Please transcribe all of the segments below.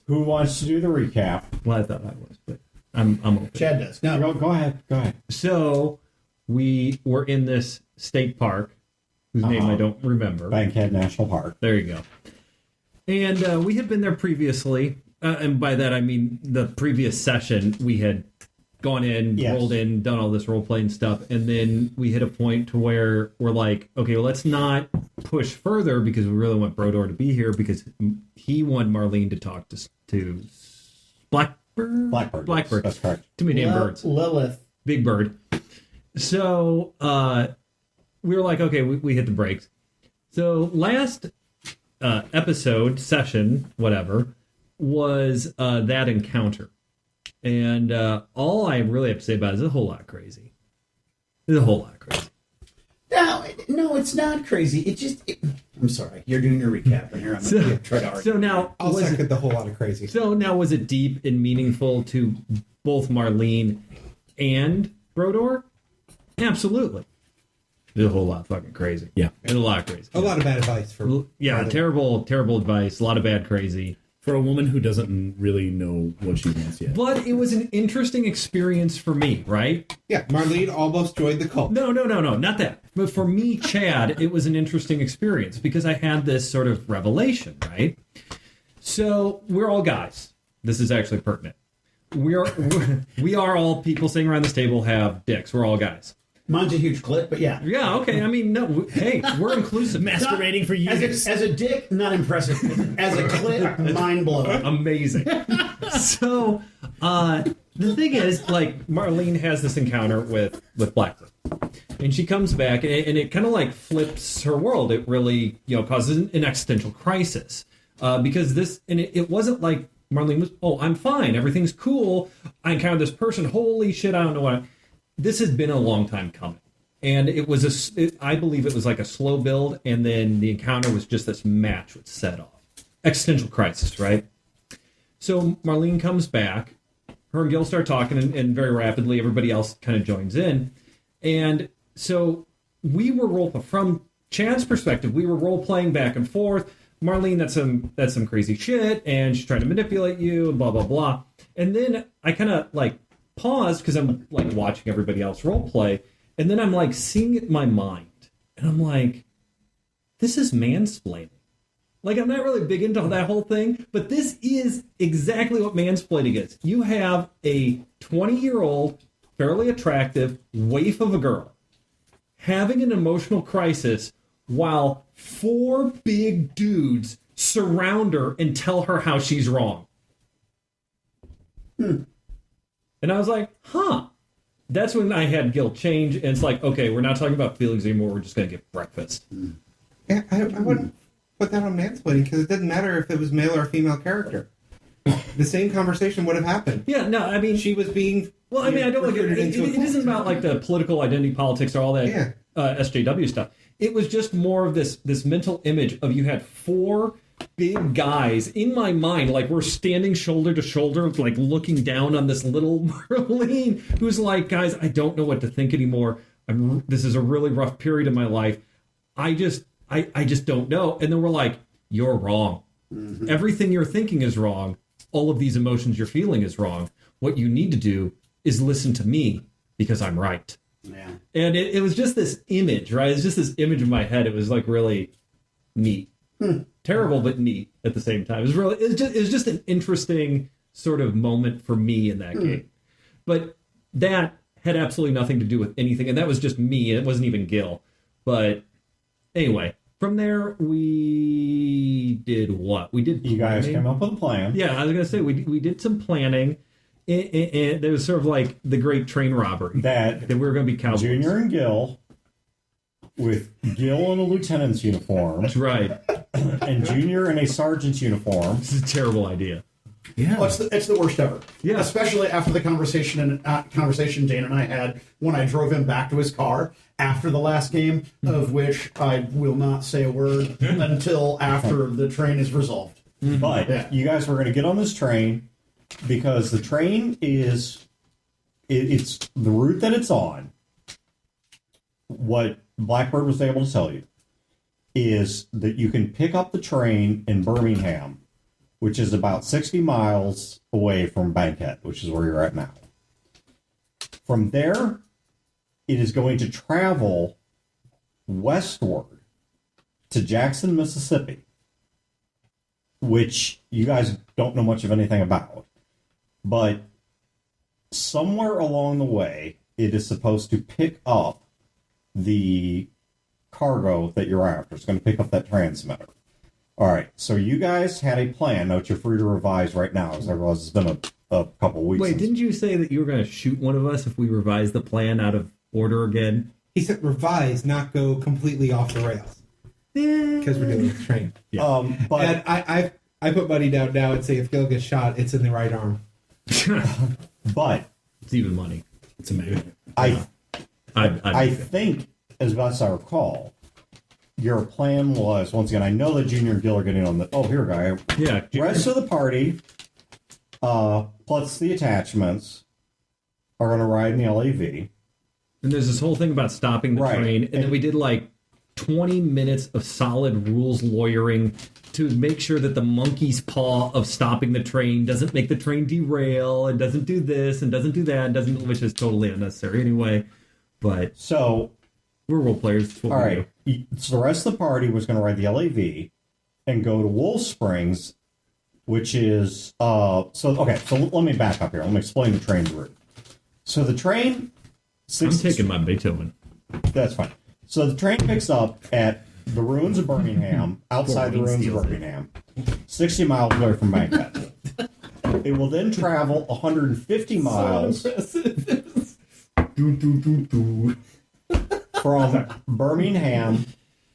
Who wants to do the recap? Well, I thought I was, but I'm open. Chad does. No, go ahead. Go ahead. So we were in this state park, whose name I don't remember. Bankhead National Park. There you go. And we had been there previously, and by that I mean the previous session. We had gone in, rolled in, done all this role-playing stuff, and then we hit a point to where we're like, okay, well, let's not push further because we really want Brodor to be here because he wanted Marlene to talk to Blackbird? Blackbird. That's correct. Too many damn birds. Lilith. Big Bird. So we were like, okay, we hit the brakes. So last episode, session, whatever, was that encounter. And all I really have to say about it is a whole lot crazy. It's a whole lot crazy. No, it's not crazy. I'm sorry. You're doing your recap, and here I'm going to try to argue. So now, I'll second the whole lot of crazy. So now, was it deep and meaningful to both Marlene and Brodor? Absolutely. It's a whole lot fucking crazy. Yeah. It's a lot of crazy. A lot of bad advice for. Terrible advice. A lot of bad crazy. For a woman who doesn't really know what she wants yet. But it was an interesting experience for me, right? Yeah, Marlene almost joined the cult. No, not that. But for me, Chad, it was an interesting experience because I had this sort of revelation, right? So we're all guys. This is actually pertinent. We are all people sitting around this table have dicks. We're all guys. Mine's a huge clit, but yeah. Yeah, okay. I mean, no. Hey, we're inclusive. Masturbating for years. As a dick, not impressive. As a clit, mind blowing. Amazing. So, the thing is, like, Marlene has this encounter with Blackbird. And she comes back, and it kind of, like, flips her world. It really, causes an existential crisis. Because it wasn't like Marlene was, I'm fine. Everything's cool. I encountered this person. Holy shit, I don't know what. This has been a long time coming. And it was I believe it was like a slow build, and then the encounter was just this match which set off. Existential crisis, right? So Marlene comes back. Her and Gil start talking, and very rapidly everybody else kind of joins in. And so we were from Chad's perspective, we were role-playing back and forth. Marlene, that's some crazy shit, and she's trying to manipulate you, and blah, blah, blah. And then I kind of, like, paused because I'm like watching everybody else role play, and then I'm like seeing it in my mind, and I'm like, this is mansplaining. Like, I'm not really big into that whole thing, but this is exactly what mansplaining is. You have a 20-year-old, fairly attractive waif of a girl having an emotional crisis while 4 big dudes surround her and tell her how she's wrong. And I was like, That's when I had Gil change, and it's like, okay, we're not talking about feelings anymore. We're just going to get breakfast. Yeah, I wouldn't put that on mansplaining because it doesn't matter if it was male or female character. The same conversation would have happened. Yeah, no, I mean... She was being... Well, I mean, I don't like it. It isn't about, like, the political identity politics or all that SJW stuff. It was just more of this mental image of you had 4... big guys in my mind, like we're standing shoulder to shoulder, like looking down on this little Marlene who's like, guys, I don't know what to think anymore. This is a really rough period in my life. I just don't know. And then we're like, you're wrong. Mm-hmm. Everything you're thinking is wrong. All of these emotions you're feeling is wrong. What you need to do is listen to me because I'm right. Yeah. And it was just this image, right? It's just this image in my head. It was like really neat. Terrible but neat at the same time. It was just an interesting sort of moment for me in that game. But that had absolutely nothing to do with anything, and that was just me, and it wasn't even Gil. But anyway, from there we did what? We did. You guys came up with a plan. Yeah, I was gonna say we did some planning. And there was sort of like the great train robbery that we were going to be cowboys. Junior and Gil, with Gil in a lieutenant's uniform. That's right. And Junior in a sergeant's uniform. This is a terrible idea. Yeah. Well, it's the worst ever. Yeah. Especially after the conversation Dane and I had when I drove him back to his car after the last game, of which I will not say a word until after the train is resolved. But you guys were going to get on this train because the train it's the route that it's on. What Blackbird was able to tell you is that you can pick up the train in Birmingham which is about 60 miles away from Bankhead, which is where you're at now. From there, it is going to travel westward to Jackson, Mississippi, which you guys don't know much of anything about. But somewhere along the way, it is supposed to pick up the cargo that you're after. It's going to pick up that transmitter. All right, so you guys had a plan. Now, you're free to revise right now, as I realize it's been a couple weeks. Wait, didn't you say that you were going to shoot one of us if we revised the plan out of order again? He said revise, not go completely off the rails. Because we're doing the train. Yeah. But And I put money down now and say if Gil gets shot, it's in the right arm. but It's even money. It's a magnet. I think, as best I recall, your plan was, once again, I know that Junior and Gil are getting on the... Oh, here, guy. Yeah. Rest of the party, plus the attachments, are going to ride in the LAV. And there's this whole thing about stopping the Right. train. And then we did like 20 minutes of solid rules lawyering to make sure that the monkey's paw of stopping the train doesn't make the train derail and doesn't do this and doesn't do that and doesn't, which is totally unnecessary anyway. But So, we're role players. It's what all we right. do. So the rest of the party was going to ride the LAV and go to Wolf Springs, which is... So let me back up here. Let me explain the train route. So the train... I'm taking my Beethoven. That's fine. So the train picks up at the ruins of Birmingham, outside the ruins of Birmingham, 60 miles away from Bankhead. It will then travel 150 miles from Birmingham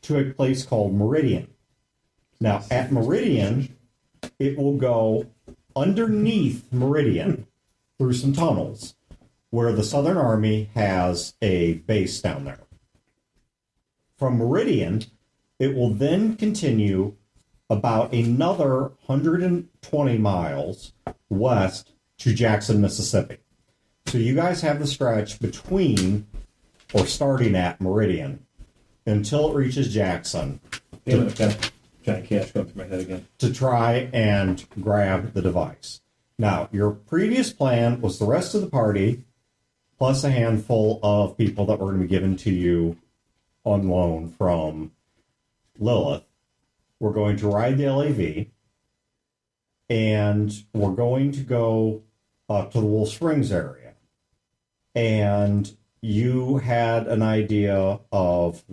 to a place called Meridian. Now, at Meridian, it will go underneath Meridian through some tunnels where the Southern Army has a base down there. From Meridian, it will then continue about another 120 miles west to Jackson, Mississippi. So you guys have the stretch between, or starting at Meridian, until it reaches Jackson Damn it, got giant cash going through my head again. to try and grab the device. Now, your previous plan was the rest of the party, plus a handful of people that were going to be given to you on loan from Lilith. We're going to ride the LAV, and we're going to go to the Wolf Springs area. And you had an idea of,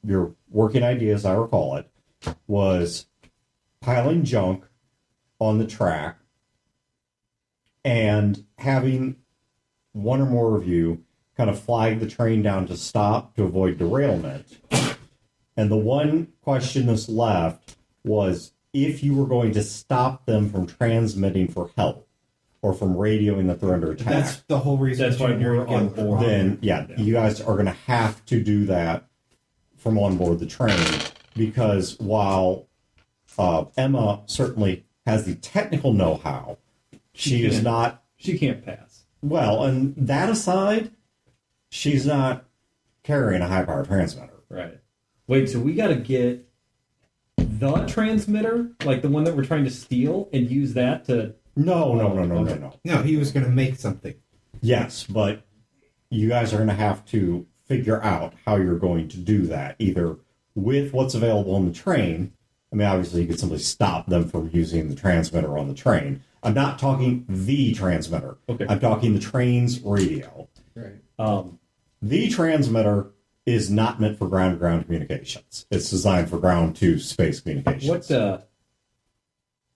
your working idea, as I recall it, was piling junk on the track and having one or more of you kind of flag the train down to stop to avoid derailment. And the one question that's left was if you were going to stop them from transmitting for help or from radioing that they're under attack. That's the whole reason. That's why Junior we're and Gil on were board. wrong. Then, you guys are going to have to do that from on board the train, because while Emma certainly has the technical know-how, she is not... She can't pass. Well, and that aside, she's not carrying a high-power transmitter. Right. Wait, so we got to get the transmitter, like the one that we're trying to steal, and use that to... No. No, he was going to make something. Yes, but you guys are going to have to figure out how you're going to do that, either with what's available on the train. I mean, obviously, you could simply stop them from using the transmitter on the train. I'm not talking the transmitter. Okay. I'm talking the train's radio. Right. The transmitter is not meant for ground-to-ground communications. It's designed for ground-to-space communications. What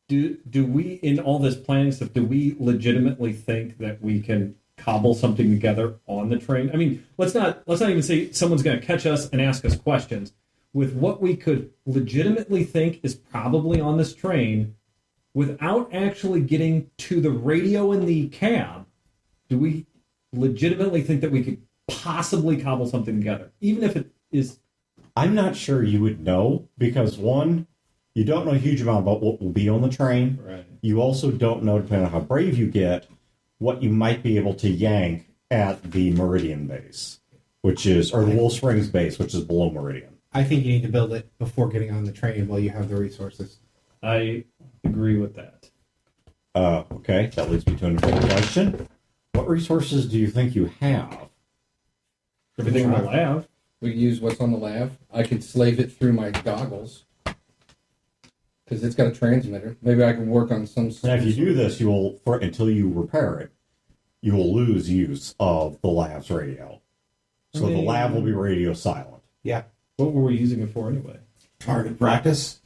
do we, in all this planning stuff, do we legitimately think that we can cobble something together on the train? I mean, let's not even say someone's going to catch us and ask us questions. With what we could legitimately think is probably on this train, without actually getting to the radio in the cab, do we legitimately think that we could possibly cobble something together, even if it is... I'm not sure you would know, because one, you don't know a huge amount about what will be on the train. Right. You also don't know, depending on how brave you get, what you might be able to yank at the Meridian base, which is, or the Wolf Springs base, which is below Meridian. I think you need to build it before getting on the train while you have the resources. I agree with that. Okay, that leads me to another question. What resources do you think you have? Everything in the lab. We use what's on the lav. I could slave it through my goggles because it's got a transmitter. Maybe I can work on some. And if you do this, you will, until you repair it, you will lose use of the lab's radio. So the lab will be radio silent. Yeah. What were we using it for anyway? Target practice.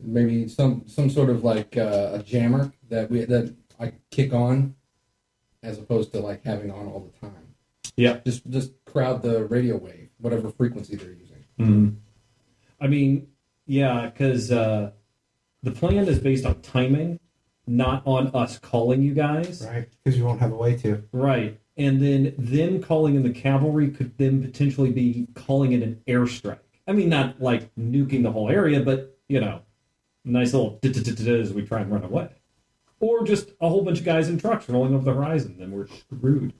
Maybe some sort of like a jammer that I kick on, as opposed to like having on all the time. Yeah. Just crowd the radio wave, whatever frequency they're using. Mm-hmm. I mean, yeah, because the plan is based on timing, not on us calling you guys. Right. Because you won't have a way to. Right. And then them calling in the cavalry could then potentially be calling in an airstrike. I mean, not like nuking the whole area, but, nice little as we try and run away. Or just a whole bunch of guys in trucks rolling over the horizon, then we're screwed.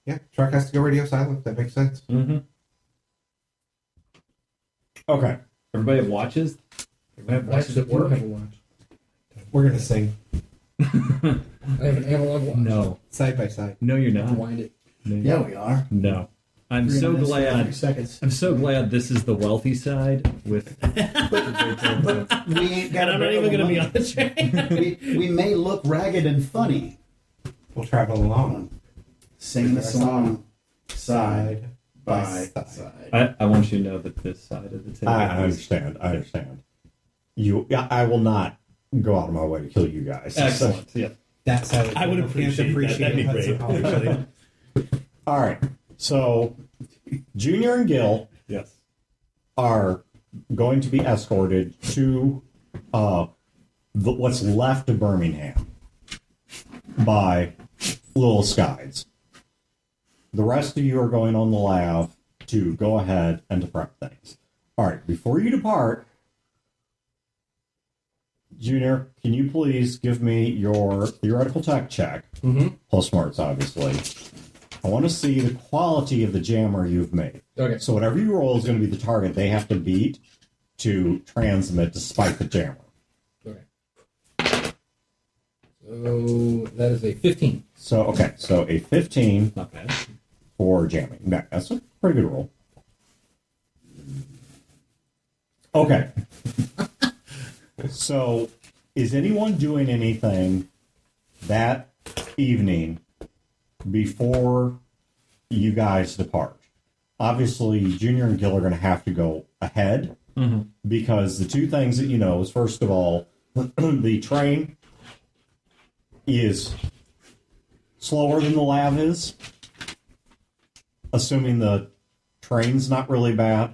Yeah, truck has to go radio silent. That makes sense. Mm-hmm. Okay. Everybody have watches? Everybody have watches at I work? have a watch. We're going to sing I have an analog watch. No. side by side. No, you're not. Wind it. No. Yeah, we are. No. I'm 3 so minutes and 30 glad. seconds. I'm so glad this is the wealthy side with. We ain't got. And I'm not even going to be on the train. we may look ragged and funny, We'll travel along. singing a song side by side. side. I want you to know that this side of the table. I understand. I understand. I will not go out of my way to kill you guys. Excellent. Yeah. That's how it I would appreciate that. That'd be great, actually. All right. So, Junior and Gil Yes. are going to be escorted to what's left of Birmingham by Little Skies. The rest of you are going on the lav to go ahead and to prep things. All right. Before you depart, Junior, can you please give me your theoretical tech check? Plus smarts, obviously. I want to see the quality of the jammer you've made. Okay. So whatever you roll is going to be the target they have to beat to transmit despite the jammer. Okay. So that is a 15. So a 15 Not bad. for jamming. That's a pretty good roll. Okay. So, is anyone doing anything that evening before you guys depart? Obviously, Junior and Gil are going to have to go ahead because the two things that you know is, first of all, the train is slower than the lav is, assuming the train's not really bad.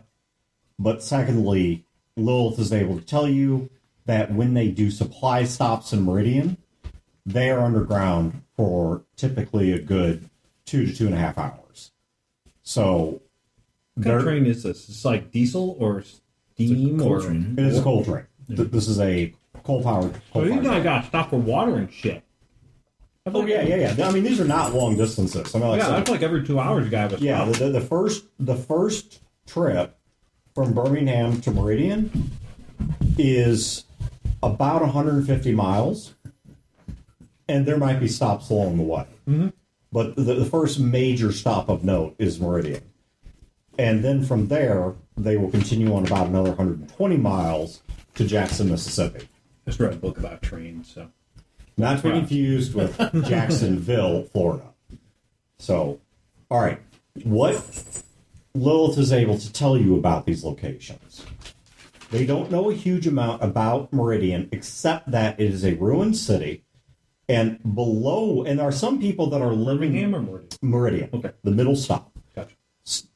But secondly, Lilith is able to tell you that when they do supply stops in Meridian, they are underground for typically a good 2 to 2.5 hours. So, What kind of train is this? It's like diesel or steam coal or. train. it is a coal train. This is a coal-powered. Oh, you coal-fired guys train. got to stop for water and shit. Oh yeah. I mean, these are not long distances. I mean, like I Yeah, said, that's like every 2 hours you got to yeah. stop. The first trip from Birmingham to Meridian is about 150 miles, and there might be stops along the way. Mm-hmm. But the first major stop of note is Meridian. And then from there, they will continue on about another 120 miles to Jackson, Mississippi. Just read a book about trains, so. Not to be confused with Jacksonville, Florida. So, all right. What Lilith is able to tell you about these locations? They don't know a huge amount about Meridian, except that it is a ruined city. And below, and there are some people that are living Birmingham or Meridian? Meridian, Okay. the middle stop. Gotcha.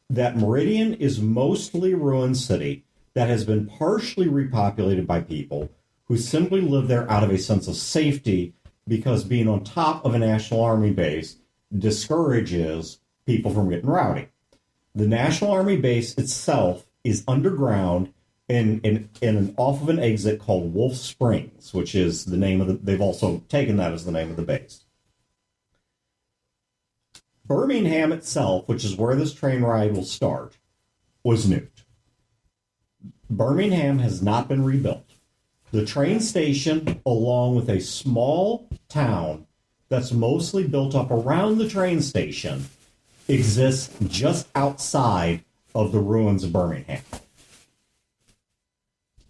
That Meridian is mostly a ruined city that has been partially repopulated by people who simply live there out of a sense of safety because being on top of a National Army base discourages people from getting rowdy. The National Army base itself is underground in an off of an exit called Wolf Springs, which is the name of the. They've also taken that as the name of the base. Birmingham itself, which is where this train ride will start, was nuked. Birmingham has not been rebuilt. The train station, along with a small town that's mostly built up around the train station, exists just outside of the ruins of Birmingham.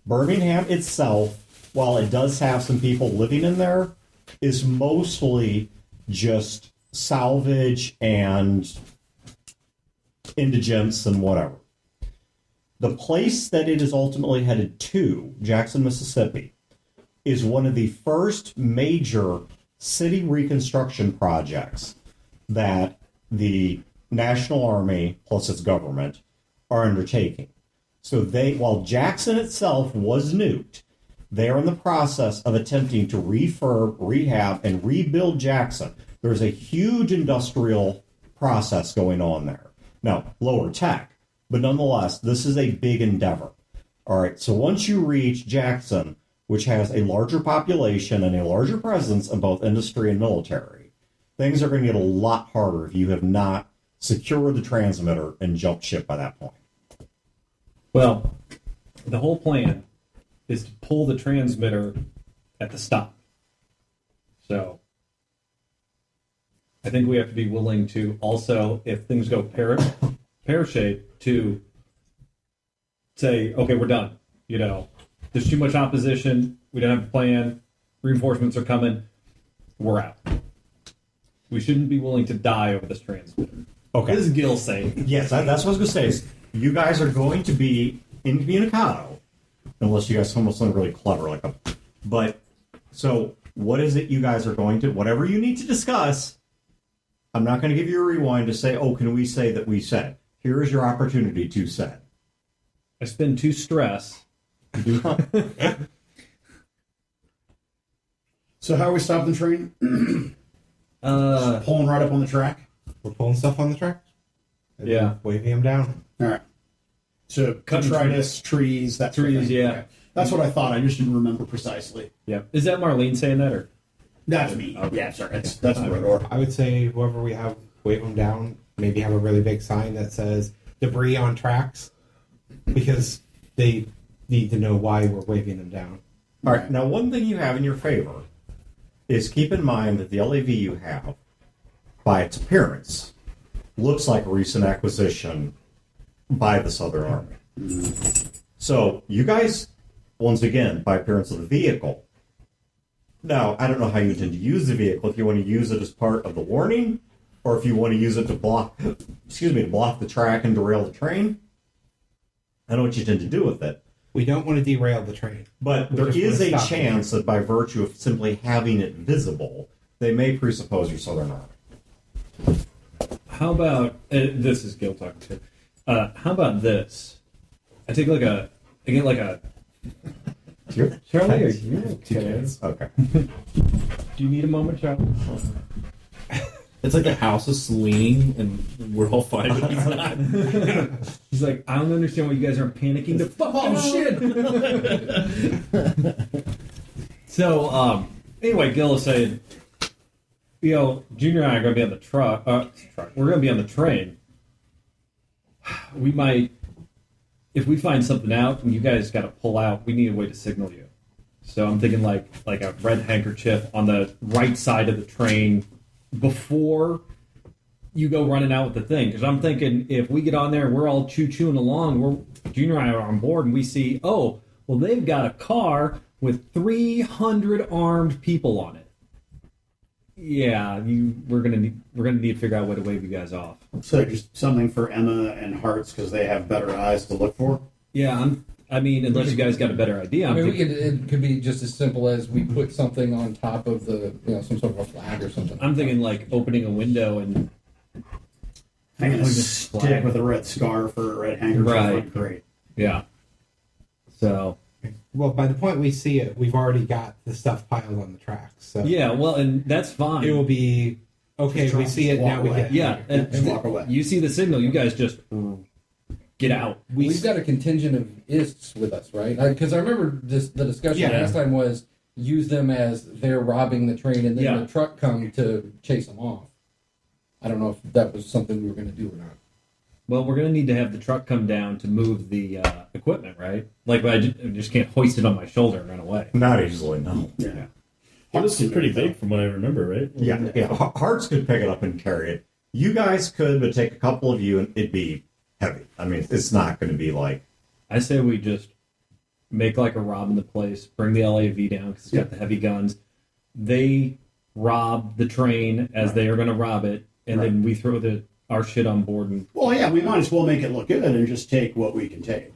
Birmingham itself, while it does have some people living in there, is mostly just salvage and indigents and whatever. The place that it is ultimately headed to, Jackson, Mississippi, is one of the first major city reconstruction projects that the National Army plus its government are undertaking. So while Jackson itself was nuked, they are in the process of attempting to refurb, rehab, and rebuild Jackson. There's a huge industrial process going on there. Now, lower tech, but nonetheless, this is a big endeavor. All right, so once you reach Jackson, which has a larger population and a larger presence in both industry and military, things are going to get a lot harder if you have not secured the transmitter and jumped ship by that point. Well, the whole plan is to pull the transmitter at the stop. So I think we have to be willing to also, if things go pear-shaped, to say, okay, we're done. You know, there's too much opposition. We don't have a plan. Reinforcements are coming. We're out. We shouldn't be willing to die over this transmitter. Okay. This is Gil saying. Yes, that's what I was going to say. Is you guys are going to be incommunicado, unless you guys come with something really clever But so, what is it you guys are going to? Whatever you need to discuss. I'm not going to give you a rewind to say, "Oh, can we say that we said?" Here is your opportunity to say. I spend too stress. So how are we stopping the train? Just pulling right up on the track? We're pulling stuff on the track. And Yeah. waving them down. All right. So detritus, trees, that sort of Trees, thing. yeah. Okay. That's what I thought. I just didn't remember precisely. Yeah. Is that Marlene saying that, or? That's me. Yeah, sorry. That's Rodor. I would say whoever we have wave them down, maybe have a really big sign that says debris on tracks, because they need to know why we're waving them down. All right. Now, one thing you have in your favor is keep in mind that the LAV you have, by its appearance, looks like a recent acquisition by the Southern Army. So you guys, once again, by appearance of the vehicle. Now, I don't know how you intend to use the vehicle. If you want to use it as part of the warning, or if you want to use it to block the track and derail the train. I know what you intend to do with it. We don't want to derail the train. But We there just is want to a stop chance that by virtue of simply having it visible, they may presuppose your Southern Army. How about this is Gil talking too. How about this? I get like a. Charlie, are you okay? Okay. Do you need a moment, Charlie? It's like the house is swinging and we're all fine, but he's not. He's like, I don't understand why you guys aren't panicking. To fuck shit. So, anyway, Gil is saying, Junior and I are going to be on the truck. We're going to be on the train. We might, if we find something out and you guys got to pull out, we need a way to signal you. So I'm thinking like a red handkerchief on the right side of the train before you go running out with the thing. Because I'm thinking if we get on there and we're all chewing along, Junior and I are on board and we see, they've got a car with 300 armed people on it. Yeah, we're gonna need to figure out a way to wave you guys off. So just something for Emma and Hearts because they have better eyes to look for. Yeah, unless you guys got a better idea. It could be just as simple as we put something on top of the, some sort of a flag or something. I'm thinking like opening a window and Hanging a stick with a red scarf or a red handkerchief. Right. Great. yeah. So Well, by the point we see it, we've already got the stuff piled on the tracks. So yeah, well, and that's fine. it will be okay. Just We see it walk now. We away. get Yeah, Just walk away. You see the signal, you guys just get out. We've got a contingent of ISTs with us, right? Because I remember the discussion Yeah. last time was use them as they're robbing the train and then Yeah. the truck come to chase them off. I don't know if that was something we were going to do or not. Well, we're going to need to have the truck come down to move the equipment, right? Like, I just can't hoist it on my shoulder and run away. Not easily, no. Yeah. It was pretty big from what I remember, right? Yeah. Hearts could pick it up and carry it. You guys could, but take a couple of you, and it'd be heavy. I mean, it's not going to be like... I say we just make like a rob in the place, bring the LAV down because it's got the heavy guns. They rob the train as they are going to rob it, and then we throw our shit on board. And Well, yeah, we might as well make it look good and just take what we can take.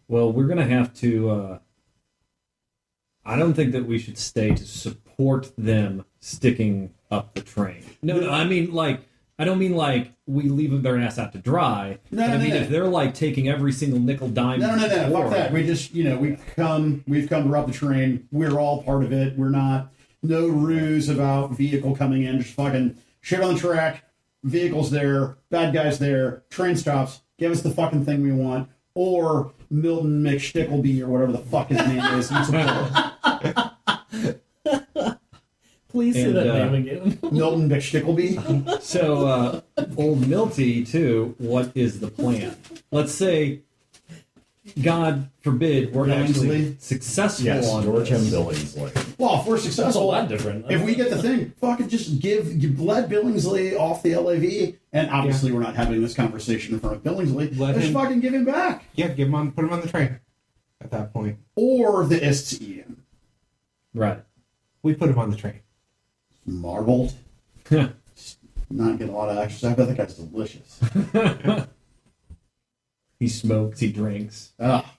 well, we're going to have to. I don't think that we should stay to support them sticking up the train. No, I mean like. I don't mean like we leave their ass out to dry. No, I mean no. if they're like taking every single nickel dime. No. Fuck forward, that. We just, we've come to rob the train. We're all part of it. We're not, no ruse about vehicle coming in. Just fucking shit on the track. Vehicles there. Bad guys there. Train stops. Give us the fucking thing we want. Or Milton McStickleby or whatever the fuck his name is. Please say And, that name again. Milton McStickleby. So, old Milty, too, what is the plan? Let's say, God forbid, we're actually Billingsley? successful Yes, on George M. this. Billingsley. Well, if we're That's a successful, lot different. if we get the thing, fucking just let Billingsley off the LAV. And obviously, we're not having this conversation in front of Billingsley. Let Just him- fucking give him back. Yeah, put him on the train. At that point, Or the Ian. Right. we put him on the train. Marbled. Not getting a lot of exercise. I bet that guy's delicious. He smokes, he drinks, Ah,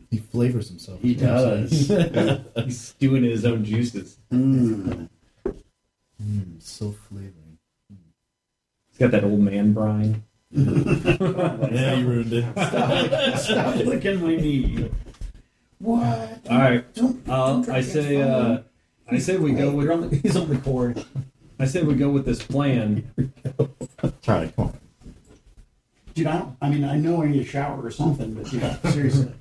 He flavors himself. he does. he's stewing in his own juices. So flavoring. He's got that old man brine. Yeah, you ruined it. Stop licking my knee. What? All right. Don't I say we go with. He's on the cord. I say we go with this plan. Charlie, come on. Dude, I know I need a shower or something, but seriously.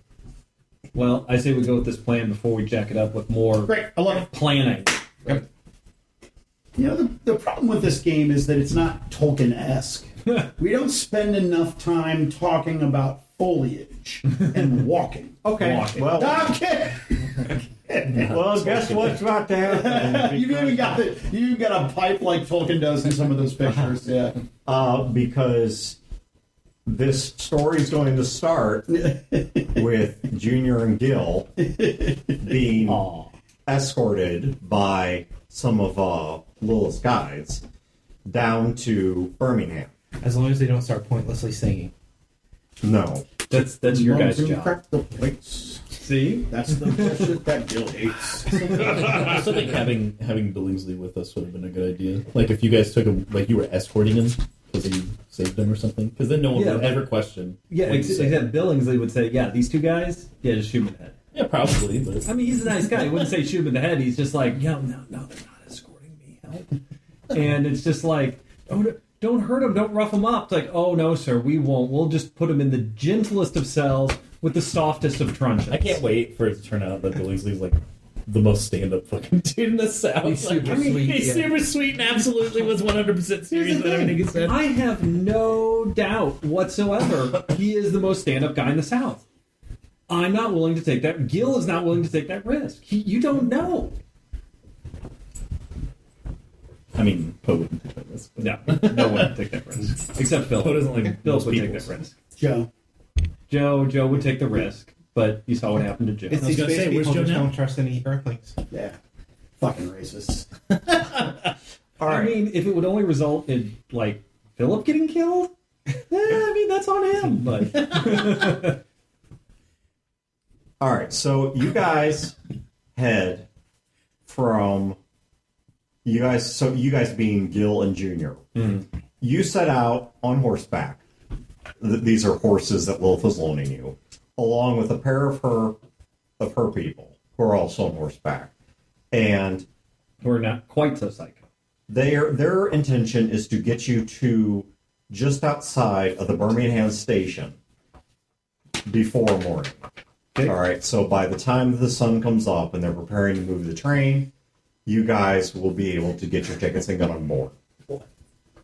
Well, I say we go with this plan before we jack it up with more Great, I love it. planning. The problem with this game is that it's not Tolkien-esque. We don't spend enough time talking about foliage and walking. Okay, Walking. well, I'm kidding. well, guess what's about to happen? You even got a pipe like Tolkien does in some of those pictures. Yeah. Because this story is going to start with Junior and Gil being escorted by some of Lilith's guides down to Birmingham. As long as they don't start pointlessly singing. No. That's your guys' Moms who job. crack the plates. See? That's the bullshit that Gil hates. I still think having Billingsley with us would have been a good idea. Like if you guys took him, like you were escorting him because he saved him or something. Because then no one would ever question. Yeah, what he said. except Billingsley would say, "Yeah, these two guys, yeah, just shoot him in the head." Yeah, probably. But I mean, he's a nice guy. He wouldn't say shoot him in the head. He's just like, "Yeah, no, they're not escorting me. Help!" And it's just like, "Oh, don't hurt him. Don't rough him up." It's like, "Oh no, sir, we won't. We'll just put him in the gentlest of cells with the softest of truncheons." I can't wait for it to turn out that Billingsley's like the most stand-up fucking dude in the South. He's super Like, sweet, He's yeah. super sweet and absolutely was 100% serious with everything he said. I have no doubt whatsoever he is the most stand-up guy in the South. I'm not willing to take that. Gil is not willing to take that risk. You don't know. I mean, Poe wouldn't take that risk. No, no one would take that risk except Phil. Poe doesn't like Bill most would take people. that risk. Joe. Joe would take the risk, but you saw what happened to Joe. It's was these gonna space say, where's people Joe just now? don't trust any airplanes. Yeah. Fucking racist. All I right. mean, if it would only result in like Philip getting killed, I mean that's on him. But All right. So you guys head from you guys being Gil and Junior. You set out on horseback. These are horses that Lilith was loaning you, along with a pair of her people who are also on horseback, and we're not quite so psycho. their intention is to get you to just outside of the Birmingham station before morning. Okay. All right. So by the time the sun comes up and they're preparing to move the train, you guys will be able to get your tickets and get on board.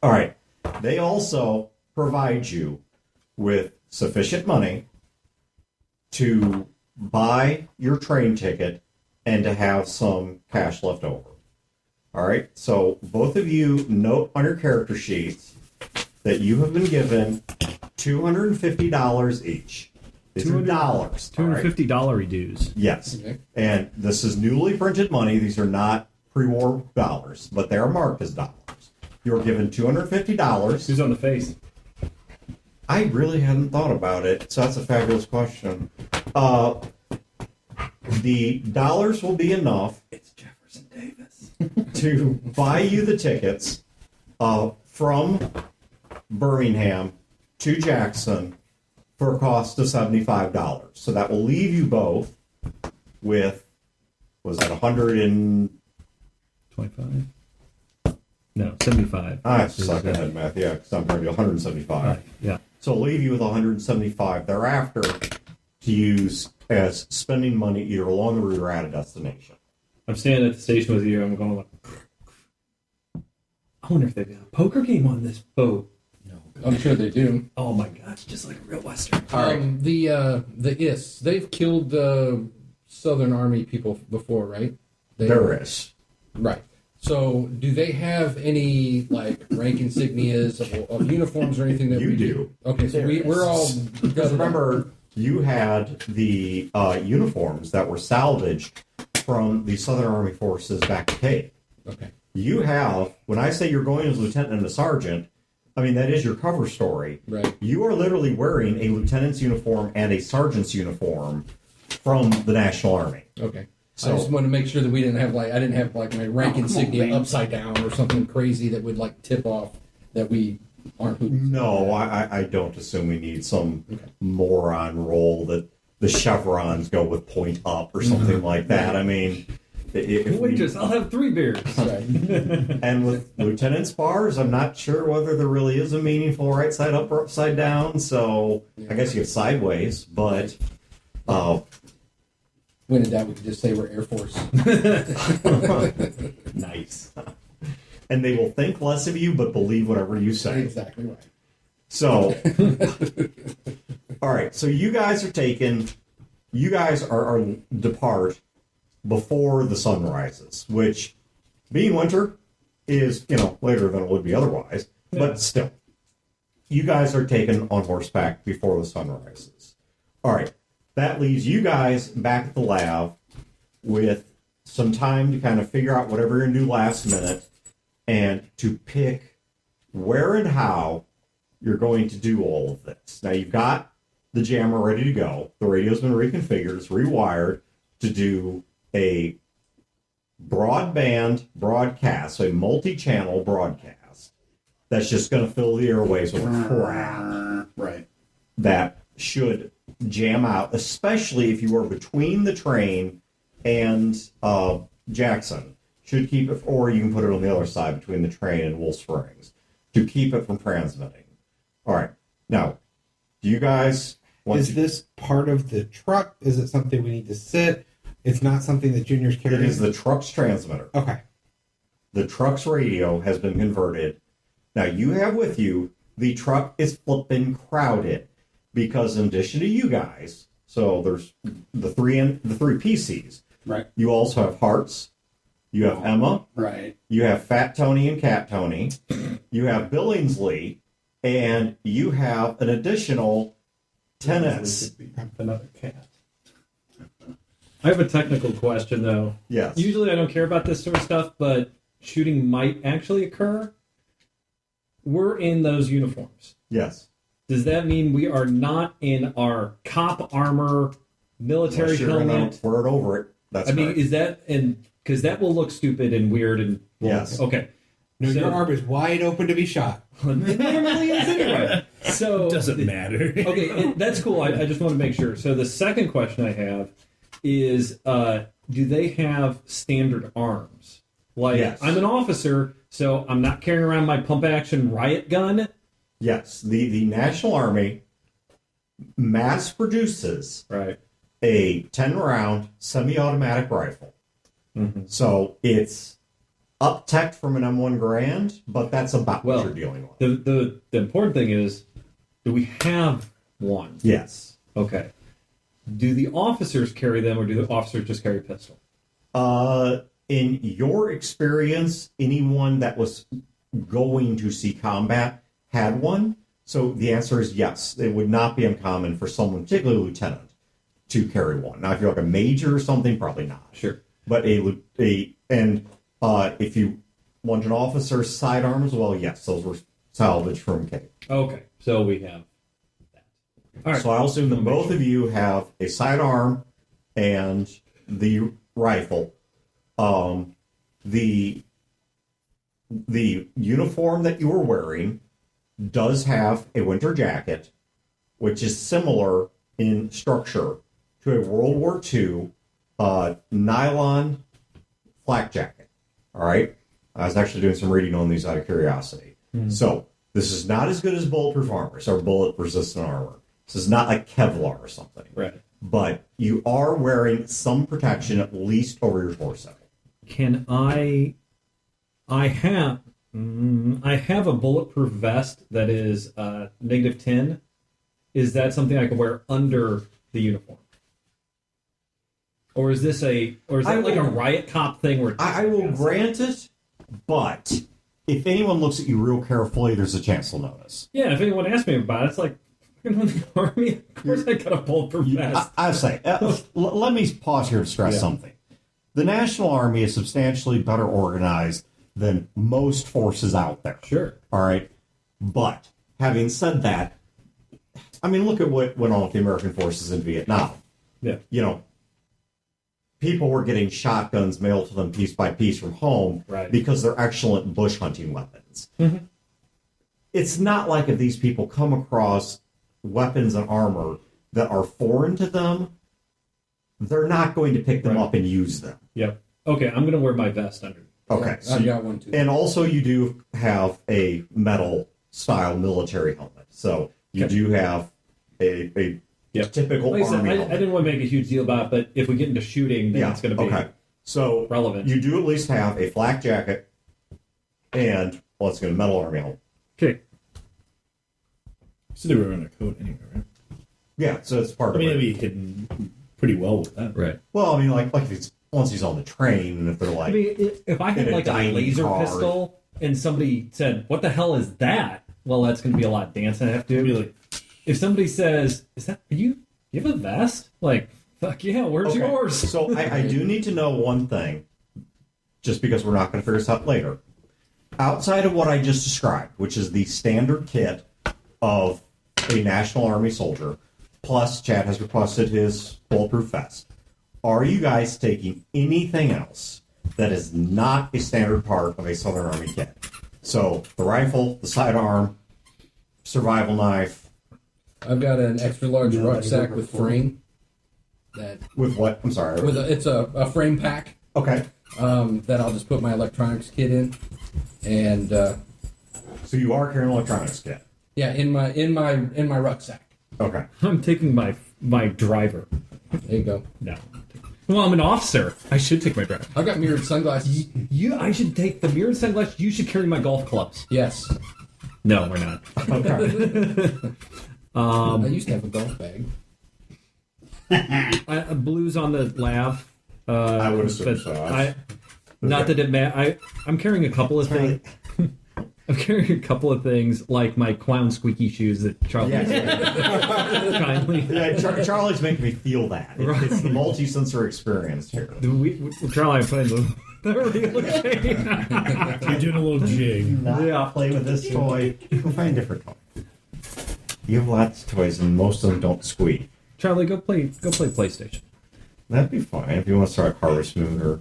All right. They also provide you with sufficient money to buy your train ticket and to have some cash left over. All right, so both of you note on your character sheets that you have been given $250 each. These are dollars. $250 dues. Yes. Okay. And this is newly printed money. These are not pre-war dollars, but they are marked as dollars. You're given $250. Who's on the face? I really hadn't thought about it, so that's a fabulous question. The dollars will be enough. It's Jefferson Davis to buy you the tickets from Birmingham to Jackson for a cost of $75. So that will leave you both with, was that 25? No, 75. I suck at head math, yeah, because I'm trying to do 175. Yeah. So it'll leave you with 175 thereafter to use as spending money either along the route or at a destination. I'm standing at the station with you. I'm going like, I wonder if they've got a poker game on this boat. I'm sure they do. Oh my gosh, just like a real Western. The IS, they've killed the Southern Army people before, right? There is. Right. So, do they have any like rank insignias of uniforms or anything that You we do. Okay, so we're all. Because remember, you had the uniforms that were salvaged from the Southern Army forces back to Cape. Okay. You have, when I say you're going as lieutenant and a sergeant, I mean, that is your cover story. Right. You are literally wearing a lieutenant's uniform and a sergeant's uniform from the National Army. Okay. So- I just wanted to make sure that I didn't have my rank insignia upside down or something crazy that would like tip off that we aren't who. No, I don't assume we need some moron role that the chevrons go with point up or something like that. I mean, if Waitress, I'll have 3 beers. Right. and with lieutenant's bars, I'm not sure whether there really is a meaningful right side up or upside down. So I guess you have sideways, but When in doubt, we could just say we're Air Force. nice. And they will think less of you, but believe whatever you say. Exactly right. So, all right. So you guys are taken. You guys are depart before the sun rises, which, being winter, is later than it would be otherwise. Yeah. But still, you guys are taken on horseback before the sun rises. All right. That leaves you guys back at the lab with some time to kind of figure out whatever you're going to do last minute and to pick where and how you're going to do all of this. Now, you've got the jammer ready to go. The radio's been reconfigured. It's rewired to do a broadband broadcast, so a multi-channel broadcast that's just going to fill the airwaves with crap. Right. That should jam out, especially if you are between the train and Jackson. Should keep it, or you can put it on the other side between the train and Wolf Springs to keep it from transmitting. All right. Now, do you guys want Is this part of the truck? Is it something we need to sit? It's not something that Junior's It carrying? is the truck's transmitter. Okay. The truck's radio has been converted. Now, you have with you, the truck is flipping crowded because in addition to you guys, so there's the three PCs. Right. You also have Hearts. You have Emma. Right. You have Fat Tony and Cat Tony. You have Billingsley. And you have an additional 10S. Another cat. I have a technical question, though. Yes. Usually I don't care about this sort of stuff, but shooting might actually occur. We're in those uniforms. Yes. Does that mean we are not in our cop armor, military Unless you're gonna helmet? wear it over it. That's I mean, right. is that, and because that will look stupid and weird and Yes. Okay. No, So- your arm is wide open to be shot. It normally is anyway. So Doesn't matter. Okay, that's cool. I just want to make sure. So the second question I have is, do they have standard arms? Like, Yes. I'm an officer, so I'm not carrying around my pump-action riot gun. Yes. The National Army mass produces Right. a 10-round semi-automatic rifle. Mm-hmm. So it's up-teched from an M1 Garand, but that's about Well, what you're dealing with. The important thing is, Do we have one? Yes. Okay. Do the officers carry them, or do the officers just carry pistol? In your experience, anyone that was going to see combat had one. So the answer is yes. It would not be uncommon for someone, particularly a lieutenant, to carry one. Now, if you're like a major or something, probably not. Sure. But if you want an officer's sidearm as well, yes, those were salvaged from Cape. Okay. So we have that. All right. So I'll assume that both of you have a sidearm and the rifle. The uniform that you were wearing does have a winter jacket, which is similar in structure to a World War II nylon flak jacket. All right? I was actually doing some reading on these out of curiosity. So this is not as good as bulletproof armor, or bullet-resistant armor. This is not like Kevlar or something. Right. But you are wearing some protection at least over your torso. Can I have a bulletproof vest that is -10. Is that something I can wear under the uniform? Or is that like a riot cop thing where I will grant it, but if anyone looks at you real carefully, there's a chance they'll notice. Yeah, if anyone asks me about it, it's like in the army, of course I got a bulletproof vest. I say, let me pause here to stress something. The National Army is substantially better organized than most forces out there. Sure. All right? But having said that, I mean, look at what went on with the American forces in Vietnam. Yeah. You know, people were getting shotguns mailed to them piece by piece from home because they're excellent bush hunting weapons. Mm-hmm. It's not like if these people come across weapons and armor that are foreign to them, they're not going to pick them up and use them. Yep. Okay, I'm going to wear my vest under. Okay. Yeah, I've got one too. And also you do have a metal style military helmet. So you do have a typical Like I said, army I helmet. didn't want to make a huge deal about it, but if we get into shooting, then it's going to be So relevant. You do at least have a flak jacket and, well, it's going to metal army helmet. Okay. So they were wearing a coat anyway, right? Yeah, so it's part I mean, of it'd it. be hidden pretty well with that. Right. Well, I mean, like if it's, once he's on the train, and if they're like, I mean, if I had in a like a dining laser car. pistol and somebody said, "What the hell is that?" Well, that's going to be a lot of dancing I have to It'd do. be like, If somebody says, "Is that you have a vest?" Like, fuck yeah, where's okay. yours? So I do need to know one thing, just because we're not going to figure this out later. Outside of what I just described, which is the standard kit of a National Army soldier, plus Chad has requested his bulletproof vest, are you guys taking anything else that is not a standard part of a Southern Army kit? So the rifle, the sidearm, survival knife. I've got an extra large rucksack with frame. That With what? I'm sorry. it's a frame pack Okay. that I'll just put my electronics kit in, and So you are carrying an electronics kit. yeah, in my rucksack. Okay. I'm taking my driver. There you go. No. Well, I'm an officer. I should take my driver. I've got mirrored sunglasses. I should take the mirrored sunglasses. You should carry my golf clubs. Yes, No, we're not. Okay. I used to have a golf bag. Blues on the lav. I would assume but so. Not that it matters. I'm carrying a couple of things. I'm carrying a couple of things like my clown squeaky shoes that Charlie kindly. Yeah, Charlie's making me feel that. It's the multi-sensory experience here. Charlie, I'm playing the real game. you're doing a little jig. Not play with this toy. Go find a different toy. You have lots of toys, and most of them don't squeak. Charlie, go play PlayStation. That'd be fine if you want to start Harvest Moon or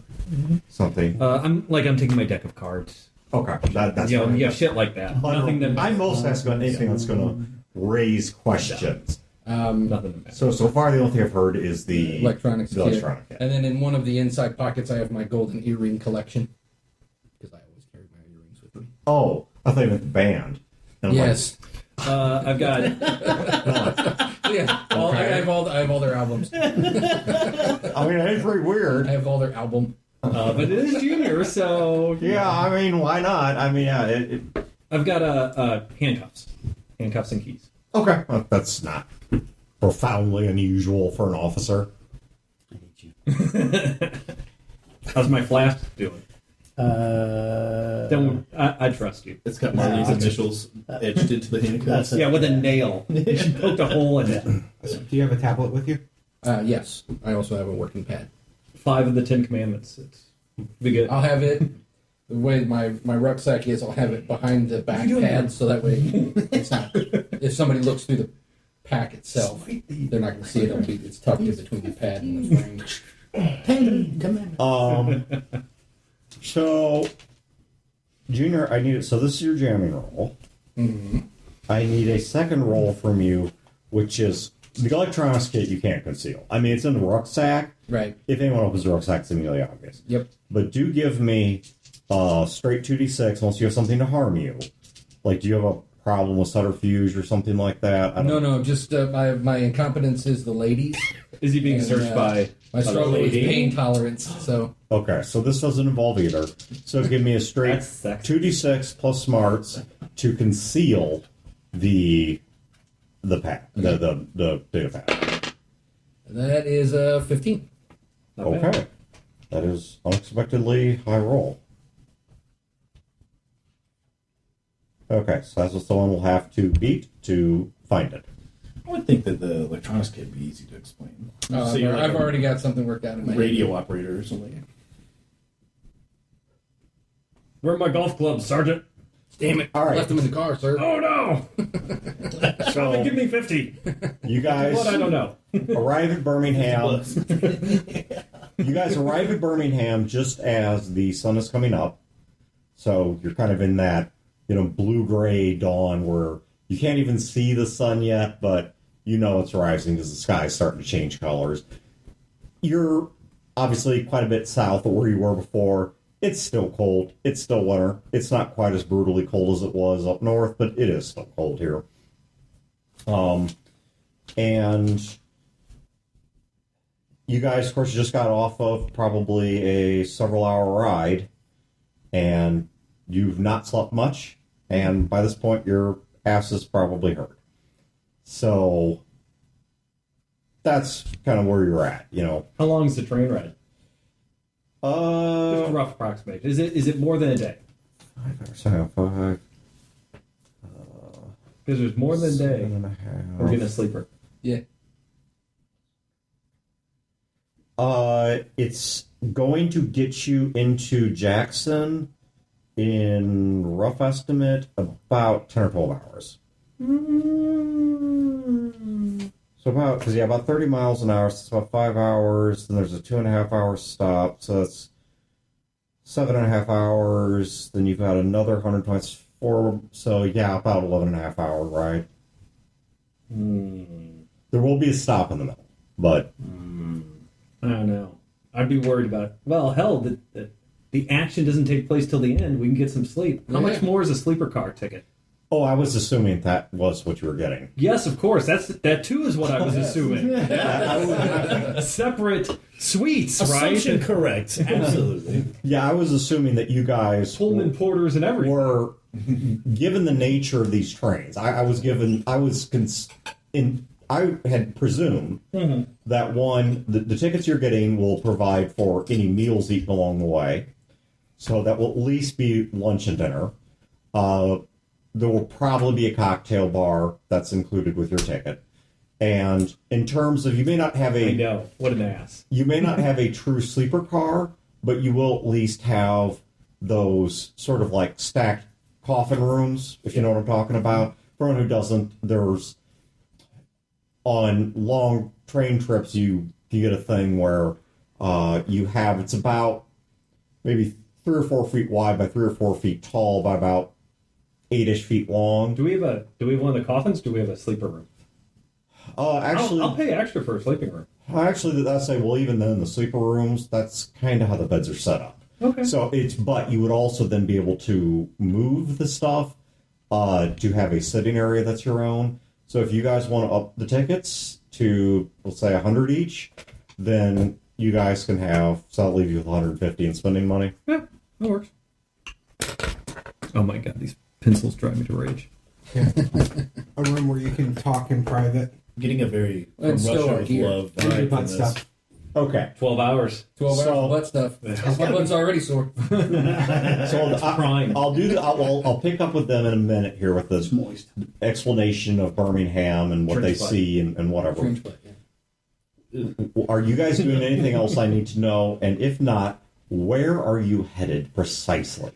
something. I'm taking my deck of cards. Okay, that's You know, fine. yeah, shit like that. Nothing that I'm most asking about anything that's going to raise questions. nothing that matters. So far, the only thing I've heard is the Electronics the kit. electronic kit. And then in one of the inside pockets, I have my golden earring collection because I always carry my earrings with me. Oh, I thought you meant the band. And I'm Yes. I've got Yeah. I have all their albums. like, I mean, it's pretty weird. I have all their album. but it is Junior, so Yeah, I mean, why not? I mean, yeah, I've got handcuffs and keys. Okay. That's not profoundly unusual for an officer. How's my flask doing? Don't I trust you? It's got Marlene's initials etched into the handcuffs. That's it. Yeah, with a nail. She poked a hole in it. Do you have a tablet with you? Yes. I also have a working pad. 5 of the 10 Commandments. It's be good. I'll have it. The way my rucksack is, I'll have it behind the back pad, so that way it's not. If somebody looks through the pack itself, they're not going to see it. It's tucked in between the pad and the frame. 10 commandments. So, Junior, I need it. So this is your jamming roll. Mm-hmm. I need a second roll from you, which is the electronics kit you can't conceal. I mean, it's in the rucksack. Right. If anyone opens the rucksack, it's immediately obvious. Yep. But do give me straight 2d6 unless you have something to harm you. Like, do you have a problem with subterfuge or something like that? I don't No, just my incompetence is the ladies. Is he being And, searched by My struggle is lady? pain tolerance, so... Okay, so this doesn't involve either. So give me a straight That's sexy. 2d6 plus smarts to conceal the pad, the data pad. That is 15. Not bad. Okay, that is unexpectedly high roll. Okay, so that's what someone will have to beat to find it. I would think that the electronics kit would be easy to explain. So you're like I've a already got something worked out in my radio operator or something. Where are my golf clubs, Sergeant? Damn it! All right. I left them in the car, sir. Oh no! So Give me 50. you guys What? I don't know. arrive at Birmingham. You guys arrive at Birmingham just as the sun is coming up. So you're kind of in that, blue-gray dawn where you can't even see the sun yet, but you know it's rising because the sky is starting to change colors. You're obviously quite a bit south of where you were before. It's still cold. It's still winter. It's not quite as brutally cold as it was up north, but it is still cold here. And you guys, of course, just got off of probably a several-hour ride, and you've not slept much, and by this point, your ass is probably hurt. So that's kind of where you're at, How long is the train ride? Just a rough approximation. Is it more than a day? 5. Because there's more than a day. 7.5. We're getting a sleeper. Yeah. It's going to get you into Jackson in rough estimate about 10 or 12 hours. So about 30 miles an hour, so it's about 5 hours, then there's a 2.5 hour stop, so that's 7.5 hours, then you've got another 124, so yeah, about 11.5 hour ride. There will be a stop in the middle, but I don't know. I'd be worried about. Well, hell, the action doesn't take place till the end. We can get some sleep. How much more is a sleeper car ticket? oh, I was assuming that was what you were getting. Yes, of course. That too is what I was assuming. Separate suites, Assumption right? correct. Absolutely. Yeah, I was assuming that you guys Pullman porters and everything. were given the nature of these trains. I had presumed that one, the tickets you're getting will provide for any meals eaten along the way. So that will at least be lunch and dinner. There will probably be a cocktail bar that's included with your ticket. And in terms of, you may not have I know. What an ass. you may not have a true sleeper car, but you will at least have those sort of like stacked coffin rooms, if you know what I'm talking about. For anyone who doesn't, there's on long train trips, you get a thing where it's about maybe 3 or 4 feet wide by 3 or 4 feet tall by about 8-ish feet long. Do we have one of the coffins? Do we have a sleeper room? Actually, I'll pay extra for a sleeping room. Actually, that's say, well, even then, the sleeper rooms, that's kind of how the beds are set up. Okay. So but you would also then be able to move the stuff to have a sitting area that's your own. So if you guys want to up the tickets to, let's say, 100 each, then you guys can have, so I'll leave you with 150 in spending money. Yeah, that works. Oh my god, these pencils drive me to rage. A room where you can talk in private. Getting a very And from still Russia our with gear. love And vibe from butt this. stuff. Okay. 12 hours. 12 hours So- of butt stuff. That's My butt's already sore. So prime. I'll do. I'll pick up with them in a minute here with It's the moist. explanation of Birmingham and what Trench they butt. see and whatever. Fringe butt, yeah. Are you guys doing anything else I need to know? And if not, where are you headed precisely?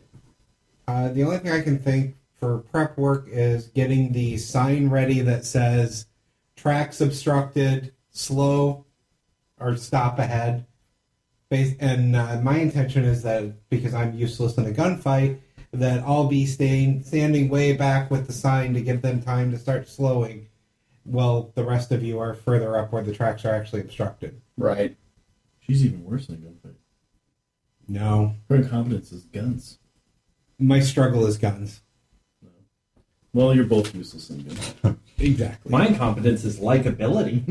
The only thing I can think for prep work is getting the sign ready that says tracks obstructed, slow, or stop ahead. And my intention is that because I'm useless in a gunfight, that I'll be standing way back with the sign to give them time to start slowing. Well, the rest of you are further up where the tracks are actually obstructed. Right. She's even worse than a gunfight. No, Her incompetence is guns. my struggle is guns. Well, you're both useless in guns. Exactly. My incompetence is likability.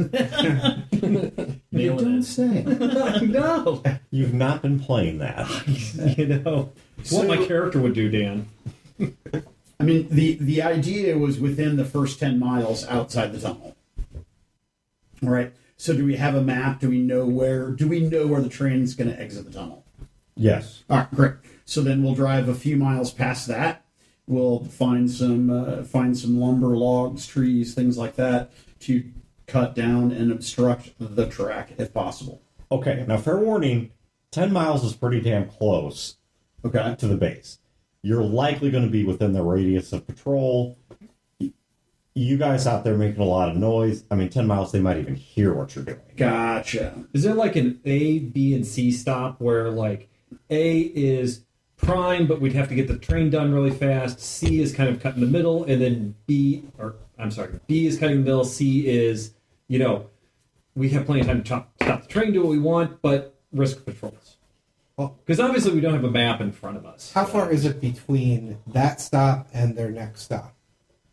Nail it. say. No. You've not been playing that. You know, it's what my character would do, Dan. I mean, the idea was within the first 10 miles outside the tunnel. All right. So do we have a map? Do we know where the train's going to exit the tunnel? Yes. All right, great. So then we'll drive a few miles past that. We'll find some lumber, logs, trees, things like that to cut down and obstruct the track if possible. Okay. Now, fair warning: 10 miles is pretty damn close. Okay. To the base. You're likely going to be within the radius of patrol. You guys out there making a lot of noise. I mean, 10 miles, they might even hear what you're doing. Gotcha. Is there like an A, B, and C stop where like A is prime, but we'd have to get the train done really fast. C is kind of cut in the middle, and then B is cutting in the middle. C is, we have plenty of time to stop the train, do what we want, but risk patrols. Well- Because obviously we don't have a map in front of us. How far is it between that stop and their next stop?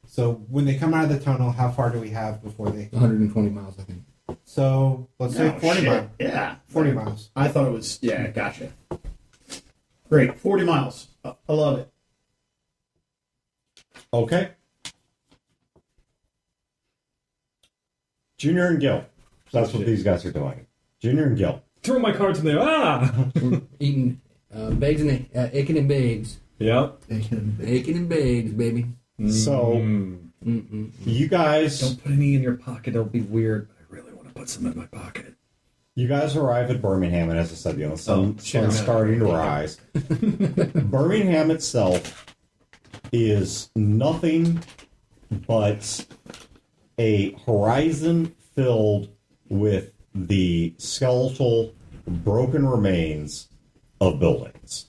So when they come out of the tunnel, how far do we have before they... 120 miles, I think. So let's say 40 miles. Yeah. 40 miles. I thought it was, yeah, gotcha. Great. 40 miles. I love it. Okay. Junior and Gil. That's what these guys are doing. Junior and Gil. Throw my cards in there. We're eating bags and aching and bags. Yep. Aching and bags, baby. So, you guys... Don't put any in your pocket. It'll be weird. But I really want to put some in my pocket. You guys arrive at Birmingham, and as I said, the sun's sure. starting to rise. Birmingham itself is nothing but a horizon filled with the skeletal, broken remains of buildings.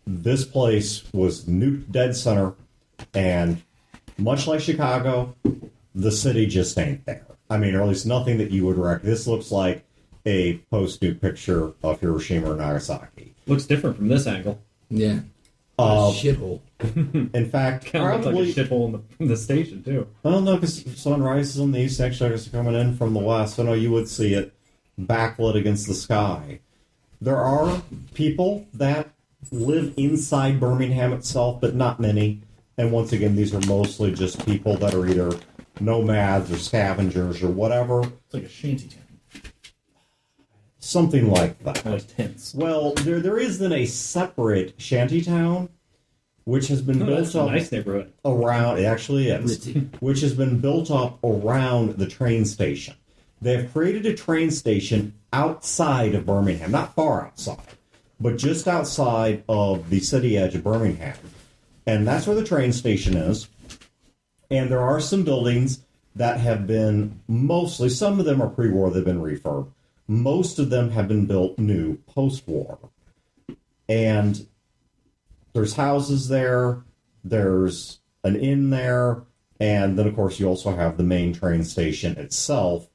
This place was nuked dead center, and much like Chicago, the city just ain't there. I mean, or at least nothing that you would reckon. This looks like a post-nuke picture of Hiroshima or Nagasaki. Looks different from this angle. Yeah. Shithole. In fact, Kind of looks like a probably... shithole in the station, too. Well, no, because sun rises on the east, actually, it's coming in from the west, so no, you would see it backlit against the sky. There are people that live inside Birmingham itself, but not many. And once again, these are mostly just people that are either nomads or scavengers or whatever. It's like a shanty town. Something like that. Like tents. Well, there is then a separate shantytown, which has been Oh, built that's a up nice neighborhood. around. It actually is, which has been built up around the train station. They have created a train station outside of Birmingham, not far outside, but just outside of the city edge of Birmingham, and that's where the train station is. And there are some buildings that have been mostly, some of them are pre-war, they've been refurbed. Most of them have been built new post-war. And there's houses there, there's an inn there, and then, of course, you also have the main train station itself.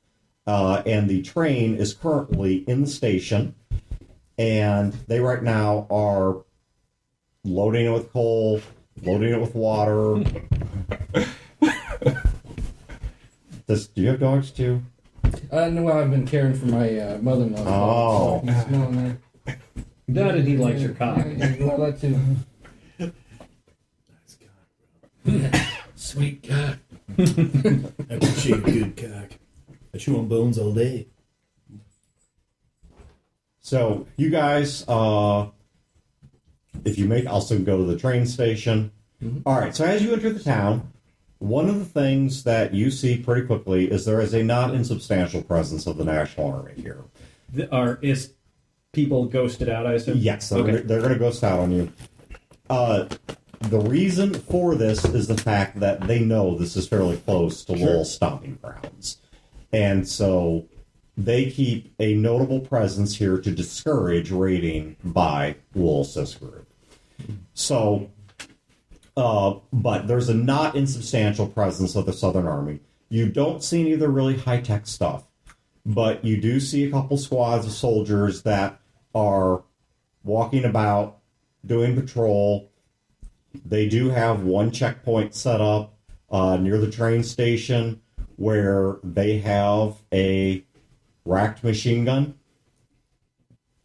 And the train is currently in the station, and they right now are loading it with coal, loading it with water. Do you have dogs too? No, I've been caring for my mother-in-law. Oh. So he's smelling there. Not that he likes your cock. Yeah, well, that too. Nice guy, bro. sweet cock. I appreciate a good cock. I chew on bones all day. So you guys, if you make, also go to the train station. All right. So as you enter the town, one of the things that you see pretty quickly is there is a not insubstantial presence of the National Army here. Is people ghosted out, I assume? Yes, they're Okay. going to ghost out on you. The reason for this is the fact that they know this is fairly close to Lowell's stomping grounds. And so they keep a notable presence here to discourage raiding by Lowell's Sis group. So, but there's a not insubstantial presence of the Southern Army. You don't see any of the really high-tech stuff, but you do see a couple squads of soldiers that are walking about, doing patrol. They do have one checkpoint set up near the train station where they have a racked machine gun.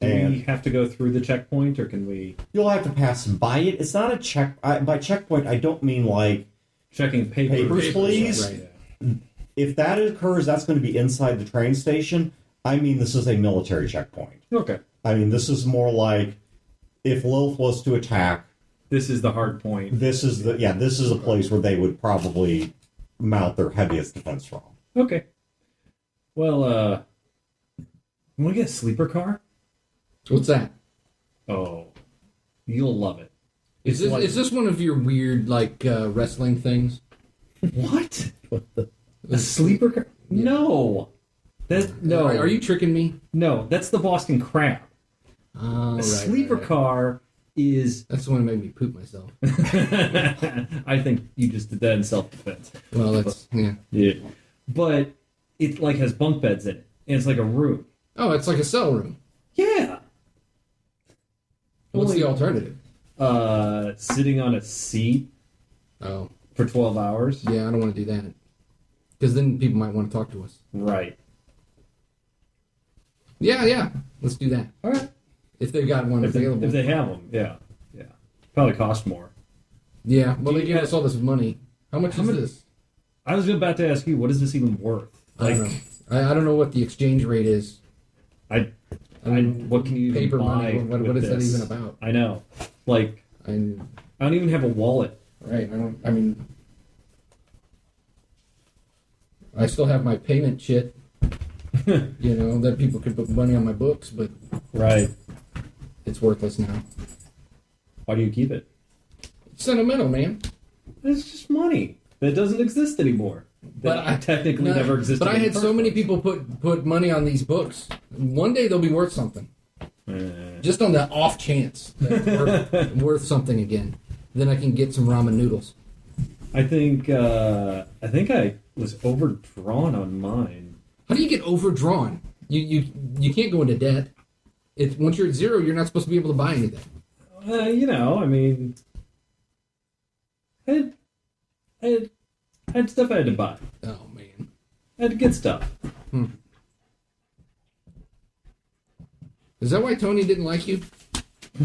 Do And we have to go through the checkpoint, or can we... you'll have to pass by it. It's not a check. By checkpoint, I don't mean like Checking papers, please. Right. If that occurs, that's going to be inside the train station. I mean, this is a military checkpoint. Okay. I mean, this is more like if Lilith was to attack, This is the hard point. this is a place where they would probably mount their heaviest defense from. Okay. Well, want to get a sleeper car? What's that? Oh, you'll love it. Is this one of your weird like wrestling things? What? A sleeper car? No. No. Are you tricking me? No, that's the Boston Crab. Oh, A sleeper car is... That's the one that made me poop myself. I think you just did that in self-defense. Well, that's yeah. Yeah. But it like has bunk beds in it. And it's like a room. Oh, it's like a cell room. Yeah. What's the alternative? Sitting on a seat Oh, for 12 hours. yeah, I don't want to do that. Because then people might want to talk to us. Right. Yeah, let's do that. All right. If they got one available. If they have them, yeah. Probably cost more. Yeah, well, Do they you give us all this money. How much is this? I was about to ask you, what is this even worth? I don't know. I don't know what the exchange rate is. What can you even Paper buy money. What with is that this? even about? I know. Like, I don't even have a wallet. Right. I still have my payment shit. You know, that people could put money on my books, but Right. it's worthless now. Why do you keep it? It's sentimental, man. It's just money that doesn't exist anymore. That I technically never existed. But I in the had first so many place. people put money on these books. One day they'll be worth something. Just on the off chance that they're worth something again. Then I can get some ramen noodles. I think I was overdrawn on mine. How do you get overdrawn? You can't go into debt. Once you're at zero, you're not supposed to be able to buy anything. I mean, I had stuff I had to buy. Oh man. I had to get stuff. Is that why Tony didn't like you?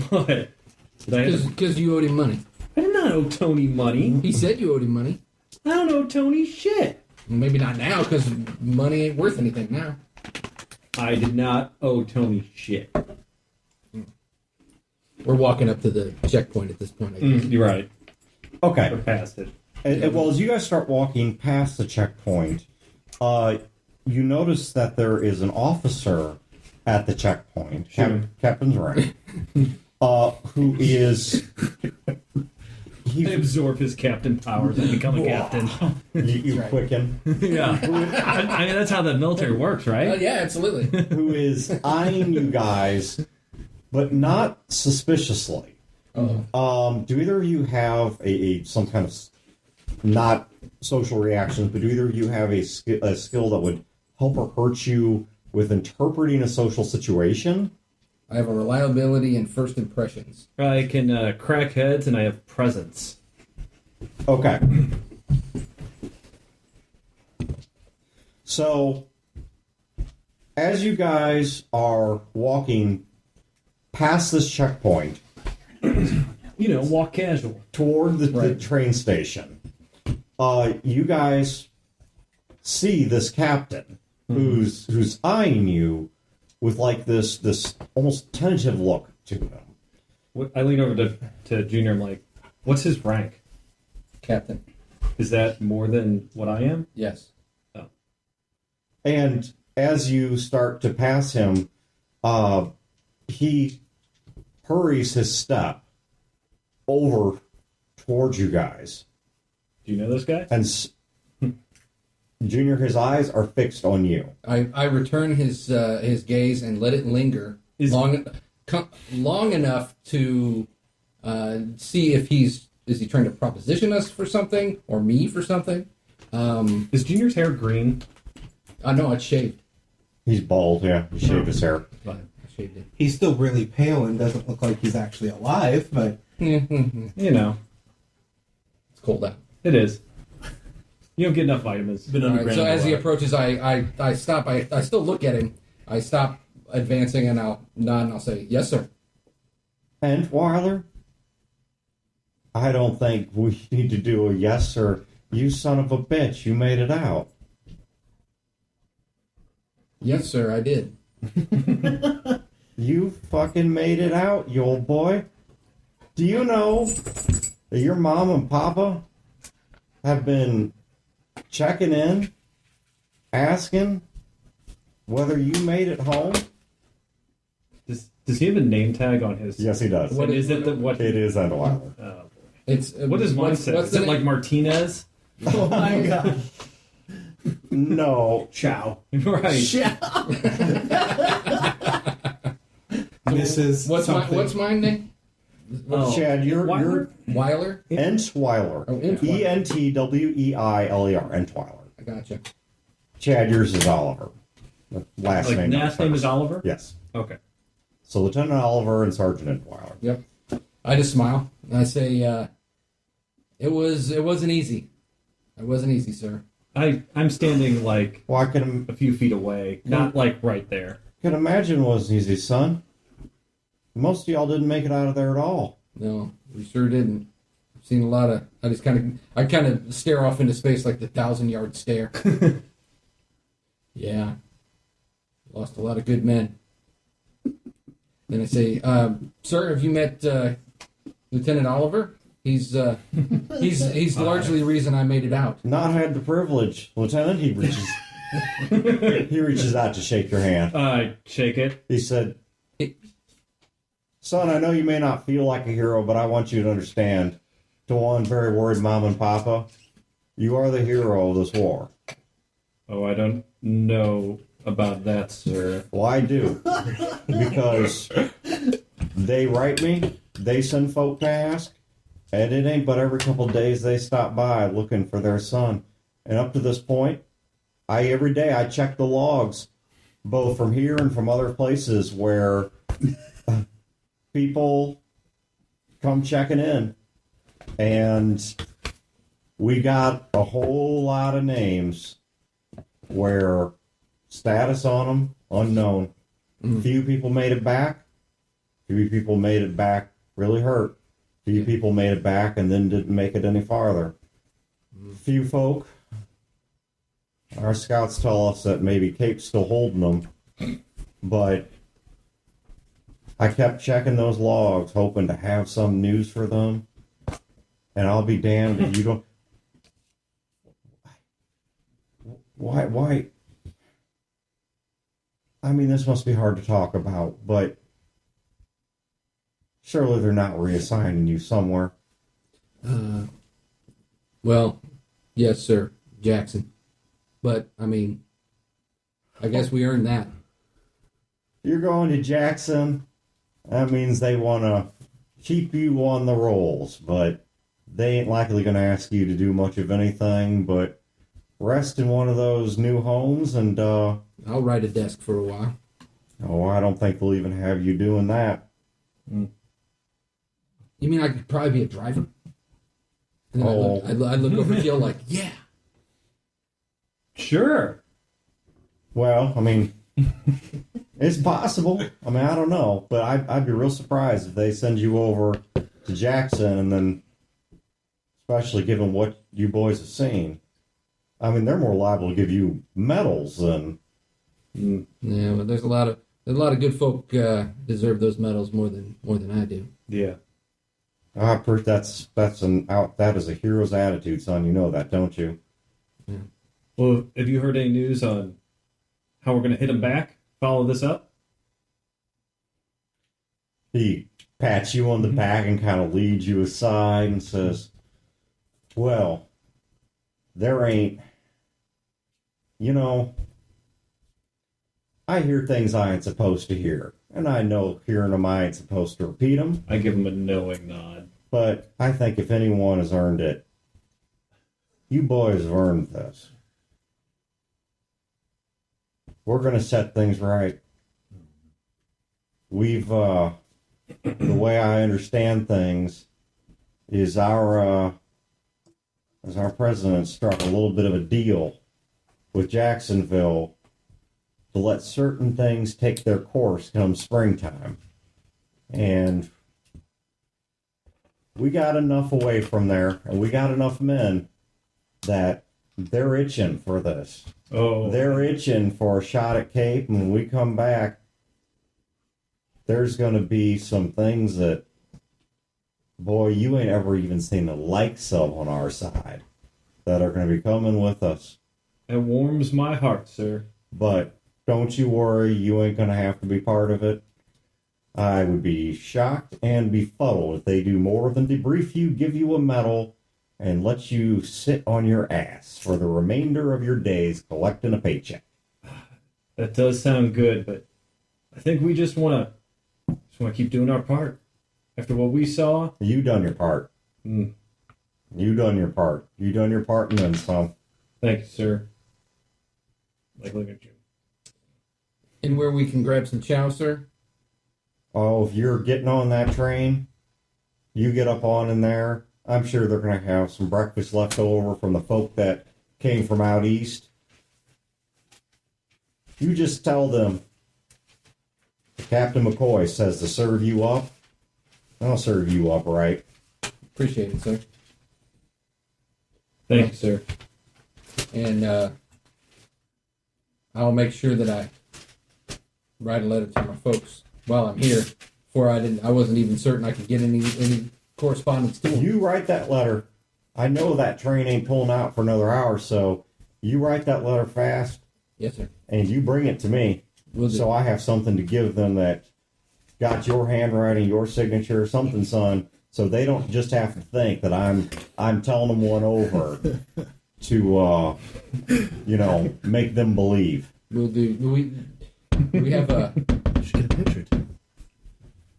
What? Did I have to- Because you owed him money. I did not owe Tony money. He said you owed him money. I don't owe Tony shit. Well, maybe not now, because money ain't worth anything now. I did not owe Tony shit. We're walking up to the checkpoint at this point, I guess. You're right. Okay. Or past it. Well, as you guys start walking past the checkpoint, you notice that there is an officer at the checkpoint, Captain's rank, who is... I absorb his captain powers and become a captain. You right. quicken. Yeah. I mean, that's how the military works, right? Yeah, absolutely. Who is eyeing you guys, but not suspiciously. Oh. Do either of you have some kind of, not social reactions, but do either of you have a skill that would help or hurt you with interpreting a social situation? I have a reliability and first impressions. I can crack heads, and I have presence. Okay. So, as you guys are walking past this checkpoint Walk casual. toward the Right. train station, you guys see this captain who's eyeing you with like this almost tentative look to him. I lean over to Junior. I'm like, what's his rank? Captain. Is that more than what I am? Yes. Oh. And as you start to pass him, he hurries his step over towards you guys. Do you know this guy? And Junior, his eyes are fixed on you. I return his gaze and let it linger long enough to see if is he trying to proposition us for something or me for something. Is Junior's hair green? No, it's shaved. He's bald, yeah. He shaved his hair. I shaved it. He's still really pale and doesn't look like he's actually alive, but You know, It's cold out. it is. You don't get enough vitamins. Been All right, underground. so as he a lot. approaches, I stop. I still look at him. I stop advancing and I'll nod and I'll say, "Yes, sir." And Weiler, I don't think we need to do a yes, sir. You son of a bitch, you made it out. Yes, sir, I did. You fucking made it out, you old boy. Do you know that your mom and papa have been checking in, asking whether you made it home? Does he have a name tag on his? Yes, he does. What is it that what? It is Ed Weiler. Oh, boy. It's What does mine say? what's Is the it like name? Martinez? Oh my god. No. Chow. Right. Chow. Mrs. What's my name? Oh. Chad, you're Weiler. Entweiler. Oh, Entweiler. Entweiler. Entweiler. I gotcha. Chad, yours is Oliver. The last Like name. last name is Oliver. Yes. Okay. So Lieutenant Oliver and Sergeant Entweiler. Yep. I just smile and I say, "It wasn't easy. It wasn't easy, sir." I'm standing like Well, I can a few feet away, not like right there. imagine it wasn't easy, son. Most of y'all didn't make it out of there at all. No, we sure didn't. I've seen a lot of. I kind of stare off into space like the 1,000-yard stare. Yeah, lost a lot of good men. Then I say, "Sir, have you met Lieutenant Oliver? He's largely the reason I made it out." Not had the privilege, Lieutenant. He reaches he reaches out to shake your hand. I shake it. He said, "Son, I know you may not feel like a hero, but I want you to understand. To one very worried mom and papa, you are the hero of this war." Oh, I don't know about that, sir. Well, I do. Because they write me, they send folk to ask, and it ain't but every couple of days they stop by looking for their son. And up to this point, every day I check the logs, both from here and from other places where people come checking in. And we got a whole lot of names where status on them, unknown. Few people made it back. Few people made it back really hurt. Few people made it back and then didn't make it any farther. Few folk, our scouts tell us that maybe Cape's still holding them, but I kept checking those logs, hoping to have some news for them, and I'll be damned if you don't. Why? I mean, this must be hard to talk about, but surely they're not reassigning you somewhere. Well, yes, sir, Jackson. But I mean, I guess we earned that. You're going to Jackson. That means they want to keep you on the rolls, but they ain't likely going to ask you to do much of anything but rest in one of those new homes and, I'll ride a desk for a while. I don't think they'll even have you doing that. You mean I could probably be a driver? And then Oh. I look over and feel like, yeah. Sure. Well, I mean, it's possible. I mean, I don't know, but I'd be real surprised if they send you over to Jackson and then especially given what you boys have seen. I mean, they're more liable to give you medals than... Yeah, but there's a lot of good folk deserve those medals more than I do. Yeah. That is a hero's attitude, son. You know that, don't you? Yeah. Well, have you heard any news on how we're going to hit him back? Follow this up? He pats you on the back and kind of leads you aside and says, well, there ain't... You know, I hear things I ain't supposed to hear. And I know hearing them I ain't supposed to repeat them. I give him a knowing nod. But I think if anyone has earned it, you boys have earned this. We're going to set things right. We've, the way I understand things is our president struck a little bit of a deal with Jacksonville to let certain things take their course come springtime. And we got enough away from there, and we got enough men that they're itching for this. Oh. They're itching for a shot at Cape, and when we come back, there's going to be some things that, boy, you ain't ever even seen the likes of on our side that are going to be coming with us. It warms my heart, sir. But don't you worry, you ain't going to have to be part of it. I would be shocked and befuddled if they do more than debrief you, give you a medal, and let you sit on your ass for the remainder of your days collecting a paycheck. That does sound good, but I think we just want to keep doing our part. After what we saw... You done your part. You done your part. You done your part and then some. Thank you, sir. Like, look at you. And where we can grab some chow, sir? Oh, if you're getting on that train, you get up on in there. I'm sure they're going to have some breakfast left over from the folk that came from out east. You just tell them Captain McCoy says to serve you up. I'll serve you up right. Appreciate it, sir. Thank you, sir. And I'll make sure that I write a letter to my folks while I'm here. Before I wasn't even certain I could get any correspondence to them. You write that letter. I know that train ain't pulling out for another hour, so you write that letter fast. Yes, sir. And you bring it to me. Will do. So I have something to give them that got your handwriting, your signature, or something, son. So they don't just have to think that I'm telling them one over to make them believe. We'll do. We have a. Should get a picture too.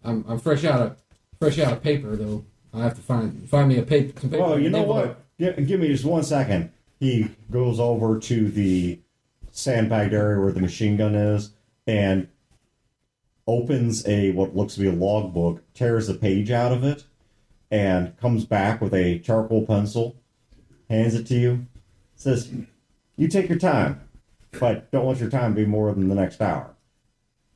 I'm fresh out of paper though. I have to find me a paper. Some paper. Oh, you know what? Give me just 1 second. He goes over to the sandbagged area where the machine gun is and opens what looks to be a logbook, tears a page out of it, and comes back with a charcoal pencil, hands it to you, says, "You take your time, but don't let your time be more than the next hour."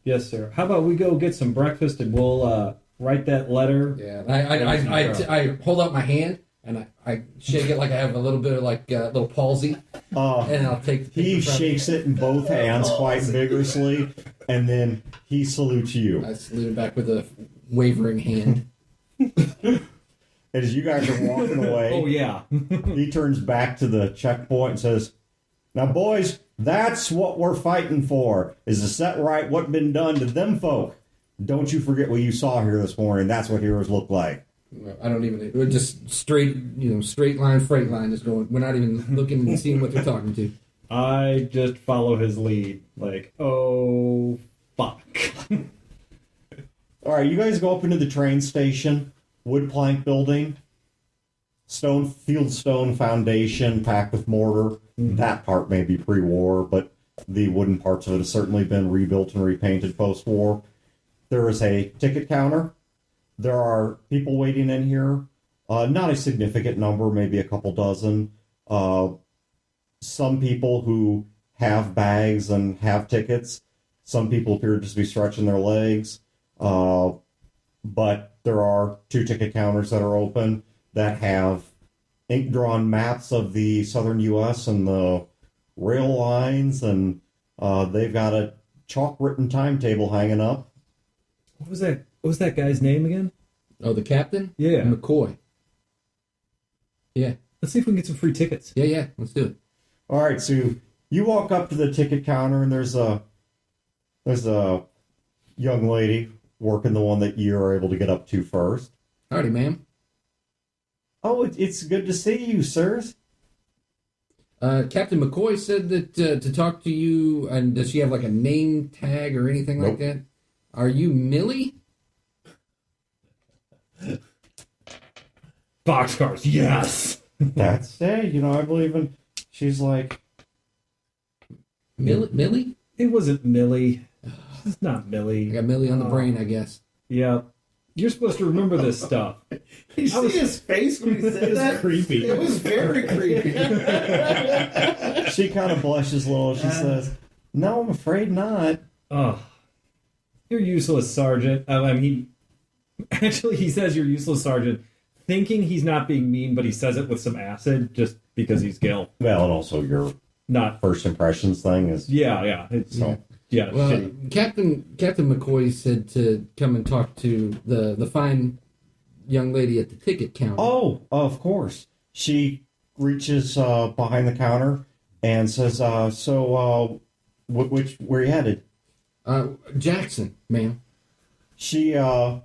Yes, sir. How about we go get some breakfast and we'll write that letter? Yeah, I hold out my hand and I shake it like I have a little bit of little palsy, and I'll take the He paper from shakes it in both hands quite vigorously, and then he salutes you. I salute him back with a wavering hand. As you guys are walking away, Oh, yeah. he turns back to the checkpoint and says, "Now, boys, that's what we're fighting for, is to set right what been done to them folk. Don't you forget what you saw here this morning. That's what heroes look like." I don't even. We're just straight line, freight line is going. We're not even looking and seeing what they're talking to. I just follow his lead. Like, oh, fuck. All right, you guys go up into the train station, wood plank building, fieldstone foundation packed with mortar. That part may be pre-war, but the wooden parts of it have certainly been rebuilt and repainted post-war. There is a ticket counter. There are people waiting in here. Not a significant number, maybe a couple dozen. Some people who have bags and have tickets. Some people appear to just be stretching their legs. But there are 2 ticket counters that are open that have ink drawn maps of the southern U.S. and the rail lines, and they've got a chalk written timetable hanging up. What was that? What was that guy's name again? Oh, the captain? Yeah. McCoy. Yeah. Let's see if we can get some free tickets. Yeah. Let's do it. All right, so you walk up to the ticket counter, and there's a young lady working the one that you're able to get up to first. Howdy, ma'am. Oh, it's good to see you, sirs. Captain McCoy said that to talk to you, and does she have like a name tag or anything like that? Are you Millie? Boxcars, yes. That's it. I believe in. She's like, Millie? It wasn't Millie. It's not Millie. I got Millie on the brain, I guess. Yeah. You're supposed to remember this stuff. You see his face when he said that? Creepy. It was very creepy. she kind of blushes a little. She says, "No, I'm afraid not." Oh, you're useless, Sergeant. Actually, he says you're useless, Sergeant, thinking he's not being mean, but he says it with some acid just because he's Gil. Well, and also your Not. first impressions thing is. Yeah. It's yeah. Well, shitty. Captain McCoy said to come and talk to the fine young lady at the ticket counter. Oh, of course. She reaches behind the counter and says, "So, where you headed?" Jackson, ma'am. She opens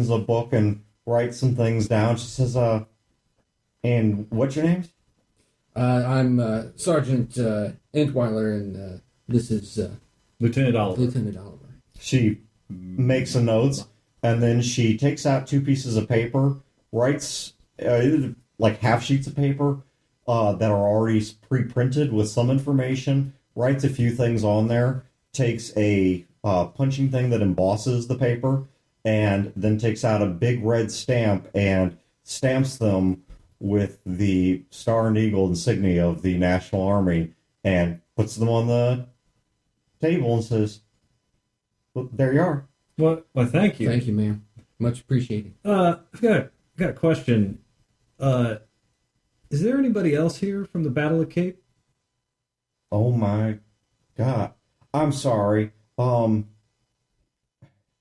a book and writes some things down. She says, "And what's your name?" I'm Sergeant Entweiler, and this is Lieutenant Oliver. Lieutenant Oliver. She makes some notes, and then she takes out 2 pieces of paper, writes like half sheets of paper that are already pre-printed with some information, writes a few things on there, takes a punching thing that embosses the paper, and then takes out a big red stamp and stamps them with the Star and Eagle insignia of the National Army, and puts them on the table and says, "Well, there you are." Well, thank you. Thank you, ma'am. Much appreciated. I've got a question. Is there anybody else here from the Battle of Cape? Oh my God. I'm sorry.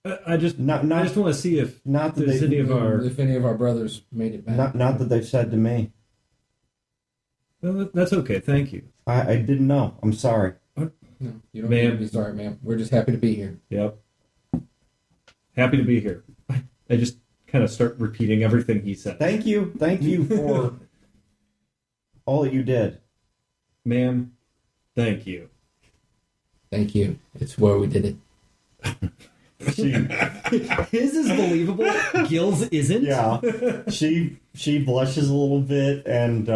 I just want to see if not that there's any of our. If any of our brothers made it back. not that they've said to me. Well, that's okay. Thank you. I didn't know. I'm sorry. No, you don't Ma'am. need to be sorry, ma'am. We're just happy to be here. Yep. Happy to be here. I just kind of start repeating everything he said. Thank you for all that you did. Ma'am, thank you. Thank you. It's where we did it. His is believable. Gil's isn't. Yeah. She blushes a little bit and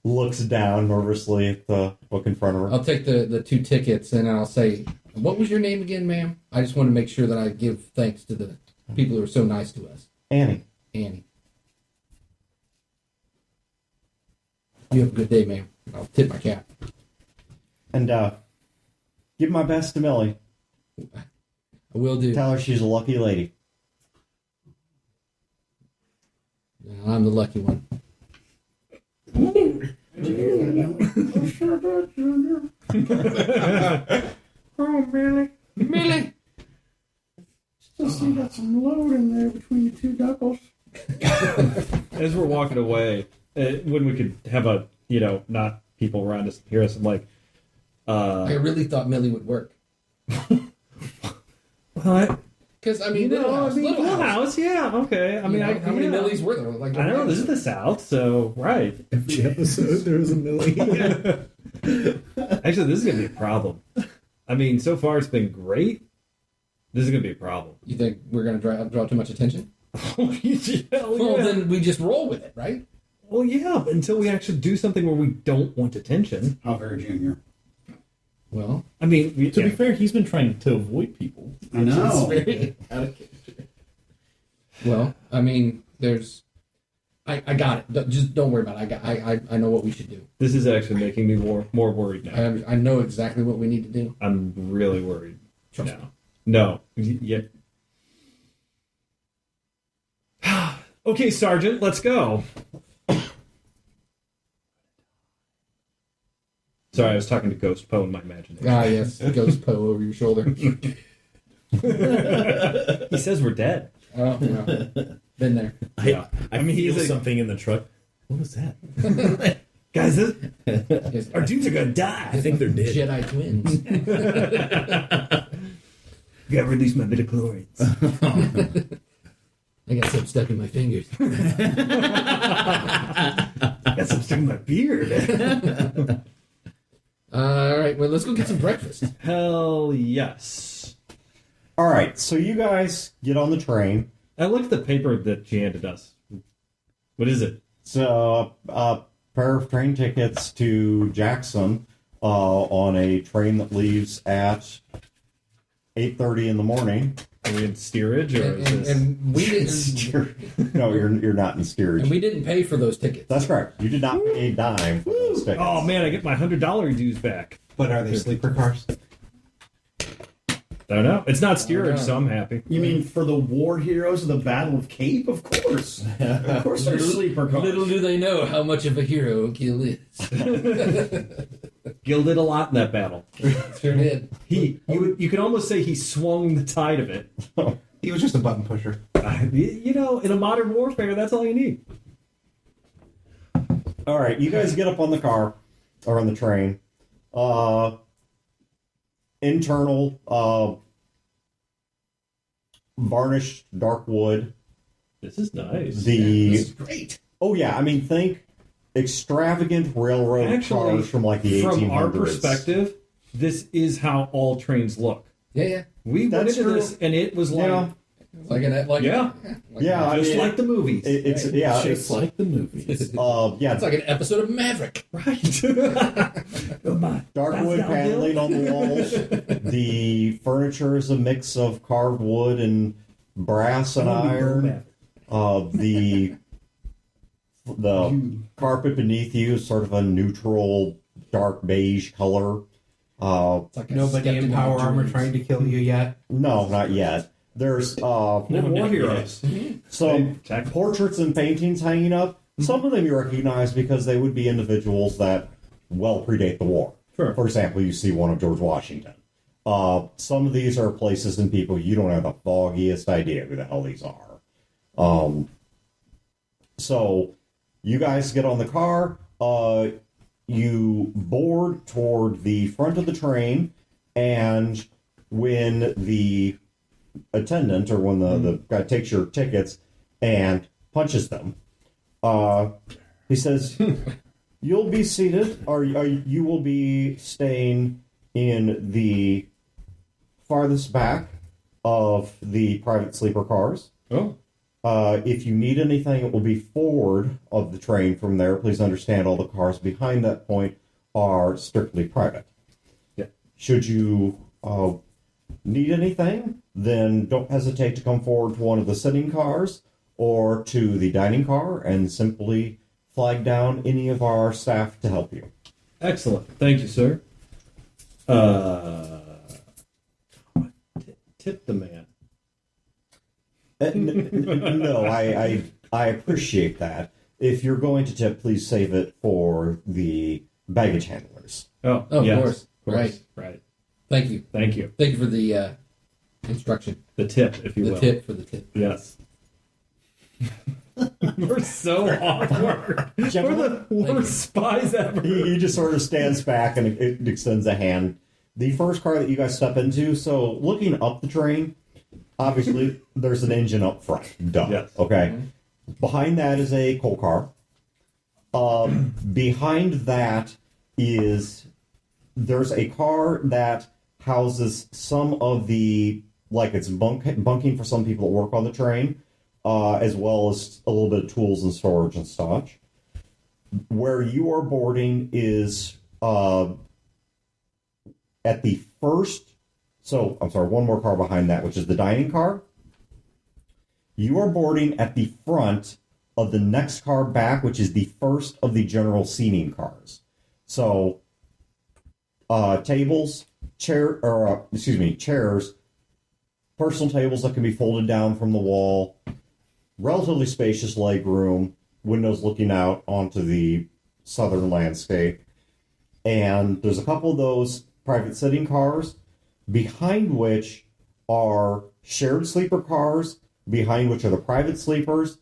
looks down nervously at the book in front of her. I'll take the 2 tickets and I'll say, what was your name again, ma'am? I just want to make sure that I give thanks to the people who are so nice to us. Annie. Annie. You have a good day, ma'am. I'll tip my cap. And give my best to Millie. I will do. Tell her she's a lucky lady. I'm the lucky one. Oh, Millie. Millie! Still see you got some load in there between your 2 knuckles. As we're walking away, when we could have a, not people around us hear us, I'm like, I really thought Millie would work. what? Because, little house. Yeah, okay. How many Millies were there? Like, I know, this is the South, so, right. Every episode there was a Millie. Actually, this is going to be a problem. So far it's been great. This is going to be a problem. You think we're going to draw too much attention? Well, Then we just roll with it, right? Well, yeah, but until we actually do something where we don't want attention. How very junior. Well, To be fair, he's been trying to avoid people. I know. It's very out of character. well, there's... I got it. Just don't worry about it. I know what we should do. This is actually making me more worried now. I know exactly what we need to do. I'm really worried Trust now. No. Yeah. Okay, Sergeant, let's go. Sorry, I was talking to Ghost Poe in my imagination. Ah, yes. Ghost Poe over your shoulder. He says we're dead. Oh, well. Been there. Yeah. I mean, he's feel a- something in the truck. What was that? Guys, Yes. our dudes are gonna die. I think they're dead. Jedi twins. You gotta release my midichlorians. I got something stuck in my fingers. Got some stuck in my beard. All right, well, let's go get some breakfast. Hell yes. All right, so you guys get on the train. I looked at the paper that she handed us. What is it? It's a pair of train tickets to Jackson on a train that leaves at 8:30 in the morning. Are we in steerage or is this... And we didn't. No, you're not in steerage. And we didn't pay for those tickets. That's correct. You did not pay a dime for those tickets. Oh man, I get my $100 dues back. But are they sleeper cars? I don't know. It's not steerage, know. so I'm happy. You mean for the war heroes of the Battle of Cape? Of course. Of course they're sleeper cars. Little do they know how much of a hero Gil is. Gil did a lot in that battle. Sure did. You could almost say he swung the tide of it. He was just a button pusher. You know, in a modern warfare, that's all you need. All right, you guys get up on the car or on the train. Internal varnished dark wood. This is nice. The This is great. oh yeah, I mean think extravagant railroad Actually, cars from like the 1800s. from our perspective, this is how all trains look. Yeah, yeah. We went That's into true. this, and it was like, Yeah. Like an like Yeah. Yeah, I just mean, like the movies. it's yeah, Just it's like the movies. yeah, It's like an episode of Maverick. Right. dark wood That's paneling on the walls. The furniture is a mix of carved wood and brass and iron. The carpet beneath you is sort of a neutral dark beige color. It's like a Nobody stepped in into power my armor dreams. trying to kill you yet. No, not yet. There's War heroes. some portraits and paintings hanging up. Some of them you recognize because they would be individuals that well predate the war. Sure. For example, you see one of George Washington. Some of these are places and people you don't have the foggiest idea who the hell these are. So you guys get on the car. You board toward the front of the train, and when the attendant or when the guy takes your tickets and punches them, he says, "You'll be seated, or you will be staying in the farthest back of the private sleeper cars. Oh. If you need anything, it will be forward of the train from there. Please understand all the cars behind that point are strictly private. Yeah. Should you need anything, then don't hesitate to come forward to one of the sitting cars or to the dining car and simply flag down any of our staff to help you." Excellent. Thank you, sir. Tip the man. No, I appreciate that. If you're going to tip, please save it for the baggage handlers. Oh, Oh, yes, of course. Right. Right. Thank you. Thank you. Thank you for the instruction. The tip, if you The will. tip for the tip. Yes. We're so awkward. We're Gentlemen, the worst spies ever. he just sort of stands back and it extends a hand. The first car that you guys step into, so looking up the train, obviously there's an engine up front. Duh. Yes. Okay. Behind that is a coal car. Behind that is there's a car that houses some of the, like it's bunking for some people that work on the train, as well as a little bit of tools and storage and such. Where you are boarding is at the first, so I'm sorry, one more car behind that, which is the dining car. You are boarding at the front of the next car back, which is the first of the general seating cars. So, tables, chairs, personal tables that can be folded down from the wall, relatively spacious leg room, windows looking out onto the southern landscape. And there's a couple of those private sitting cars, behind which are shared sleeper cars, behind which are the private sleepers.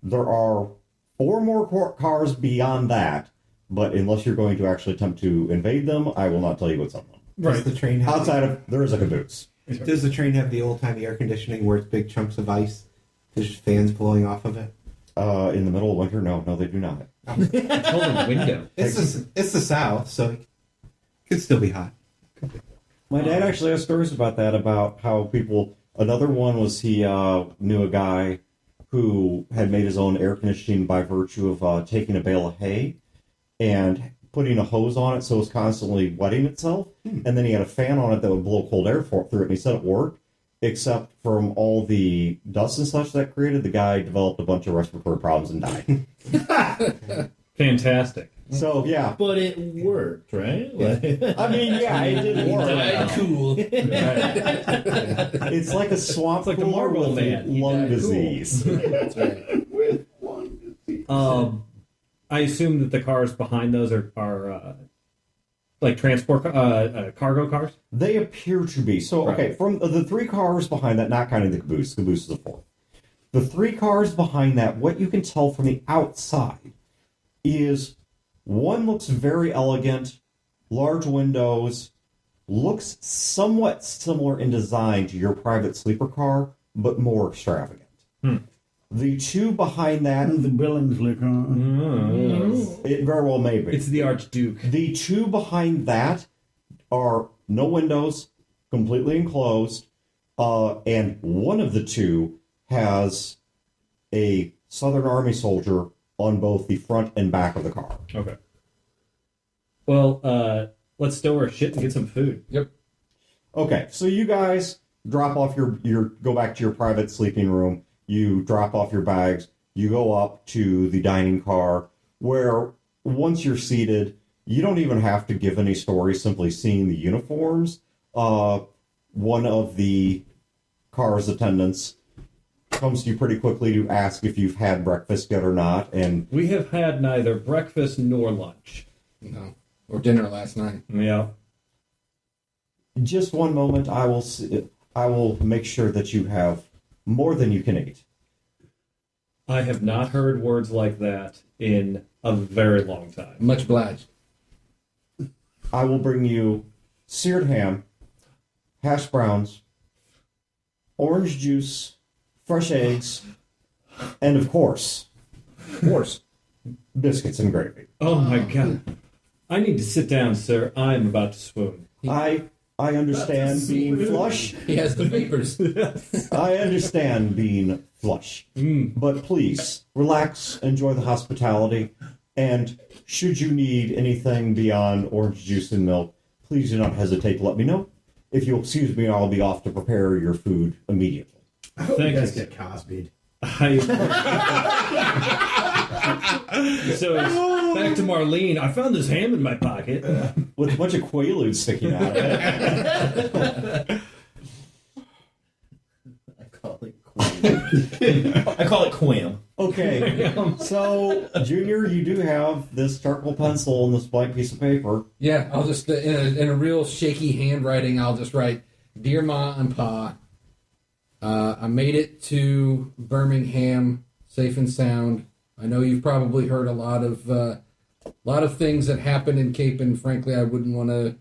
There are 4 more cars beyond that, but unless you're going to actually attempt to invade them, I will not tell you what's on them. Does the train have Outside of, there is a caboose. Does the train have the old-timey air conditioning where it's big chunks of ice? There's just fans blowing off of it? In the middle of winter, no, they do not. It's called a window. It's the South, so it could still be hot. My dad actually has stories about that, about how people... Another one was he knew a guy who had made his own air conditioning by virtue of taking a bale of hay and putting a hose on it so it was constantly wetting itself. And then he had a fan on it that would blow cold air through it. And he said it worked, except from all the dust and such that created, the guy developed a bunch of respiratory problems and died. Fantastic. So, yeah. But it worked, right? Like, I mean, yeah, it did work. Died cool. It's like a swamp It's like the cooler Marble with Man. lung died cool. disease. That's right. With one disease. I assume that the cars behind those are like transport cargo cars. They appear to be. So, okay, from the 3 cars behind that, not counting the caboose is a 4th. The 3 cars behind that, what you can tell from the outside is one looks very elegant, large windows, looks somewhat similar in design to your private sleeper car, but more extravagant. The 2 behind that, The Billingsley car. it very well may be. It's the Archduke. The 2 behind that are no windows, completely enclosed, and one of the 2 has a Southern Army soldier on both the front and back of the car. Okay. Well, let's stow our shit and get some food. Yep. Okay, so you guys drop off your go back to your private sleeping room. You drop off your bags. You go up to the dining car, where once you're seated, you don't even have to give any stories. Simply seeing the uniforms. One of the car's attendants comes to you pretty quickly to ask if you've had breakfast yet or not, and We have had neither breakfast nor lunch. No. Or dinner last night. Yeah. just one moment. I will make sure that you have more than you can eat. I have not heard words like that in a very long time. Much obliged. I will bring you seared ham, hash browns, orange juice, fresh eggs, and of course, biscuits and gravy. Oh my god. I need to sit down, sir. I'm about to swoon. I understand being flush. He has the vapors. I understand being flush. But please, relax, enjoy the hospitality, and should you need anything beyond orange juice and milk, please do not hesitate to let me know. If you'll excuse me, I'll be off to prepare your food immediately. I hope Thank you guys you. get Cosby'd. So back to Marlene. I found this ham in my pocket. With a bunch of quaaludes sticking out of it. I call it quam. I call it quam. Okay, so, Junior, you do have this charcoal pencil and this blank piece of paper. Yeah, I'll just, in a real shaky handwriting, I'll just write, Dear Ma and Pa, I made it to Birmingham safe and sound. I know you've probably heard a lot of things that happen in Cape, and frankly, I wouldn't want to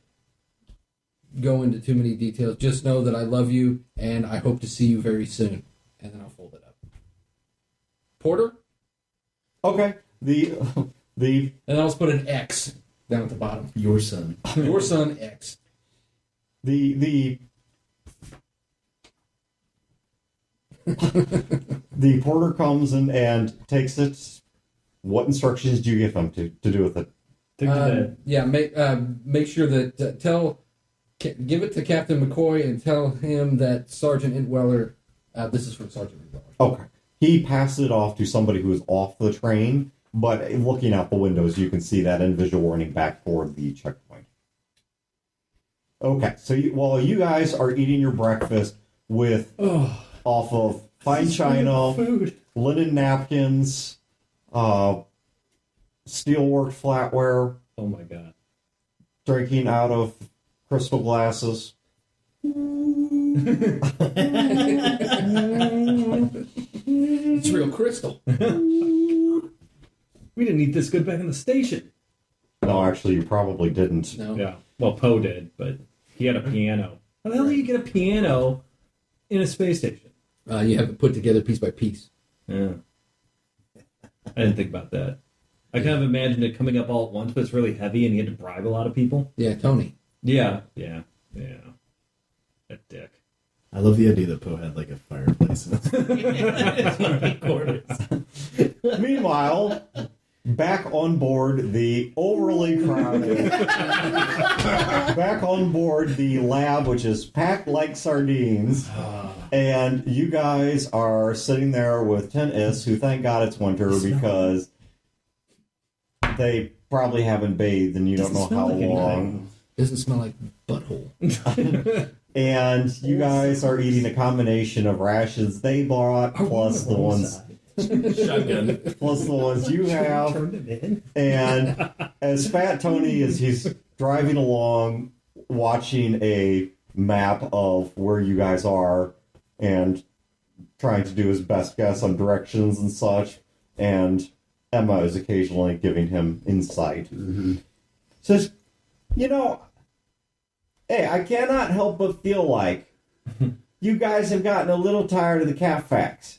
go into too many details. Just know that I love you, and I hope to see you very soon. And then I'll fold it up. Porter? Okay, the And I'll just put an X down at the bottom. Your son. Your son, X. the porter comes and takes it. What instructions do you give him to do with it? Take to bed. Yeah, make sure that give it to Captain McCoy and tell him that Sergeant Intweller. This is from Sergeant Intweller. Okay. He passes it off to somebody who is off the train, but looking out the windows, you can see that in visual warning back toward the checkpoint. Okay, so while you guys are eating your breakfast with off of fine china, Food. linen napkins, steelwork flatware, Oh my god. drinking out of crystal glasses. It's real crystal. We didn't eat this good back in the station. No, actually, you probably didn't. No. Yeah. Well, Poe did, but he had a piano. How the hell do you get a piano in a space station? You have it put together piece by piece. Yeah. I didn't think about that. I kind of imagined it coming up all at once, but it's really heavy and you had to bribe a lot of people. Yeah, Tony. Yeah. That dick. I love the idea that Poe had like a fireplace in his quarters. Meanwhile, back on board the overly crowded, back on board the lab, which is packed like sardines, and you guys are sitting there with 10 Is, who thank God it's winter because they probably haven't bathed and you don't know how long. Doesn't smell like butthole. And you guys are eating a combination of rations they brought plus the ones Shotgun. plus the ones you have. Turned it in. And as Fat Tony is, he's driving along, watching a map of where you guys are, and trying to do his best guess on directions and such. And Emma is occasionally giving him insight. Says, hey, I cannot help but feel like you guys have gotten a little tired of the cat facts.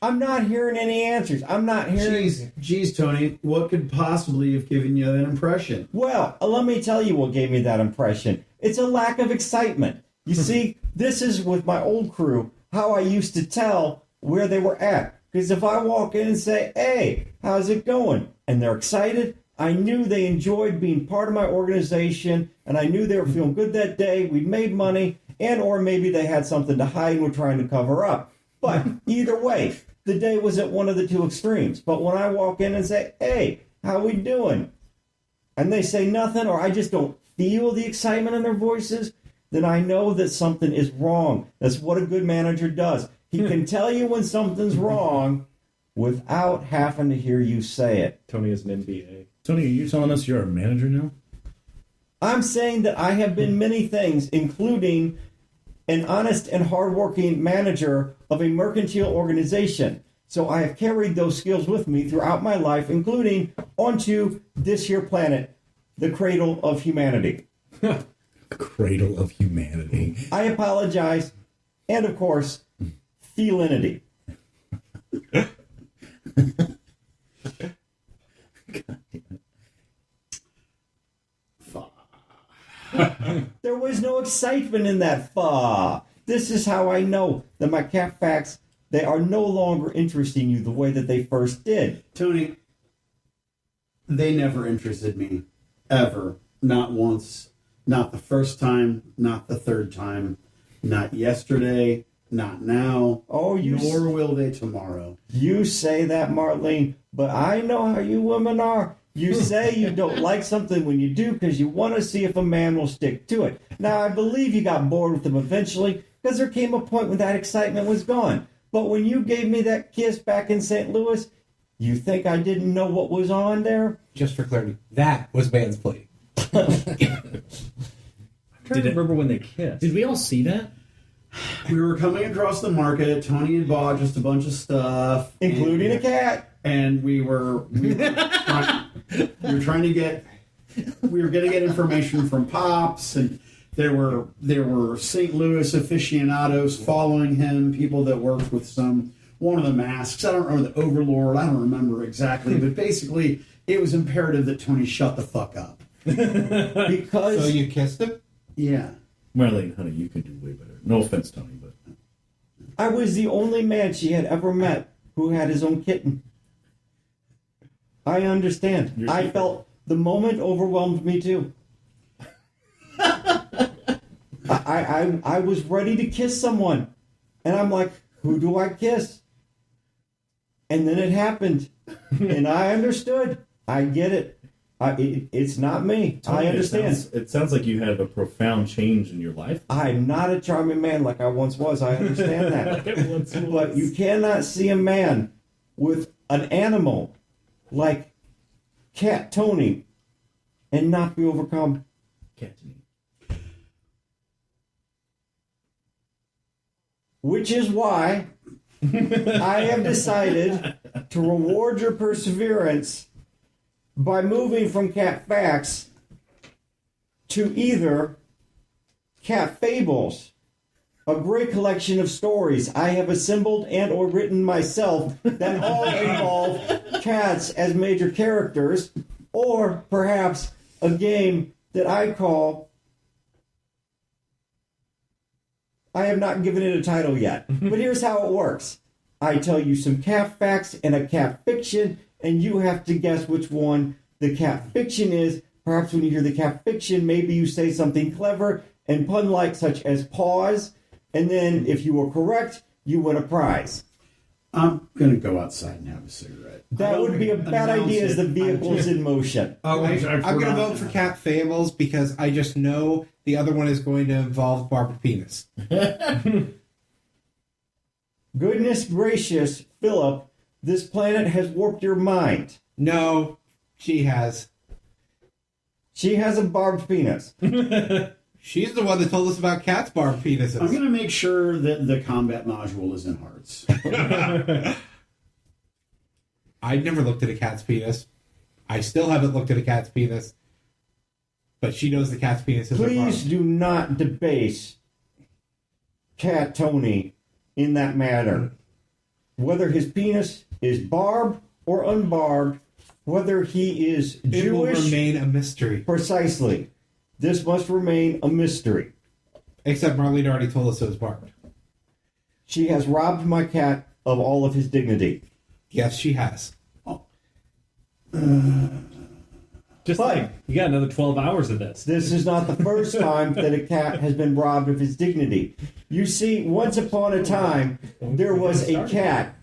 I'm not hearing any answers. I'm not hearing... Jeez, Tony, what could possibly have given you that impression? Well, let me tell you what gave me that impression. It's a lack of excitement. You see, this is with my old crew, how I used to tell where they were at. Because if I walk in and say, hey, how's it going? And they're excited, I knew they enjoyed being part of my organization, and I knew they were feeling good that day, we'd made money, and or maybe they had something to hide and were trying to cover up. But either way, the day was at one of the two extremes. But when I walk in and say, hey, how we doing? And they say nothing, or I just don't feel the excitement in their voices, then I know that something is wrong. That's what a good manager does. He can tell you when something's wrong without having to hear you say it. Tony is an MBA. Tony, are you telling us you're a manager now? I'm saying that I have been many things, including an honest and hardworking manager of a mercantile organization. So I have carried those skills with me throughout my life, including onto this here planet, the cradle of humanity. Cradle of humanity. I apologize. And of course, felinity. There was no excitement in that fa. This is how I know that my cat facts, they are no longer interesting you the way that they first did. Tony, they never interested me. Ever. Not once. Not the first time. Not the third time. Not yesterday. Not now. Oh, Nor will they tomorrow. You say that, Marlene, but I know how you women are. You say you don't like something when you do because you want to see if a man will stick to it. Now, I believe you got bored with him eventually because there came a point when that excitement was gone. But when you gave me that kiss back in St. Louis, you think I didn't know what was on there? Just for clarity, that was mansplaining. I'm trying to remember when they kissed. Did we all see that? We were coming across the market. Tony had bought just a bunch of stuff. Including a cat. And we were trying to get information from Pops, and there were St. Louis aficionados following him, people that worked with one of the masks. I don't remember the Overlord. I don't remember exactly, but basically it was imperative that Tony shut the fuck up. Because So you kissed him? Yeah. Marlene, honey, you could do way better. No offense, Tony, but I was the only man she had ever met who had his own kitten. I understand. I felt the moment overwhelmed me too. I was ready to kiss someone. And I'm like, who do I kiss? And then it happened. And I understood. I get it. It's not me. Tony, I understand. It sounds like you had a profound change in your life. I'm not a charming man like I once was. I understand that. But you cannot see a man with an animal like Cat Tony and not be overcome. Which is why I have decided to reward your perseverance by moving from Cat Facts to either Cat Fables, a great collection of stories I have assembled and or written myself that all involve cats as major characters, or perhaps a game that I call... I have not given it a title yet, but here's how it works. I tell you some cat facts and a cat fiction, and you have to guess which one the cat fiction is. Perhaps when you hear the cat fiction, maybe you say something clever and pun-like, such as pause, and then if you are correct, you win a prize. I'm going to go outside and have a cigarette. That would be a bad idea as the vehicle's in motion. Oh, I'm going to vote for Cat Fables because I just know the other one is going to involve Barbara Penis. Goodness gracious, Philip, this planet has warped your mind. No, she has. She has a barbed penis. She's the one that told us about cats' barbed penises. I'm going to make sure that the combat module is in hearts. I've never looked at a cat's penis. I still haven't looked at a cat's penis. But she knows the cat's penis is Please do not debase Cat Tony in that manner. Whether his penis is barbed or unbarbed, whether he is It will Jewish, remain a mystery. precisely. This must remain a mystery. Except Marlene already told us it was barbed. She has robbed my cat of all of his dignity. Yes, she has. Just like, you got another 12 hours of this. This is not the first time that a cat has been robbed of his dignity. You see, once upon a time, there was a cat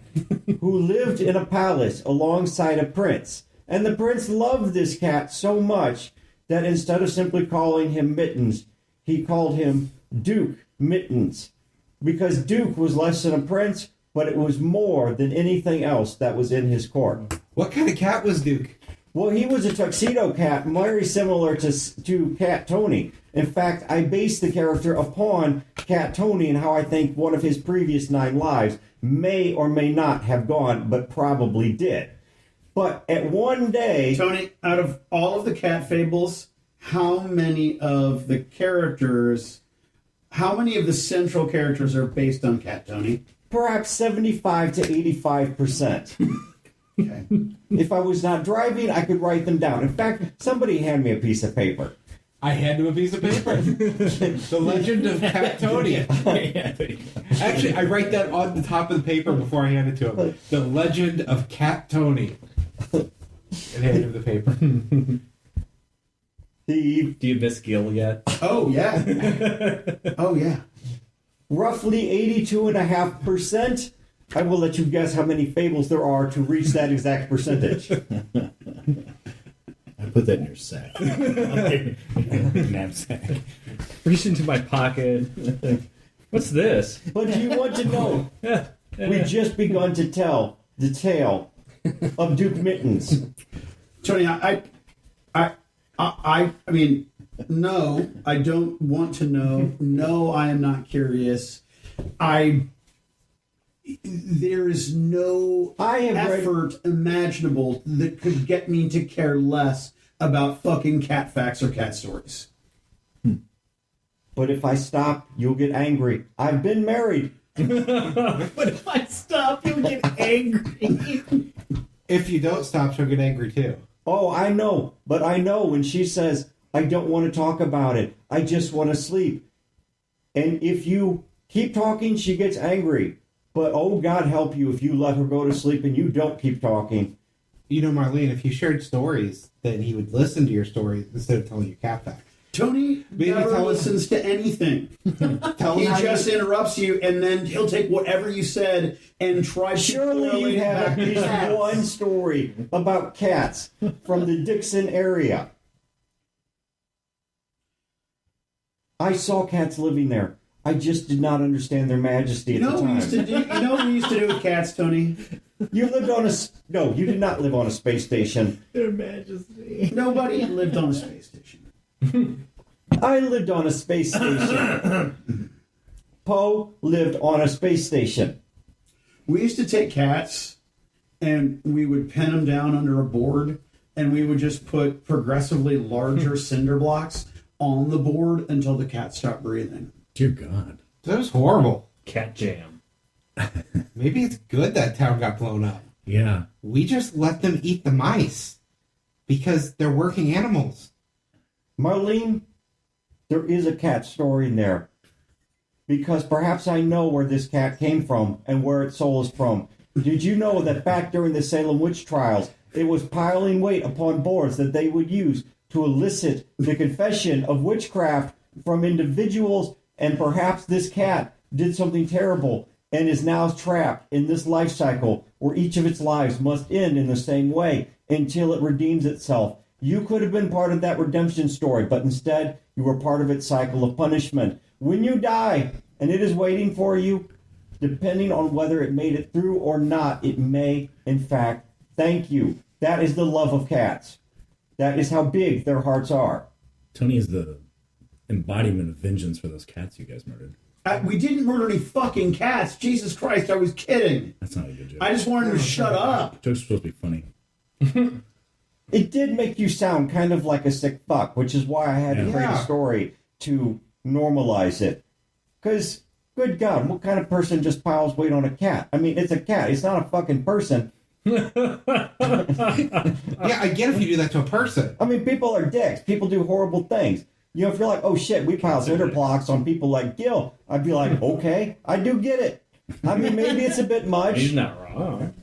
who lived in a palace alongside a prince. And the prince loved this cat so much that instead of simply calling him Mittens, he called him Duke Mittens. Because Duke was less than a prince, but it was more than anything else that was in his court. What kind of cat was Duke? Well, he was a tuxedo cat, very similar to Cat Tony. In fact, I based the character upon Cat Tony and how I think one of his previous 9 lives may or may not have gone, but probably did. But at one day... Tony, out of all of the cat fables, how many of the central characters are based on Cat Tony? Perhaps 75 to 85%. Okay. If I was not driving, I could write them down. In fact, somebody hand me a piece of paper. I hand him a piece of paper. The Legend of Cat Tony. Actually, I write that on the top of the paper before I hand it to him. The Legend of Cat Tony. And hand him the paper. Steve, Do you miss Gil yet? Oh, yeah. Oh, yeah. roughly 82.5%. I will let you guess how many fables there are to reach that exact percentage. I put that in your sack. Knapsack. Reach into my pocket. What's this? But do you want to know? We've just begun to tell the tale of Duke Mittens. Tony, I mean, no, I don't want to know. No, I am not curious. There is no effort imaginable that could get me to care less about fucking cat facts or cat stories. But if I stop, you'll get angry. I've been married. But if I stop, you'll get angry. If you don't stop, she'll get angry too. Oh, I know. But I know when she says, I don't want to talk about it. I just want to sleep. And if you keep talking, she gets angry. But oh, God help you if you let her go to sleep and you don't keep talking. You know, Marlene, if you shared stories, then he would listen to your stories instead of telling you cat facts. Tony Maybe never tell him- listens to anything. Tell He him how just you, interrupts you, and then he'll take whatever you said and try to Surely correlate you it have back at to least cats. one story about cats from the Dixon area. I saw cats living there. I just did not understand their majesty You at know the what we used to time. do? You know what we used to do with cats, Tony? You lived on no, you did not live on a space station. Their Majesty. Nobody lived on a space station. I lived on a space station. Poe lived on a space station. We used to take cats and we would pin them down under a board, and we would just put progressively larger cinder blocks on the board until the cat stopped breathing. Dear God. that was horrible. Cat jam. Maybe it's good that town got blown up. Yeah. We just let them eat the mice because they're working animals. Marlene, there is a cat story in there. Because perhaps I know where this cat came from and where its soul is from. Did you know that back during the Salem witch trials, it was piling weight upon boards that they would use to elicit the confession of witchcraft from individuals, and perhaps this cat did something terrible and is now trapped in this life cycle where each of its lives must end in the same way until it redeems itself. You could have been part of that redemption story, but instead you were part of its cycle of punishment. When you die and it is waiting for you, depending on whether it made it through or not, it may, in fact, thank you. That is the love of cats. That is how big their hearts are. Tony is the embodiment of vengeance for those cats you guys murdered. We didn't murder any fucking cats. Jesus Christ, I was kidding. That's not a good joke. I just wanted him to shut up. Jokes are supposed to be funny. It did make you sound kind of like a sick fuck, which is why I had to create a story to normalize it. Because, good God, what kind of person just piles weight on a cat? I mean, it's a cat. It's not a fucking person. Yeah, I get if you do that to a person. I mean, people are dicks. People do horrible things. You know, if you're like, oh shit, we pile cinder blocks on people like Gil, I'd be like, okay, I do get it. I mean, maybe it's a bit much. He's not wrong.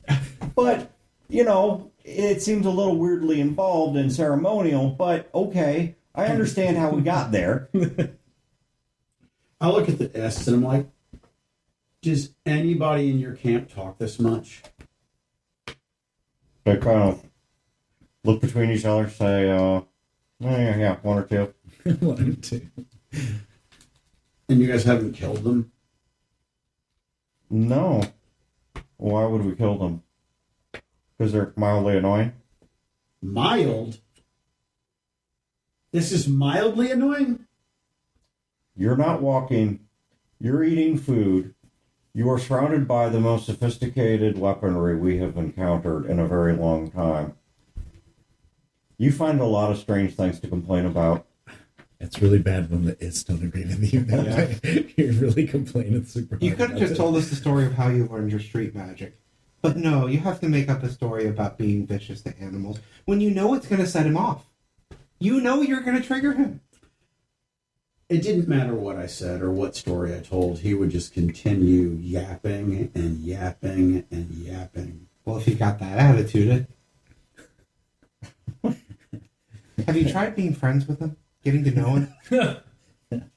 But, you know, it seems a little weirdly involved and ceremonial, but okay, I understand how we got there. I look at the S and I'm like, does anybody in your camp talk this much? They kind of look between each other, say, yeah, one or two. One, two. And you guys haven't killed them? No. Why would we kill them? Because they're mildly annoying? Mild? This is mildly annoying? You're not walking. You're eating food. You are surrounded by the most sophisticated weaponry we have encountered in a very long time. You find a lot of strange things to complain about. It's really bad when the is don't agree with you. You're really complaining super hard. You could have just told us the story of how you learned your street magic. But no, you have to make up a story about being vicious to animals when you know it's going to set him off. You know you're going to trigger him. It didn't matter what I said or what story I told. He would just continue yapping and yapping and yapping. Well, if you got that attitude. Have you tried being friends with him? Getting to know him?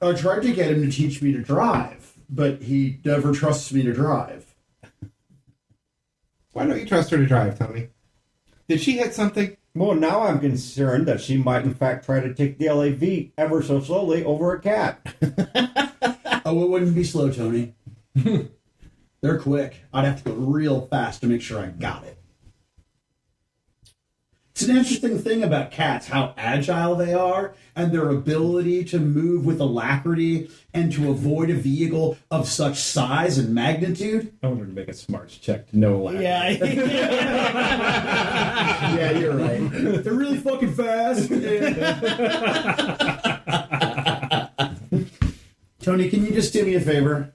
I tried to get him to teach me to drive, but he never trusts me to drive. Why don't you trust her to drive, Tony? Did she hit something? Well, now I'm concerned that she might, in fact, try to take the LAV ever so slowly over a cat. Oh, it wouldn't be slow, Tony. They're quick. I'd have to go real fast to make sure I got it. It's an interesting thing about cats, how agile they are and their ability to move with alacrity and to avoid a vehicle of such size and magnitude. I wanted to make a smarts check to know lack. Yeah, you're right. They're really fucking fast. Tony, can you just do me a favor?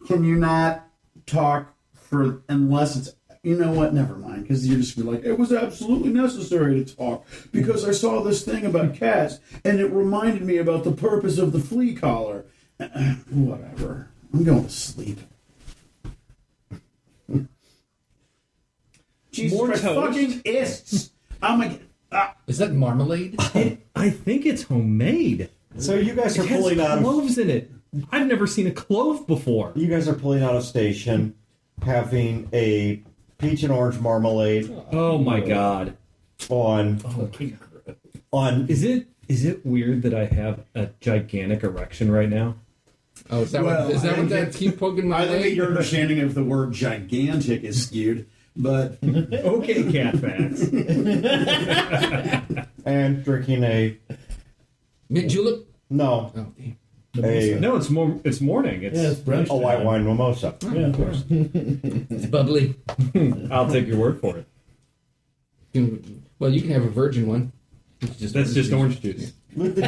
Can you not talk for unless it's, you know what? Never mind, because you're just like, it was absolutely necessary to talk because I saw this thing about cats and it reminded me about the purpose of the flea collar. Whatever. I'm going to sleep. Jesus More Christ, toast. fucking ists. I'm like, Is that marmalade? I think it's homemade. So you guys are It has pulling out of cloves in it. I've never seen a clove before. you guys are pulling out of station, having a peach and orange marmalade Oh my god. on Is it weird that I have a gigantic erection right now? Oh, is that Well, what I that keep poking my I think leg? your understanding of the word gigantic is skewed, but Okay, cat facts. and drinking a Mint julep? no Oh, damn. a, No, it's morning. It's, Yeah, it's brunch. a white wine mimosa. Yeah, of course. It's bubbly. I'll take your word for it. Well, you can have a virgin one. It's That's just orange juice. With the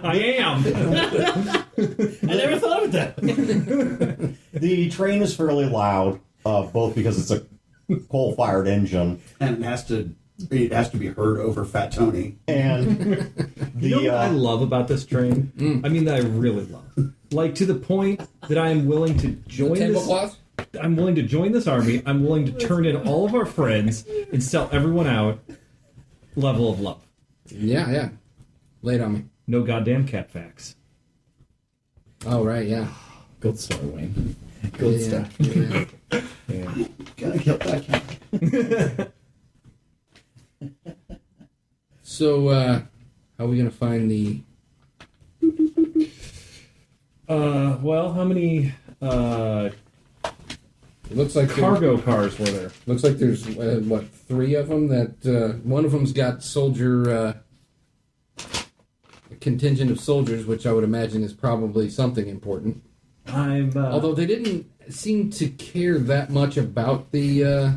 I am. I never thought of that. The train is fairly loud, both because it's a coal-fired engine and it has to be heard over Fat Tony. and the You know what I love about this train? I mean, that I really love. Like, to the point that I am willing to join this. Tablecloth? I'm willing to join this army. I'm willing to turn in all of our friends and sell everyone out. Level of love. Yeah. Lay it on me. No goddamn cat facts. Oh, right, yeah. Gold star, Wayne. Gold star. Yeah. Yeah. Gotta kill that cat. So, how are we going to find the... Well, how many It looks like cargo cars were there? Looks like there's, 3 of them that... one of them's got a contingent of soldiers, which I would imagine is probably something important. Although they didn't seem to care that much about the...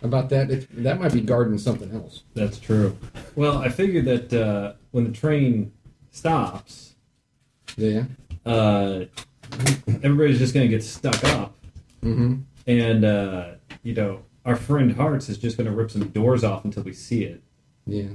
about that. That might be guarding something else. That's true. Well, I figured that when the train stops, Yeah. everybody's just going to get stuck up. Mm-hmm. And, our friend Hearts is just going to rip some doors off until we see it. Yeah.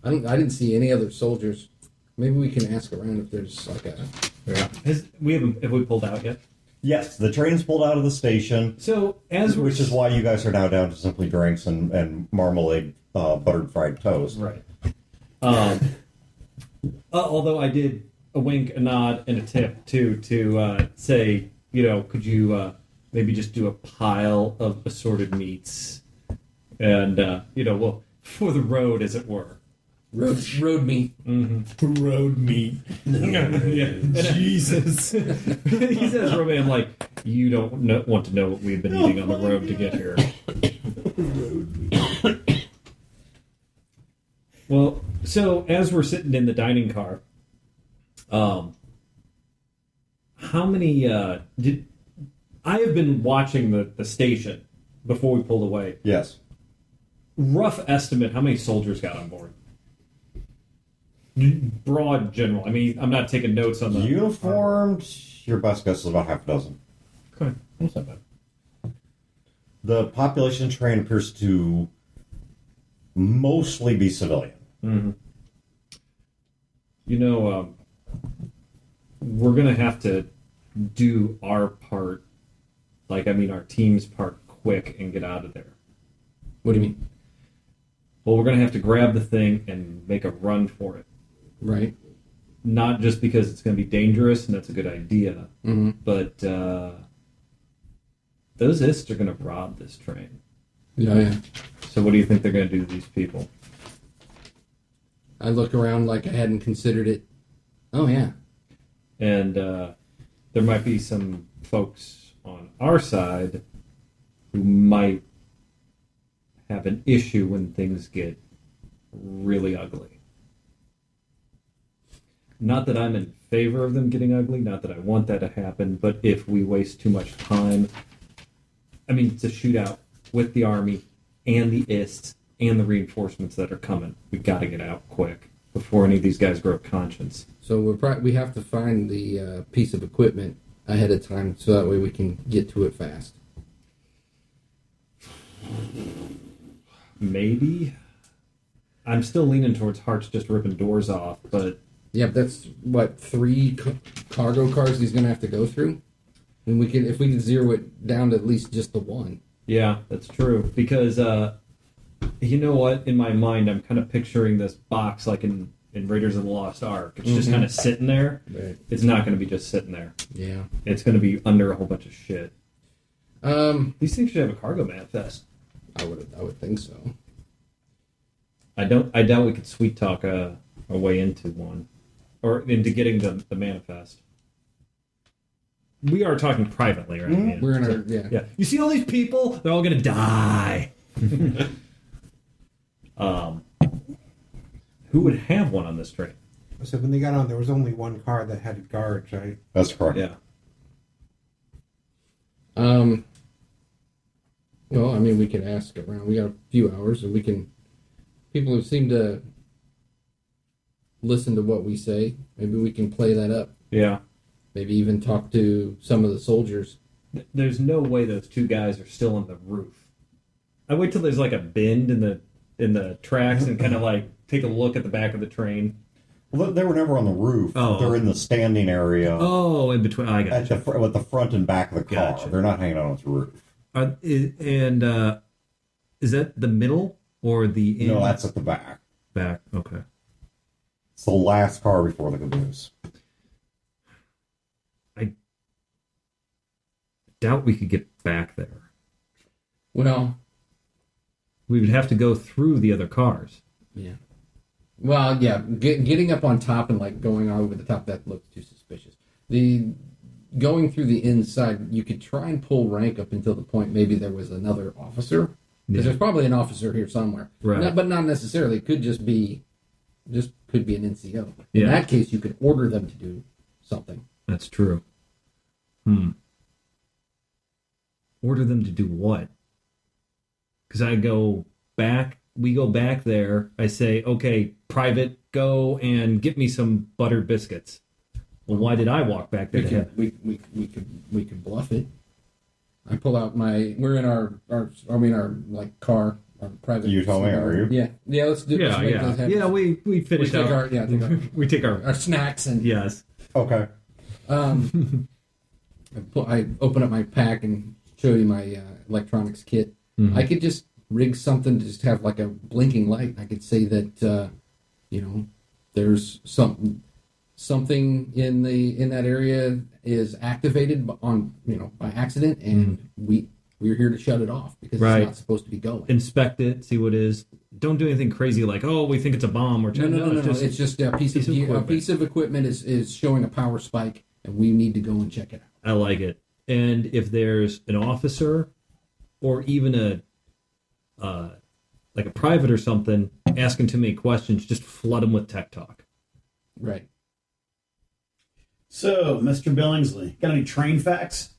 I didn't see any other soldiers. Maybe we can ask around if there's like a... Yeah. Have we pulled out yet? yes, the train's pulled out of the station, So, which is why you guys are now down to simply drinks and marmalade, buttered fried toast. Right. Although I did a wink, a nod, and a tip too to say, could you maybe just do a pile of assorted meats, and well, for the road, as it were. Road meat. Road meat. Yeah. Jesus. He says, "Roman, I'm like, you don't want to know what we've been eating on the road to get here." Well, so as we're sitting in the dining car, how many did I have been watching the station before we pulled away? Yes. Rough estimate: how many soldiers got on board? Broad general. I mean, I'm not taking notes on the Uniformed, your best guess is about half a dozen. Okay. That's not bad. The population train appears to mostly be civilian. Mm-hmm. We're gonna have to do our part, our team's part, quick and get out of there. What do you mean? Well, we're gonna have to grab the thing and make a run for it. Right. Not just because it's gonna be dangerous and that's a good idea, Mm-hmm. but those ists are gonna rob this train. Yeah. So what do you think they're gonna do to these people? I look around like I hadn't considered it. Oh, yeah. And there might be some folks on our side who might have an issue when things get really ugly. Not that I'm in favor of them getting ugly, not that I want that to happen, but if we waste too much time, it's a shootout with the army and the ists and the reinforcements that are coming. We got to get out quick before any of these guys grow a conscience. So we have to find the piece of equipment ahead of time so that way we can get to it fast. Maybe. I'm still leaning towards Hearts just ripping doors off, but Yeah, but that's, 3 cargo cars he's going to have to go through? And if we could zero it down to at least just the one. Yeah, that's true. Because you know what? In my mind, I'm kind of picturing this box like in Raiders of the Lost Ark. It's just kind of sitting there. Right. It's not going to be just sitting there. Yeah. It's going to be under a whole bunch of shit. These These things should have a cargo manifest. I would think so. I doubt we could sweet talk a way into one, or into getting the manifest. We are talking privately, right? Mm-hmm. We're in our Yeah. You see all these people? They're all gonna die. Who would have one on this train? So when they got on, there was only one car that had a guard, right? That's correct. Yeah. Well, I mean, we could ask around. We got a few hours, and we can. People who seem to listen to what we say, maybe we can play that up. Yeah. Maybe even talk to some of the soldiers. There's no way those two guys are still on the roof. I wait till there's like a bend in the tracks and kind of like take a look at the back of the train. Well, they were never on the roof. Oh. They're in the standing area Oh, in between. I got at with the front and back of the car. Gotcha. They're not hanging out on the roof. Is that the middle or the end? No, that's at the back. Back. Okay. It's the last car before the caboose. I doubt we could get back there. Well, We would have to go through the other cars. yeah. Well, yeah. Getting up on top and like going over the top, that looks too suspicious. Going through the inside, you could try and pull rank up until the point maybe there was another officer. Because there's probably an officer here somewhere. Right. But not necessarily. It could just be an NCO. In Yeah. that case, you could order them to do something. That's true. Order them to do what? Because we go back there, I say, okay, private, go and get me some buttered biscuits. Well, why did I walk back there? We could bluff it. I pull out we're in our like car, our private. You told me, are you? Yeah. Let's do. let's make this happen. Yeah, we finish take out. We take our snacks and yes. Okay. I open up my pack and show you my electronics kit. Mm-hmm. I could just rig something to just have like a blinking light. I could say that there's something in that area is activated by accident, and we're here to shut it off because Right. it's not supposed to be going. Inspect it, see what it is. Don't do anything crazy like, oh, we think it's a bomb or No. It's just a piece of equipment is showing a power spike, and we need to go and check it out. I like it. And if there's an officer or even a private or something asking too many questions, just flood them with tech talk. Right. So, Mr. Billingsley, got any train facts?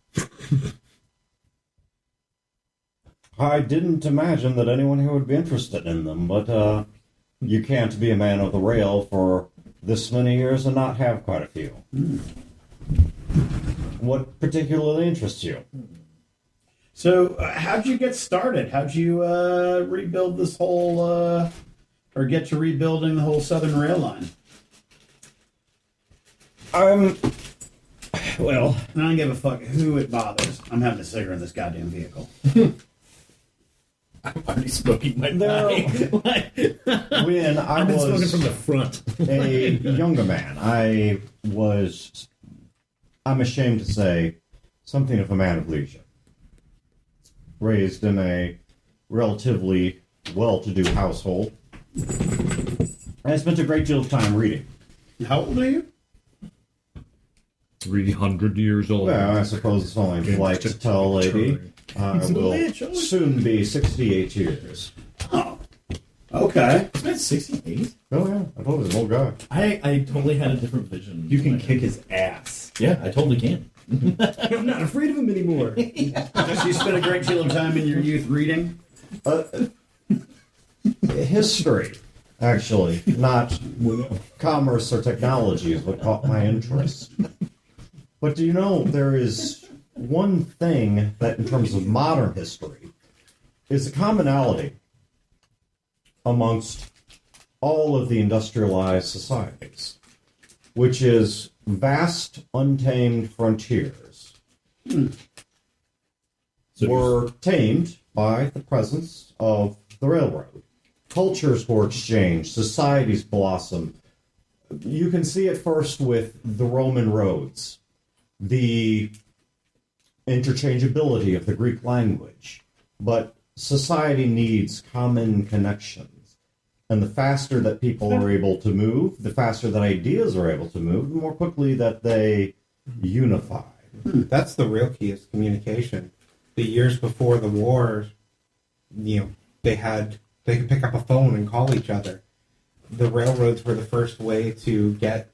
I didn't imagine that anyone here would be interested in them, but you can't be a man of the rail for this many years and not have quite a few. What particularly interests you? So, how'd you get started? How'd you rebuild this whole, or get to rebuilding the whole Southern Rail line? Well, I don't give a fuck who it bothers. I'm having a cigarette in this goddamn vehicle. I'm already smoking my No. pipe. when I I've been smoking was from the front. a younger man, I'm ashamed to say, something of a man of leisure. Raised in a relatively well-to-do household. And I spent a great deal of time reading. How old are you? 300 years old. Well, I suppose it's only polite to tell a lady I will soon be 68 years. Oh, okay. It's been 68. Oh, yeah. I told you, an old guy. I totally had a different vision. You can kick his ass. Yeah, I totally can. I'm not afraid of him anymore. So you spent a great deal of time in your youth reading? History, actually, not commerce or technology is what caught my interest. But do you know, there is one thing that, in terms of modern history, is a commonality amongst all of the industrialized societies, which is vast, untamed frontiers were tamed by the presence of the railroad. Cultures were exchanged, societies blossomed. You can see it first with the Roman roads, the interchangeability of the Greek language. But society needs common connections. And the faster that people are able to move, the faster that ideas are able to move, the more quickly that they unify. That's the real key is communication. The years before the war, they could pick up a phone and call each other. The railroads were the first way to get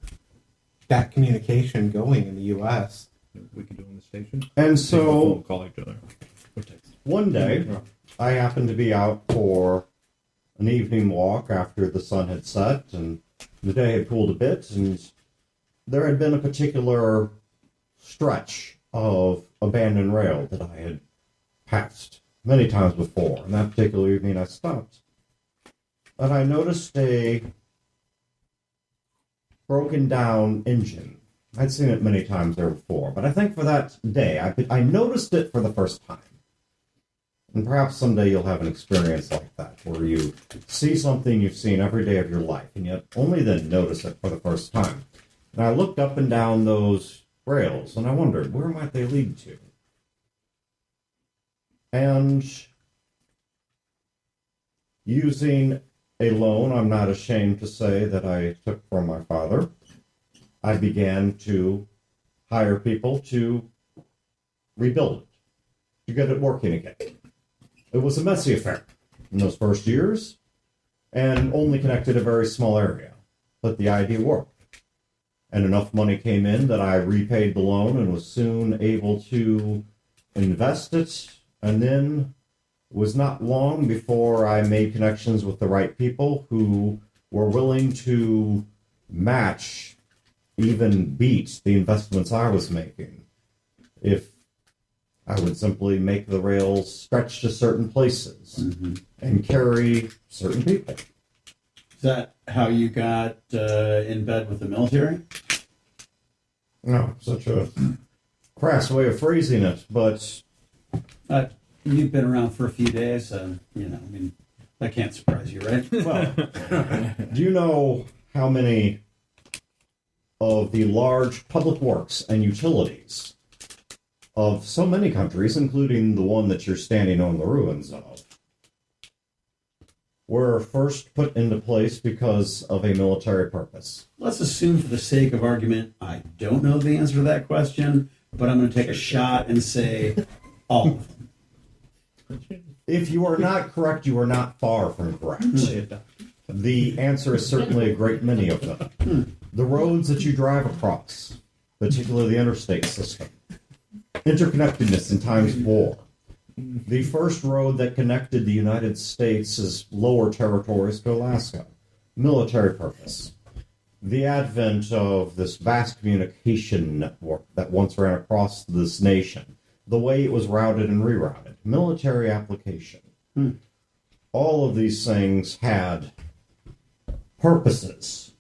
that communication going in the U.S. We could do on the station. And so, Call each other. Or text. one day, I happened to be out for an evening walk after the sun had set, and the day had cooled a bit, and there had been a particular stretch of abandoned rail that I had passed many times before. And that particular evening, I stopped. And I noticed a broken down engine. I'd seen it many times there before, but I think for that day, I noticed it for the first time. And perhaps someday you'll have an experience like that, where you see something you've seen every day of your life, and yet only then notice it for the first time. And I looked up and down those rails, and I wondered, where might they lead to? And using a loan I'm not ashamed to say that I took from my father, I began to hire people to rebuild it, to get it working again. It was a messy affair in those first years, and only connected a very small area. But the idea worked. And enough money came in that I repaid the loan and was soon able to invest it, and then was not long before I made connections with the right people who were willing to match, even beat, the investments I was making. If I would simply make the rails stretch to certain places and carry certain people. Is that how you got in bed with the military? No, such a crass way of phrasing it, but You've been around for a few days, that can't surprise you, right? well, do you know how many of the large public works and utilities of so many countries, including the one that you're standing on the ruins of, were first put into place because of a military purpose? Let's assume for the sake of argument, I don't know the answer to that question, but I'm going to take a shot and say all of them. If you are not correct, you are not far from correct. The answer is certainly a great many of them. The roads that you drive across, particularly the interstate system, interconnectedness in times of war. The first road that connected the United States' lower territories to Alaska, military purpose. The advent of this vast communication network that once ran across this nation, the way it was routed and rerouted, military application. All of these things had purposes,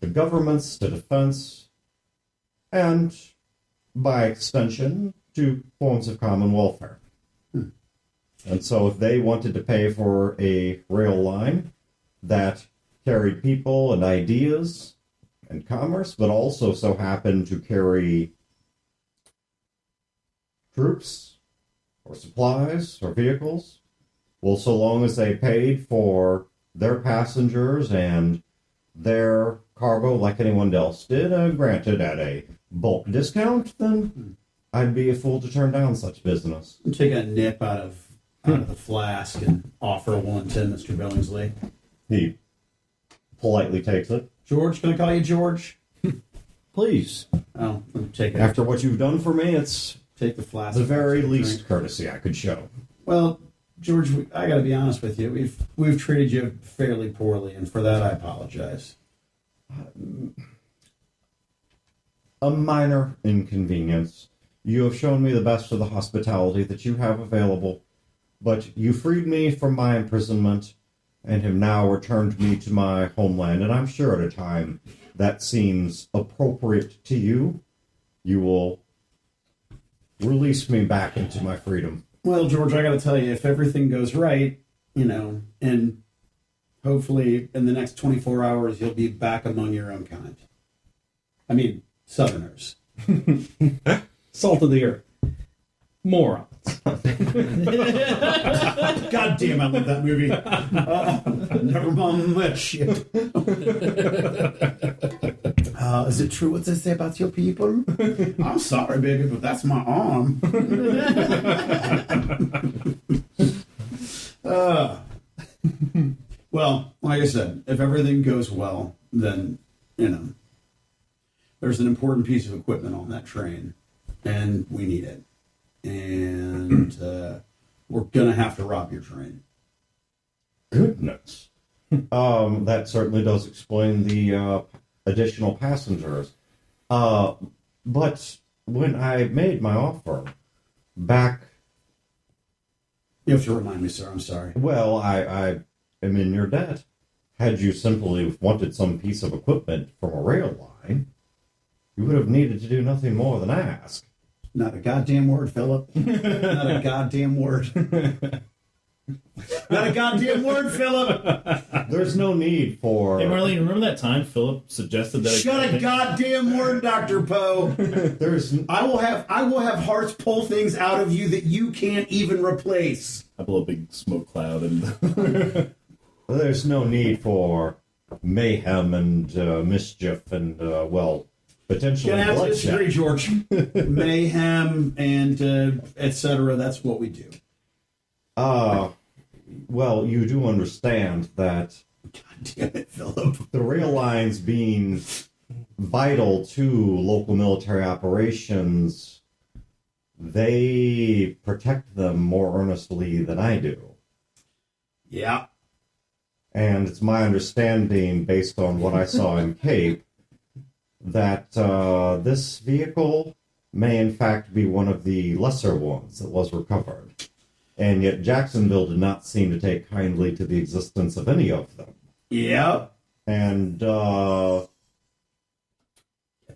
to governments, to defense, and by extension, to forms of common welfare. And so if they wanted to pay for a rail line that carried people and ideas and commerce, but also so happened to carry troops or supplies or vehicles, well, so long as they paid for their passengers and their cargo like anyone else did, granted at a bulk discount, then I'd be a fool to turn down such business. Take a nip out of the flask and offer one to Mr. Billingsley. He politely takes it. George, can I call you George? Please. Oh, take it. After what you've done for me, it's Take the flask. the very Take a least drink. courtesy I could show. Well, George, I got to be honest with you. We've treated you fairly poorly, and for that I apologize. A minor inconvenience. You have shown me the best of the hospitality that you have available, but you freed me from my imprisonment and have now returned me to my homeland, and I'm sure at a time that seems appropriate to you, you will release me back into my freedom. Well, George, I got to tell you, if everything goes right, and hopefully in the next 24 hours, you'll be back among your own kind. I mean, Southerners. Salt of the earth. Morons. God damn, I love that movie. Never mind that shit. Is it true what they say about your people? I'm sorry, baby, but that's my arm. Well, like I said, if everything goes well, then, there's an important piece of equipment on that train, and we need it. And we're going to have to rob your train. Goodness. That certainly does explain the additional passengers. But when I made my offer back... You have to remind me, sir. I'm sorry. Well, I am in your debt. Had you simply wanted some piece of equipment from a rail line, you would have needed to do nothing more than ask. Not a goddamn word, Philip. Not a goddamn word. Not a goddamn word, Philip. There's no need for... Hey, Marlene, remember that time Philip suggested that... Shut a goddamn word, Dr. Poe. I will have hearts pull things out of you that you can't even replace. I blow a big smoke cloud and... There's no need for mayhem and mischief and, potentially Gonna have to bloodshed. disagree, George. Mayhem and etc. That's what we do. Well, you do understand that God damn it, Philip. the rail lines being vital to local military operations, they protect them more earnestly than I do. Yeah. And it's my understanding, based on what I saw in Cape, that this vehicle may in fact be one of the lesser ones that was recovered. And yet Jacksonville did not seem to take kindly to the existence of any of them. Yeah. And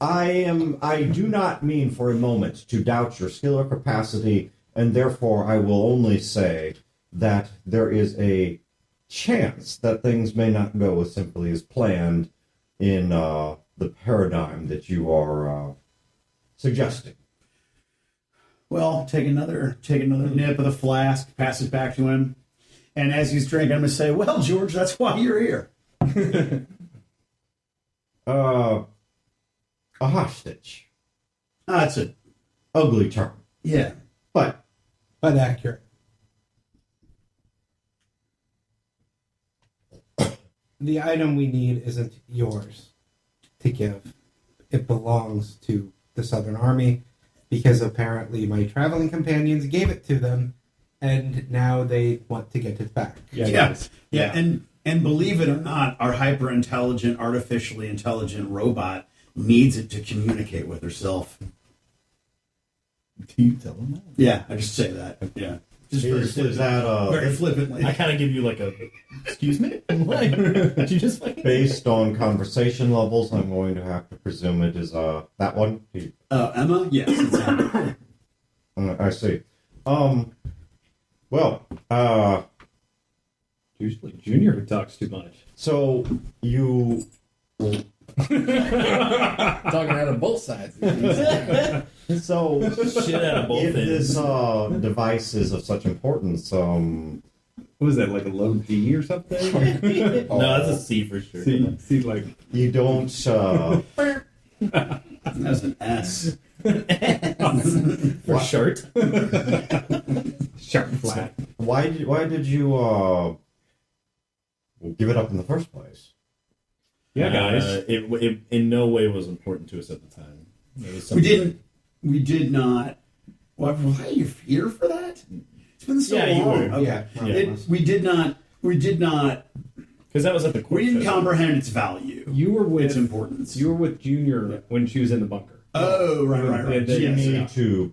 I do not mean for a moment to doubt your skill or capacity, and therefore I will only say that there is a chance that things may not go as simply as planned in the paradigm that you are suggesting. Well, take another nip of the flask, pass it back to him, and as he's drinking, I'm gonna say, "Well, George, that's why you're here." A hostage. That's a Ugly term. yeah. But accurate. The item we need isn't yours to give. It belongs to the Southern Army, because apparently my traveling companions gave it to them, and now they want to get it back. Yeah. And believe it or not, our hyper intelligent, artificially intelligent robot needs it to communicate with herself. Do you tell him that? Yeah, I just say that. Yeah. Just is that very flippantly. I kind of give you like a... Excuse me? What? Did you just fucking... based on conversation levels? I'm going to have to presume it is that one. Emma? Yes, it's Emma. I see. Usually Junior who talks too much. So you Talking out of both sides. so Shit out of both if ends. this device is of such importance, What was that, like a low D or something? No, that's a C for sure. See, like... you don't. That's an S. For short. Sharp flat. Why did you give it up in the first place? Yeah, guys. It in no way was important to us at the time. It was something We did not. Why are you here for that? It's been so Yeah, you long. were. Okay. Yeah. We did not. because that was at the court We didn't show. comprehend its value. You were with Its importance. You were with Junior when she was in the bunker. Oh, right. The- You Yes, need yeah. to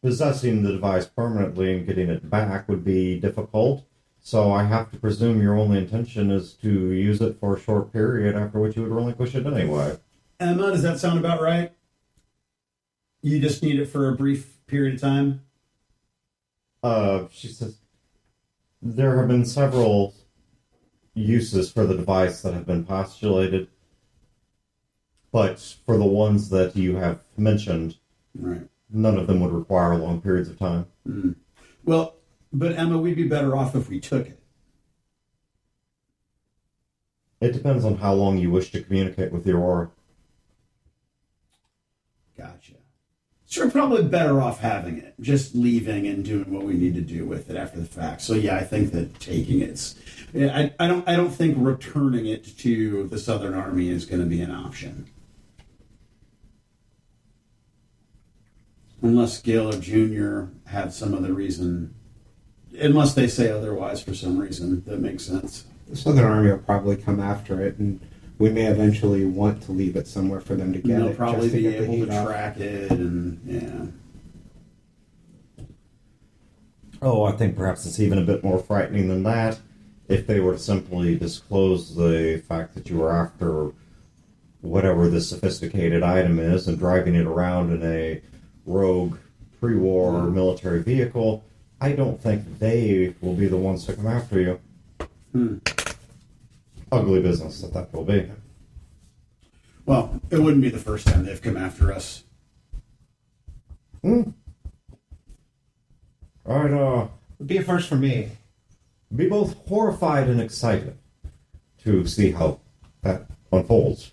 possessing the device permanently and getting it back would be difficult. So I have to presume your only intention is to use it for a short period, after which you would relinquish it anyway. Emma, does that sound about right? You just need it for a brief period of time? She says, there have been several uses for the device that have been postulated, but for the ones that you have mentioned, Right. none of them would require long periods of time. Mm. Well, but Emma, we'd be better off if we took it. It depends on how long you wish to communicate with your aura. Gotcha. Sure, probably better off having it, just leaving and doing what we need to do with it after the fact. So yeah, I think that taking it's. Yeah, I don't think returning it to the Southern Army is going to be an option, unless Gaylor Jr. had some other reason. Unless they say otherwise for some reason that makes sense. The Southern Army will probably come after it, and we may eventually want to leave it somewhere for them to get They'll it. probably just to be get the able heat to off. track it, and yeah. Oh, I think perhaps it's even a bit more frightening than that. If they were to simply disclose the fact that you were after whatever this sophisticated item is and driving it around in a rogue pre-war military vehicle, I don't think they will be the ones to come after you. Ugly business that will be. Well, it wouldn't be the first time they've come after us. All right, It'd be a first for me. be both horrified and excited to see how that unfolds.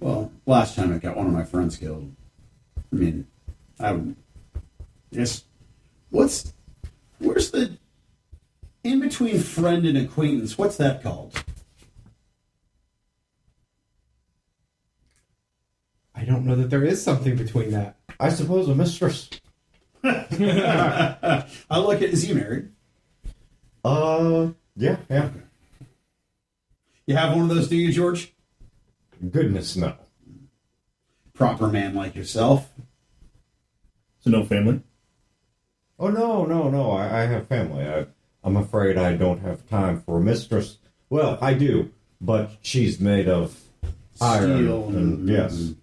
Well, last time I got one of my friends killed. I mean, I would just where's the in between friend and acquaintance? What's that called? I don't know that there is something between that. I suppose a mistress. I like it. Is he married? Yeah. You have one of those, do you, George? Goodness, no. Proper man like yourself. So no family? Oh, no. I have family. I'm afraid I don't have time for a mistress. Well, I do, but she's made of iron. Steel And yes.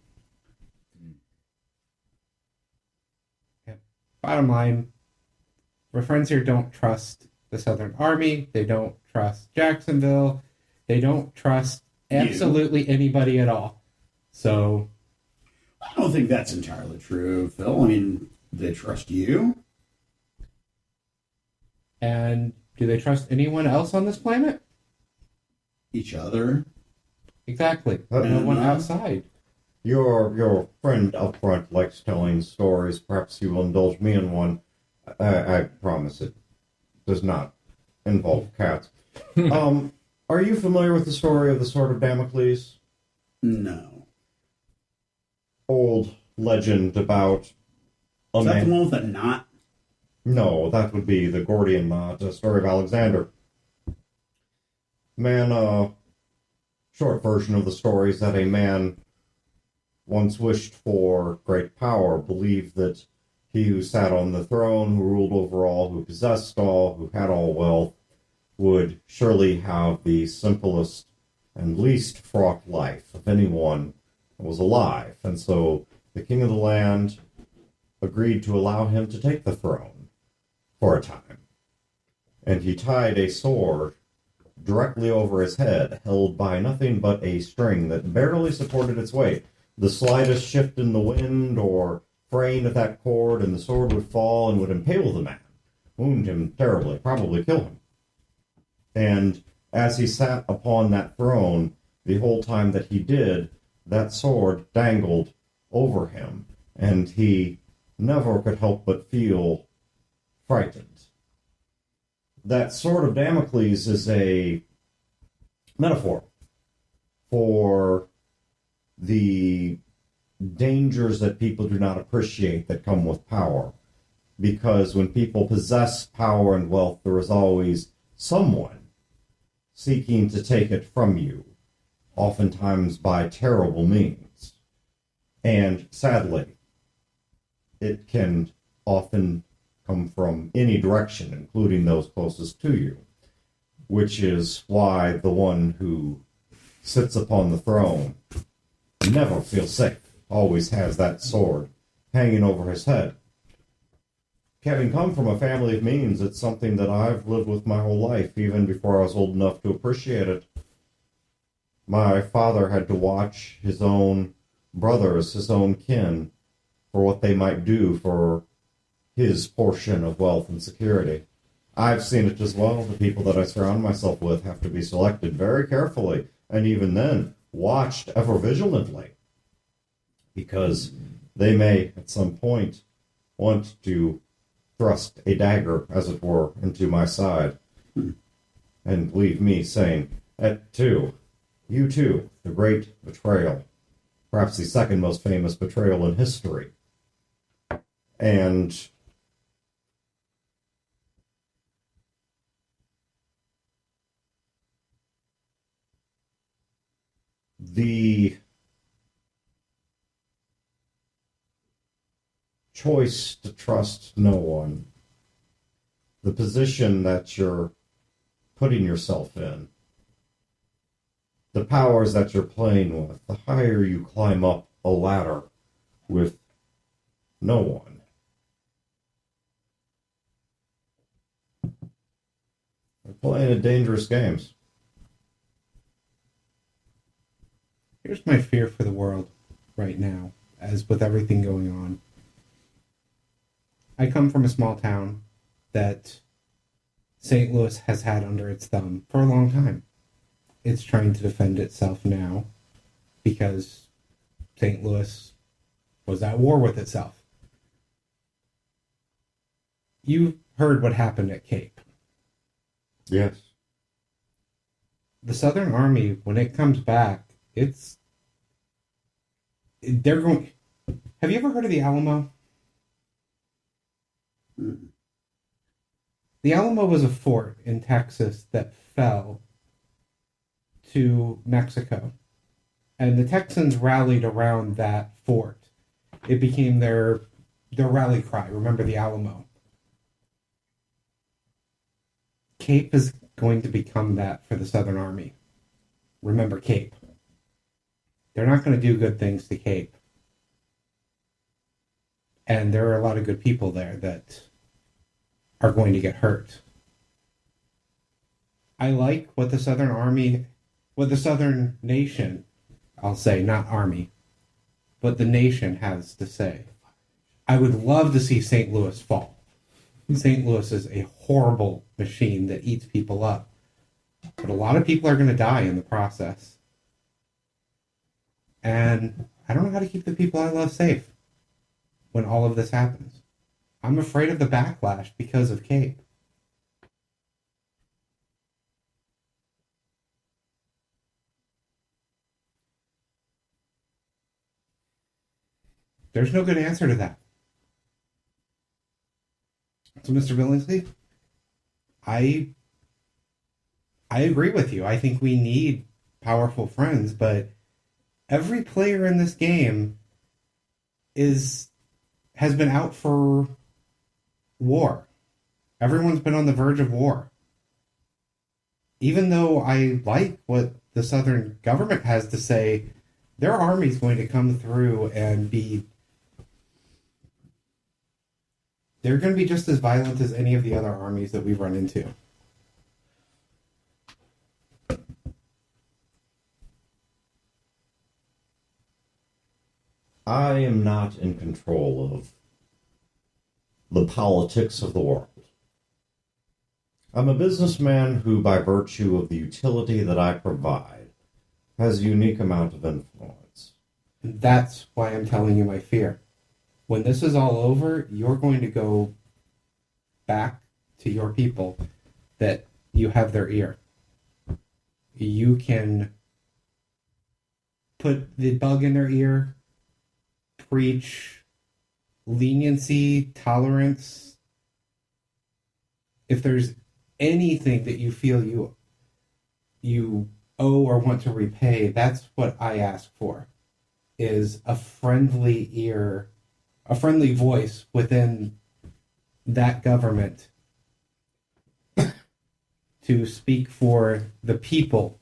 Bottom line, my friends here don't trust the Southern Army. They don't trust Jacksonville. They don't trust absolutely anybody at all. So, I don't think that's entirely true, Phil. I mean, they trust you. and do they trust anyone else on this planet? Each other. Exactly. Uh, No one no. outside. Your friend up front likes telling stories. Perhaps you will indulge me in one. I promise it does not involve cats. Are you familiar with the story of the Sword of Damocles? No. Old legend about a Is that man. the one with a knot? No, that would be the Gordian knot, the story of Alexander. Short version of the story is that a man once wished for great power, believed that he who sat on the throne, who ruled over all, who possessed all, who had all wealth, would surely have the simplest and least fraught life of anyone that was alive. And so the king of the land agreed to allow him to take the throne for a time. And he tied a sword directly over his head, held by nothing but a string that barely supported its weight. The slightest shift in the wind or fraying of that cord, and the sword would fall and would impale the man, wound him terribly, probably kill him. And as he sat upon that throne, the whole time that he did, that sword dangled over him, and he never could help but feel frightened. That sword of Damocles is a metaphor for the dangers that people do not appreciate that come with power. Because when people possess power and wealth, there is always someone seeking to take it from you, oftentimes by terrible means. And sadly, it can often come from any direction, including those closest to you, which is why the one who sits upon the throne never feels safe, always has that sword hanging over his head. Having come from a family of means, it's something that I've lived with my whole life, even before I was old enough to appreciate it. My father had to watch his own brothers, his own kin, for what they might do for his portion of wealth and security. I've seen it as well. The people that I surround myself with have to be selected very carefully, and even then, watched ever vigilantly, because they may, at some point, want to thrust a dagger, as it were, into my side, and leave me saying, you too, the great betrayal, perhaps the second most famous betrayal in history. And the choice to trust no one, the position that you're putting yourself in, the powers that you're playing with, the higher you climb up a ladder with no one. You're playing at dangerous games. Here's my fear for the world right now, as with everything going on. I come from a small town that St. Louis has had under its thumb for a long time. It's trying to defend itself now because St. Louis was at war with itself. You heard what happened at Cape. Yes. The Southern Army, when it comes back, they're going... Have you ever heard of the Alamo? The Alamo was a fort in Texas that fell to Mexico. And the Texans rallied around that fort. It became their rally cry. Remember the Alamo. Cape is going to become that for the Southern Army. Remember Cape. They're not going to do good things to Cape. And there are a lot of good people there that are going to get hurt. I like what the Southern Army, what the Southern nation, I'll say, not army, but the nation has to say. I would love to see St. Louis fall. St. Louis is a horrible machine that eats people up. But a lot of people are going to die in the process. And I don't know how to keep the people I love safe when all of this happens. I'm afraid of the backlash because of Cape. There's no good answer to that. So, Mr. Billingsley, I agree with you. I think we need powerful friends, but every player in this game has been out for war. Everyone's been on the verge of war. Even though I like what the Southern government has to say, their army's going to come through and they're going to be just as violent as any of the other armies that we've run into. I am not in control of the politics of the world. I'm a businessman who, by virtue of the utility that I provide, has a unique amount of influence. And that's why I'm telling you my fear. When this is all over, you're going to go back to your people that you have their ear. You can put the bug in their ear, preach leniency, tolerance. If there's anything that you feel you owe or want to repay, that's what I ask for, is a friendly ear, a friendly voice within that government to speak for the people.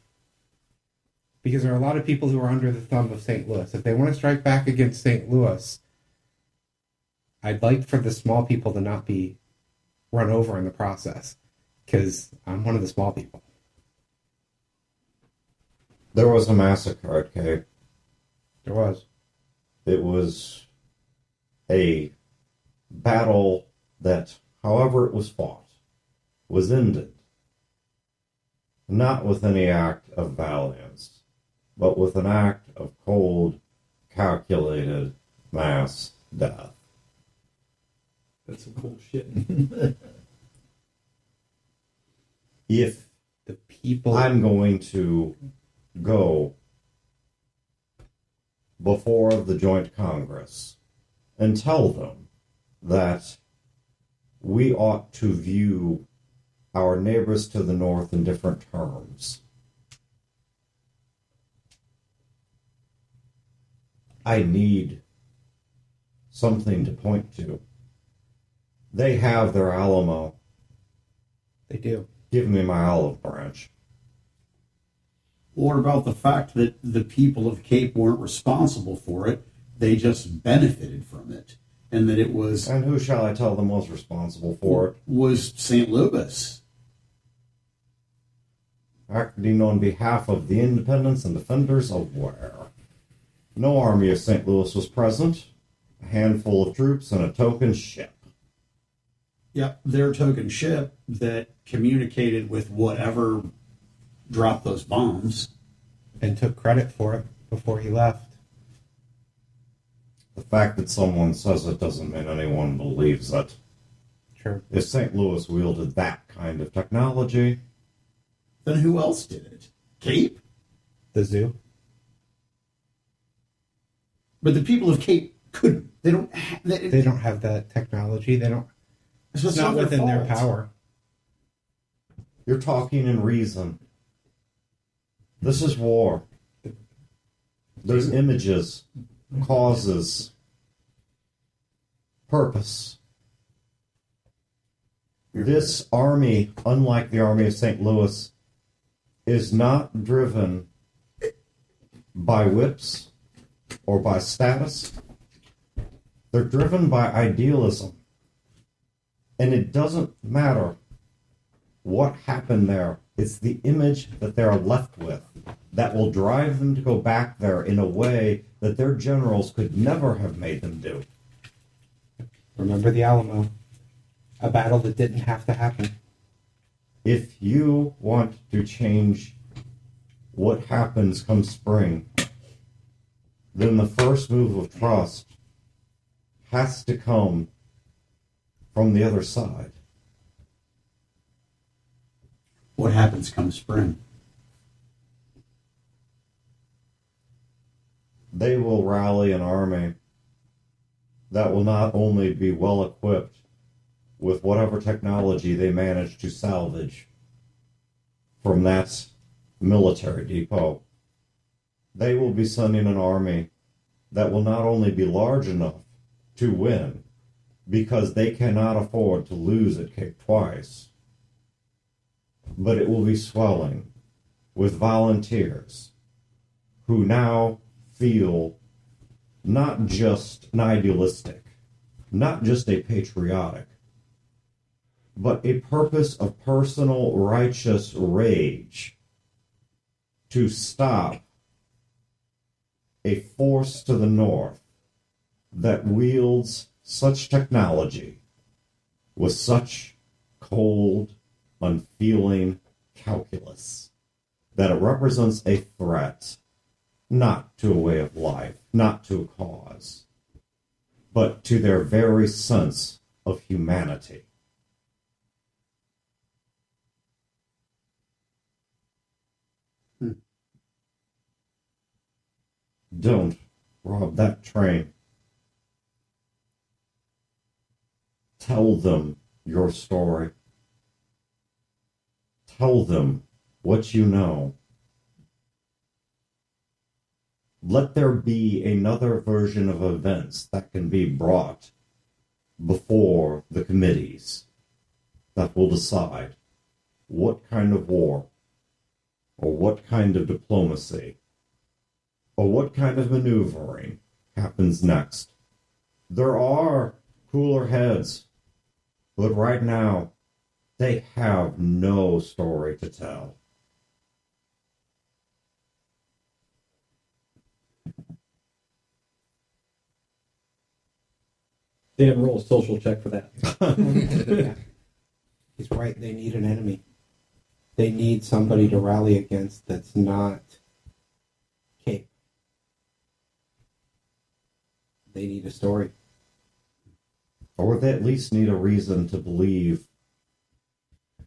Because there are a lot of people who are under the thumb of St. Louis. If they want to strike back against St. Louis, I'd like for the small people to not be run over in the process, because I'm one of the small people. There was a massacre at Cape. There was. It was a battle that, however it was fought, was ended. Not with any act of valiance, but with an act of cold, calculated mass death. That's some cool shit. If The people. I'm going to go before the Joint Congress and tell them that we ought to view our neighbors to the north in different terms, I need something to point to. They have their Alamo. They do. Give me my olive branch. What about the fact that the people of Cape weren't responsible for it? They just benefited from it. And that it was And who shall I tell them was responsible for it? was St. Louis. Acting on behalf of the independents and defenders of where? No army of St. Louis was present. A handful of troops and a token ship. Yep, their token ship that communicated with whatever dropped those bombs. And took credit for it before he left. The fact that someone says it doesn't mean anyone believes it. Sure. If St. Louis wielded that kind of technology, Then who else did it? Cape? The zoo. But the people of Cape couldn't. They don't. They don't have that technology. They don't. So It's not within their fault. power. you're talking in reason. This is war. There's images, causes, purpose. This army, unlike the army of St. Louis, is not driven by whips or by status. They're driven by idealism. And it doesn't matter what happened there. It's the image that they're left with that will drive them to go back there in a way that their generals could never have made them do. Remember the Alamo. A battle that didn't have to happen. If you want to change what happens come spring, then the first move of trust has to come from the other side. What happens come spring? They will rally an army that will not only be well equipped with whatever technology they manage to salvage from that military depot, they will be sending an army that will not only be large enough to win, because they cannot afford to lose at Cape twice, but it will be swelling with volunteers who now feel not just an idealistic, not just a patriotic, but a purpose of personal righteous rage to stop a force to the north that wields such technology with such cold, unfeeling calculus that it represents a threat not to a way of life, not to a cause, but to their very sense of humanity. Don't rob that train. Tell them your story. Tell them what you know. Let there be another version of events that can be brought before the committees that will decide what kind of war or what kind of diplomacy or what kind of maneuvering happens next. There are cooler heads. But right now, they have no story to tell. Dan, roll a social check for that. Yeah. He's right. They need an enemy. They need somebody to rally against that's not Cape. They need a story. Or they at least need a reason to believe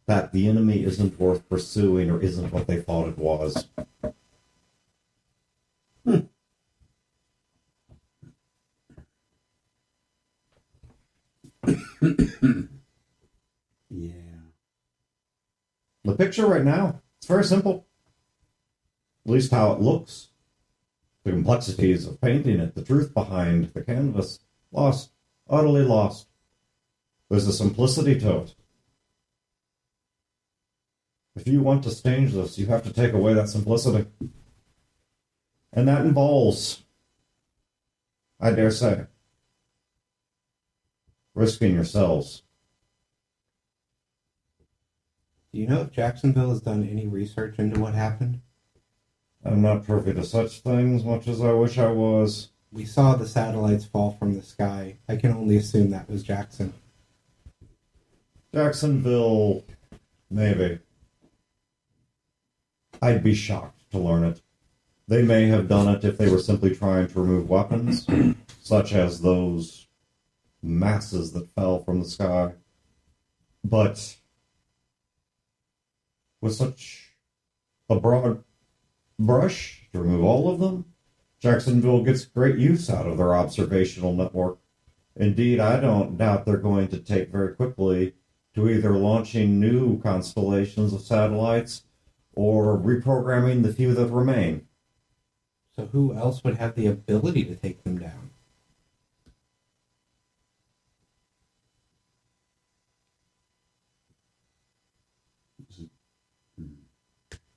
that the enemy isn't worth pursuing or isn't what they thought it was. Yeah. The picture right now, it's very simple. At least how it looks. The complexities of painting it, the truth behind the canvas, lost, utterly lost. There's a simplicity to it. If you want to stage this, you have to take away that simplicity. And that involves, I dare say, risking yourselves. Do you know if Jacksonville has done any research into what happened? I'm not privy to such things, much as I wish I was. We saw the satellites fall from the sky. I can only assume that was Jackson. Jacksonville, maybe. I'd be shocked to learn it. They may have done it if they were simply trying to remove weapons, such as those masses that fell from the sky. But with such a broad brush to remove all of them, Jacksonville gets great use out of their observational network. Indeed, I don't doubt they're going to take very quickly to either launching new constellations of satellites or reprogramming the few that remain. So who else would have the ability to take them down?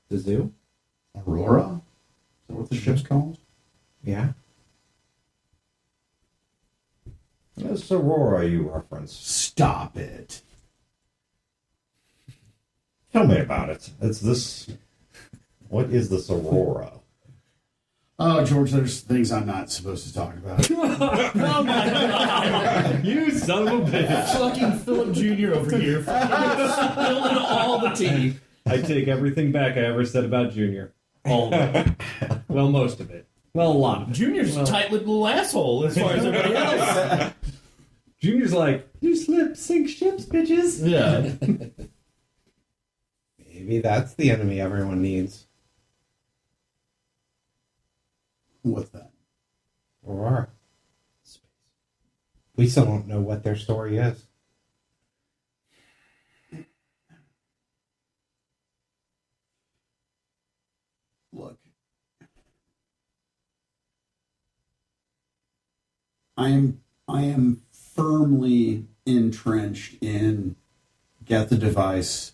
The zoo? Aurora? Is that what the ship's called? Yeah. It's Aurora you reference. Stop it. Tell me about it. It's this... What is this Aurora? Oh, George, there's things I'm not supposed to talk about. You son of a bitch. Fucking Philip Jr. over here. Spilling all the tea. I take everything back I ever said about Junior. All of it. Well, most of it. Well, a lot of it. Junior's a tight-lipped little asshole as far as everybody else. Junior's like, you slip, sink ships, bitches. Yeah. Maybe that's the enemy everyone needs. What's that? Aurora. We still don't know what their story is. Look. I am firmly entrenched in get the device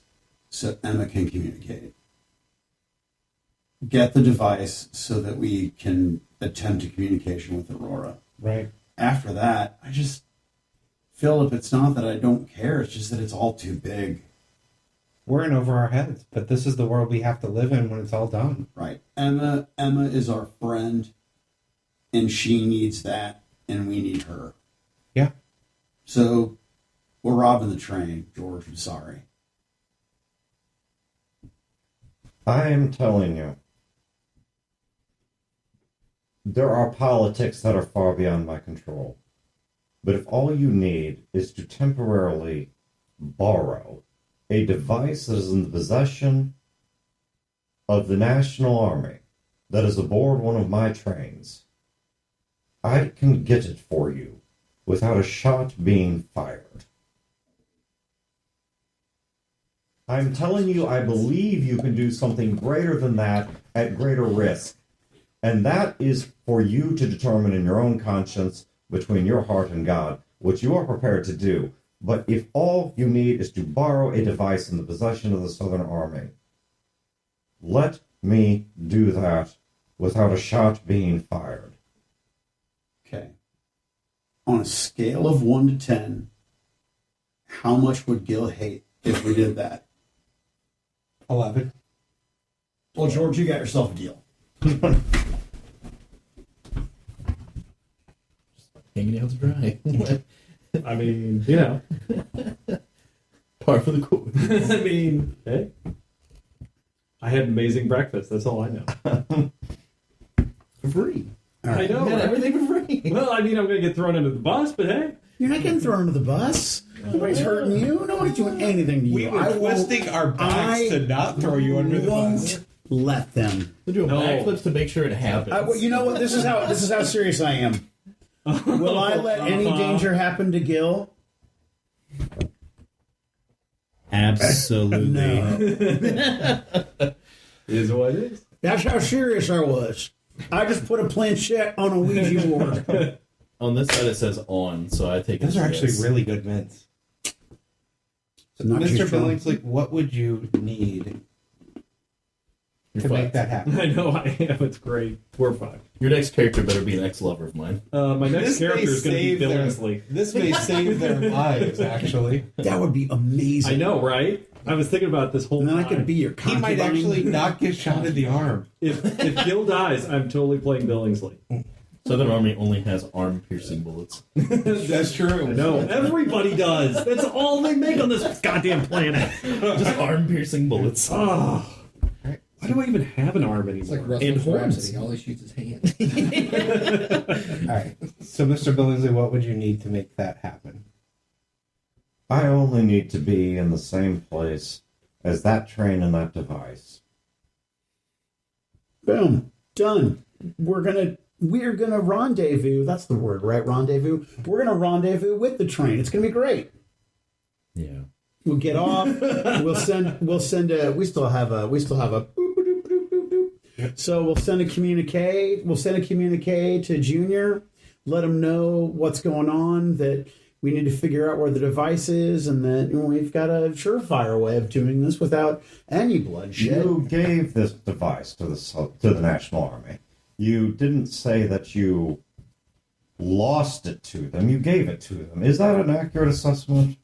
so Emma can communicate. Get the device so that we can attempt a communication with Aurora. Right. After that, Philip, it's not that I don't care, it's just that it's all too big. We're in over our heads, but this is the world we have to live in when it's all done. Right. Emma is our friend, and she needs that, and we need her. Yeah. So we're robbing the train, George. I'm sorry. I am telling you, there are politics that are far beyond my control. But if all you need is to temporarily borrow a device that is in the possession of the National Army that is aboard one of my trains, I can get it for you without a shot being fired. I'm telling you, I believe you can do something greater than that at greater risk. And that is for you to determine in your own conscience between your heart and God, what you are prepared to do. But if all you need is to borrow a device in the possession of the Southern Army, let me do that without a shot being fired. Okay. on a scale of 1 to 10, how much would Gil hate if we did that? 11. Well, George, you got yourself a deal. Hanging out to dry. I mean, you know. Par for the course. I mean, hey. I had amazing breakfast. That's all I know. For free. I know. You got Right? everything for free. Well, I mean, I'm going to get thrown under the bus, but hey. You're not getting thrown under the bus. Nobody's hurting you. Nobody's doing anything to you. We were twisting our backs to not throw you under the bus. Won't let them. We're doing No. backflips to make sure it happens. Well, you know what? This is how serious I am. Will I let any danger happen to Gil? Absolutely. No. It is what it is. That's how serious I was. I just put a planchette on a Ouija board. On this side it says on, so I take it Those are as actually yes. really good mints. Not too Mr. strong. Billingsley, what would you need You're to make fucked. that happen? I know I am. It's great. We're fine. Your next character better be an ex-lover of mine. My next This may character is going to be save their- Billingsley. This may save their lives, actually. That would be amazing. I know, right? I was thinking about this whole And then I time. could be your He concubine. might actually not get shot in the arm. If Gil dies, I'm totally playing Billingsley. Southern Army only has arm-piercing bullets. That's true. No, everybody does. That's all they make on this goddamn planet. Just arm-piercing bullets. Oh. Why do I even have an arm It's anymore? like And Russell's horns. Rhapsody. All he shoots is hands. All right. So, Mr. Billingsley, what would you need to make that happen? I only need to be in the same place as that train and that device. Boom. Done. We're gonna rendezvous. That's the word, right? Rendezvous. We're gonna rendezvous with the train. It's gonna be great. Yeah. We'll get off. We still have a boop, boop, boop, boop, boop, boop. So we'll send a communique. We'll send a communique to Junior. Let him know what's going on. That we need to figure out where the device is, and that we've got a surefire way of doing this without any bloodshed. You gave this device to the National Army. You didn't say that you lost it to them. You gave it to them. Is that an accurate assessment?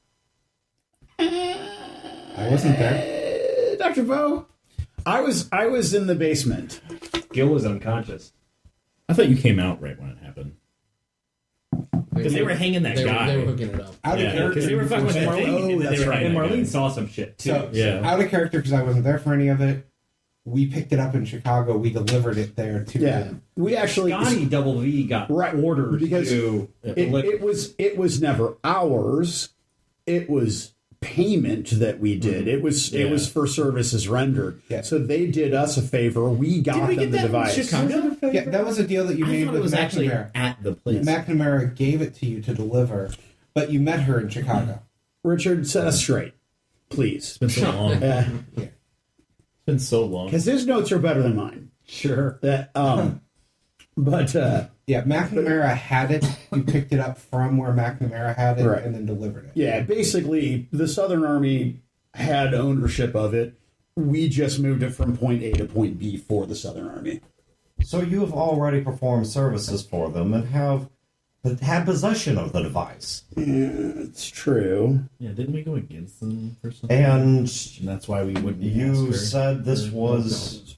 I wasn't there. Dr. Bo, I was in the basement. Gil was unconscious. I thought you came out right when it happened. Because they were hanging that guy. They were hooking it up. Out of Yeah, character. because they were fucking with that thing. Oh, and then that's they were right. hanging And that guy. Marlene saw some shit, too. So, Yeah. out of character because I wasn't there for any of it. We picked it up in Chicago. We delivered it there to Yeah, them. we actually Scotty Double V got Right, orders because to it was never ours. It was payment that we did. It was for services rendered. Yeah. So they did us a favor. We got them the device. Chicago? Yeah, that was a deal that you I made thought with it was actually McNamara. at the place. McNamara gave it to you to deliver, but you met her in Chicago. Richard, set us straight, please, It's been so long. because It's been so long. his notes are better than mine. Sure. That but Yeah, McNamara had it. You picked it up from where McNamara had it Right. and then delivered it. yeah, basically the Southern Army had ownership of it. We just moved it from point A to point B for the Southern Army. So you have already performed services for them and have had possession of the device. Yeah, it's true. Yeah, didn't we go against them for something? And that's why we wouldn't you ask her said this for- was...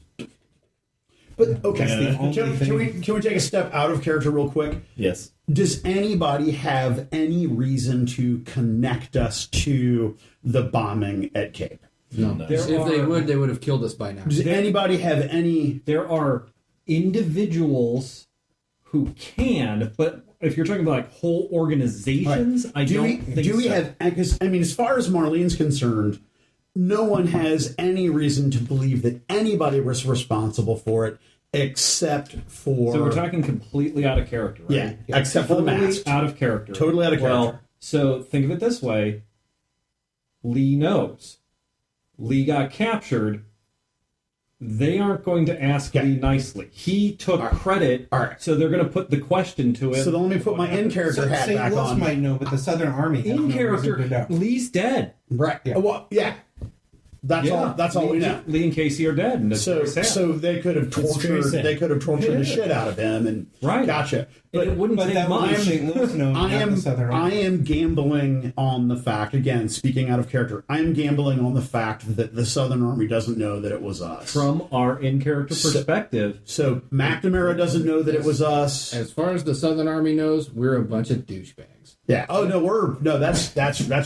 But okay, the only can we take a step out of character real quick? Yes. Does anybody have any reason to connect us to the bombing at Cape? No. No. If they would have killed us by now. Does anybody have any? There are individuals who can, but if you're talking about like whole organizations, I don't think do we so. have? Because I mean, as far as Marlene's concerned, no one has any reason to believe that anybody was responsible for it, except for. So we're talking completely out of character, right? yeah, except for the Totally mask. out of character. Totally out of character. Well, so think of it this way. Lee knows. Lee got captured. They aren't going to ask Okay. Lee nicely. He took credit, All right. so they're going to put the question to him. So then let me put my in character So hat St. back Louis on. might know, but the Southern Army has in no character, reason to know. Lee's dead. Right. Yeah. Well, yeah. That's all. That's all we know. Lee and Casey are dead, and that's So, very sad. so they could have very tortured. sad. They could have tortured the shit out of him, and Right. gotcha. And it wouldn't But take that would much. St. Louis known, I not am the Southern I Army. am gambling on the fact, again, speaking out of character, I am gambling on the fact that the Southern Army doesn't know that it was us. From our in-character perspective, So McNamara doesn't know that it was us. As far as the Southern Army knows, we're a bunch of douchebags. Yeah. Oh no, that's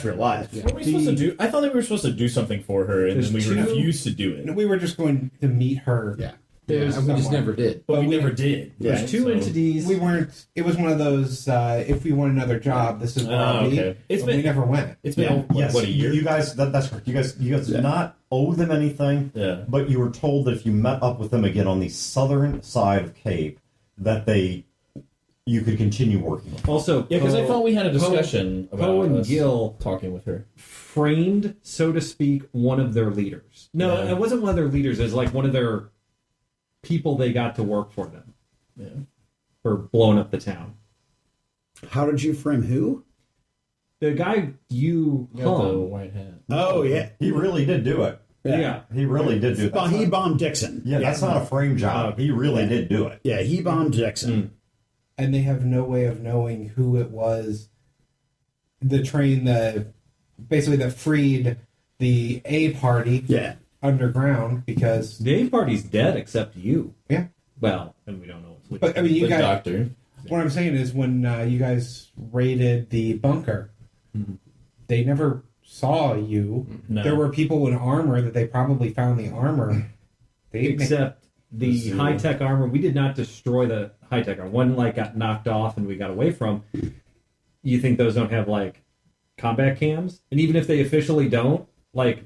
real life. What were we supposed to do? I thought that we were supposed to do something for her, and then we There's two- refused to do it. We were just going to meet her. Yeah. Yeah, we just never did. But we never did. Yeah. there's two So- entities. We weren't. It was one of those. If we want another job, this is where I'll be. okay. It's But been- we never went. It's been what, a year? You guys, that's correct. You guys did not owe them anything. Yeah. But you were told that if you met up with them again on the southern side of Cape, that you could continue working with them. Also, Yeah, because I Poe- thought we had a discussion about Poe and us Gil talking with her. framed, so to speak, one of their leaders. No, Yeah. it wasn't one of their leaders. It was like one of their people they got to work for them Yeah. for blowing up the town. How did you frame who? The guy you Got the hung. white hat. Oh yeah. He really did do it. Yeah. He really did do Well, that. he bombed Dixon. Yeah, that's not a frame job. He really did do it. Yeah, he bombed Dixon. And they have no way of knowing who it was. The train that basically that freed the A party Yeah. underground because The A party's dead except you. yeah. Well, and we don't know what's But I mean, you The guys. doctor. What I'm saying is, when you guys raided the bunker, they never saw you. No. There were people in armor that they probably found the armor. They except the Zoo. high-tech armor. We did not destroy the high-tech armor. One like got knocked off and we got away from. You think those don't have like combat cams? And even if they officially don't, like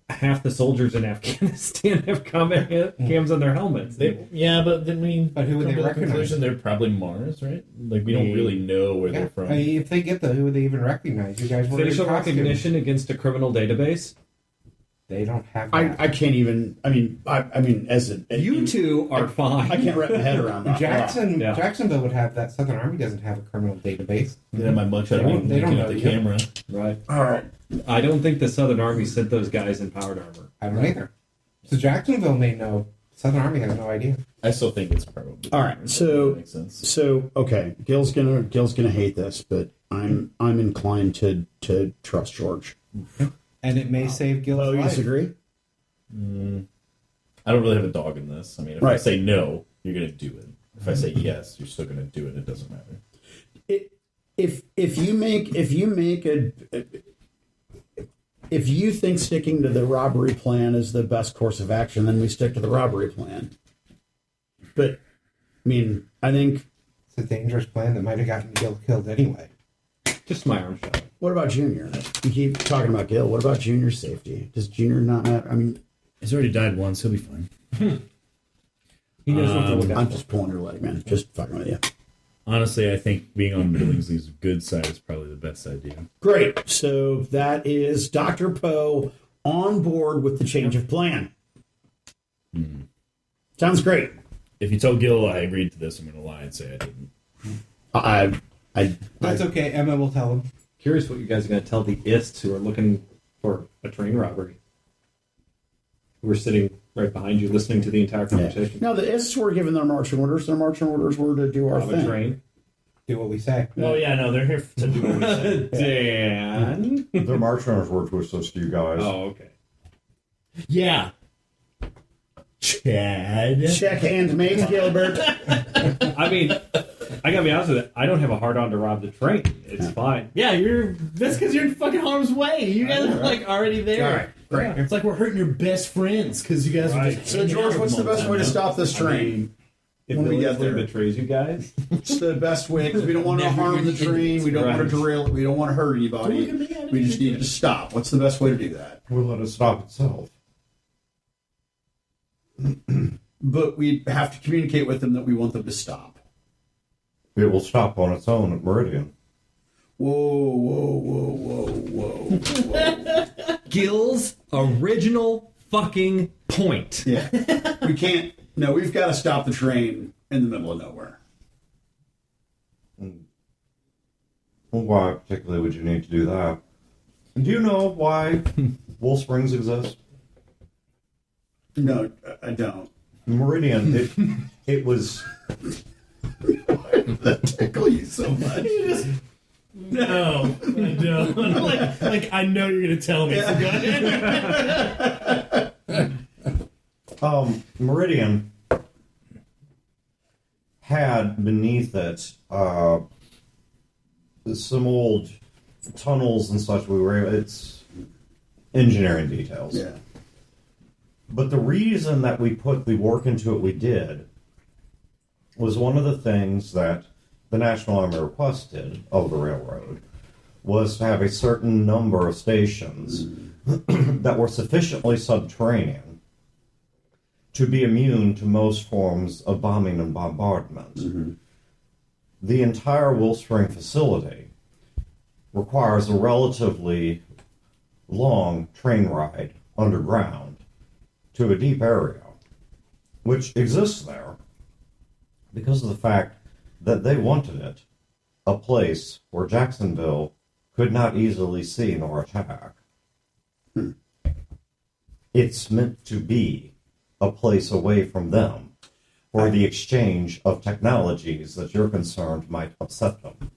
half the soldiers in Afghanistan have combat cams on their helmets. Yeah, but then we But who would come they to the recognize? conclusion they're probably Mars, right? Like we don't really know where yeah. they're from. I mean, if they get who would they even recognize? You guys were Facial in costume. recognition against a criminal database. They don't have that. I can't even. I mean, as a You two are fine. I can't wrap my head around that. Yeah. Jacksonville would have that. Southern Army doesn't have a criminal database. Yeah, my mugshot. They don't looking at know the you. camera. Right. All right. I don't think the Southern Army sent those guys in powered armor. I don't either. So Jacksonville may know. Southern Army has no idea. I still think it's probably. All right, Mars. so- That makes sense. So okay, Gil's gonna hate this, but I'm inclined to trust George. And it may save Gil's Oh, you life. disagree? I don't really have a dog in this. I mean, if I Right. say no, you're gonna do it. If I say yes, you're still gonna do it. It doesn't matter. If you think sticking to the robbery plan is the best course of action, then we stick to the robbery plan. But I mean, I think. It's a dangerous plan that might have gotten Gil killed anyway. Just my arm shot. What about Junior? You keep talking about Gil. What about Junior's safety? Does Junior not matter? I mean, He's already died once. He'll be fine. He knows what to look I'm out just pulling your leg, man. Just fucking with you. Honestly, I think being on Billingsley's good side is probably the best idea. Great. So that is Dr. Poe on board with the change of plan. Sounds great. If you tell Gil I agreed to this, I'm going to lie and say I didn't. That's okay. Emma will tell him. Curious what you guys are going to tell the ists who are looking for a train robbery. Who are sitting right behind you, listening to the entire conversation. No, the Ists were given their marching orders. Their marching orders were to do our Rob a thing. train. Do what we say. Oh, yeah, no, they're here to do what we say. Dan. Their march runners were to assist you guys. Oh, okay. Yeah. Chad. Check and mate, Gilbert. I mean, I gotta be honest with you. I don't have a hard on to rob the train. It's fine. Yeah, that's because you're in fucking harm's way. You guys are like already there. All right, great. It's like we're hurting your best friends because you guys are just. So, George, what's the best way to stop this train? If When we Billy get there. betrays you guys, It's the best way because we don't want to harm the train. We don't want to derail it. We don't want to hurt anybody. We just need it to stop. What's the best way to do that? We'll let it stop itself. But we have to communicate with them that we want them to stop. It will stop on its own at Meridian. Whoa. Gil's original fucking point. Yeah. We can't. No, we've got to stop the train in the middle of nowhere. Well, why particularly would you need to do that? And do you know why Wolf Springs exists? No, I don't. Meridian, it was. That tickle you so much. No, I don't. like I know you're gonna tell me. So go ahead. Meridian had beneath it some old tunnels and such. It's engineering details. Yeah. But the reason that we put the work into it we did was one of the things that the National Army requested of the railroad was to have a certain number of stations that were sufficiently subterranean to be immune to most forms of bombing and bombardment. Mm-hmm. The entire Wolf Spring facility requires a relatively long train ride underground to a deep area, which exists there because of the fact that they wanted it a place where Jacksonville could not easily see nor attack. It's meant to be a place away from them for the exchange of technologies that you're concerned might upset them.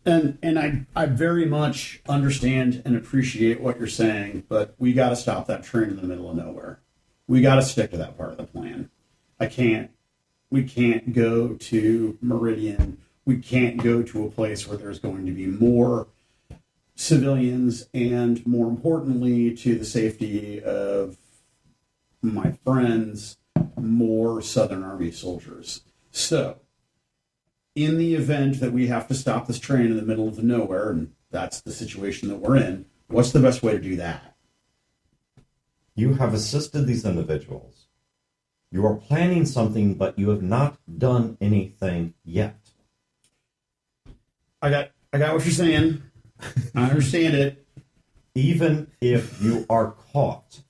And I very much understand and appreciate what you're saying, but we got to stop that train in the middle of nowhere. We got to stick to that part of the plan. We can't go to Meridian. We can't go to a place where there's going to be more civilians and, more importantly, to the safety of my friends, more Southern Army soldiers. So, in the event that we have to stop this train in the middle of nowhere, and that's the situation that we're in, what's the best way to do that? You have assisted these individuals. You are planning something, but you have not done anything yet. I got what you're saying. I understand it. Even if you are caught,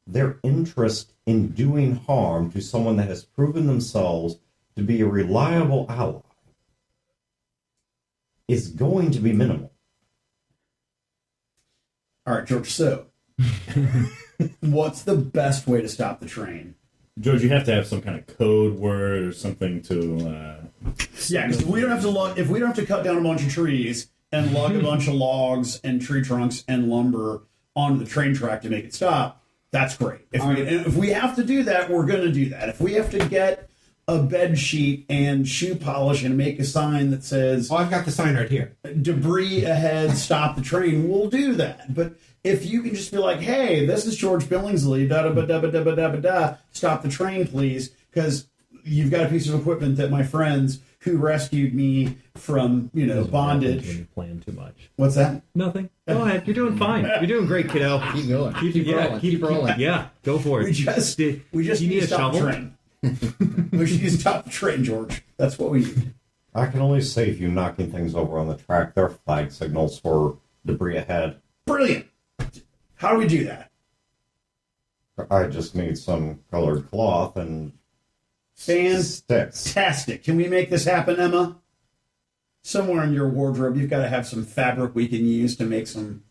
their interest in doing harm to someone that has proven themselves to be a reliable ally is going to be minimal. All right, George, so what's the best way to stop the train? George, you have to have some kind of code word or something to. Yeah, because if we don't have to cut down a bunch of trees and lug a bunch of logs and tree trunks and lumber onto the train track to make it stop, that's great. If we have to do that, we're going to do that. If we have to get a bed sheet and shoe polish and make a sign that says, Oh, I've got the sign right here. debris ahead, stop the train, we'll do that. But if you can just be like, hey, this is George Billingsley, da-da-ba-da-ba-da-ba-da-ba-da, stop the train, please, because you've got a piece of equipment that my friends who rescued me from, bondage. When you plan too much. What's that? Nothing. Go ahead. You're doing fine. You're doing great, kiddo. Keep going. Keep rolling. Yeah, go for it. We just Do you need to stop the train. We should just stop the train, George. That's what we need. I can only save you knocking things over on the track. There are flag signals for debris ahead. Brilliant. How do we do that? I just need some colored cloth and sticks. Fantastic. Can we make this happen, Emma? Somewhere in your wardrobe, you've got to have some fabric we can use to make some.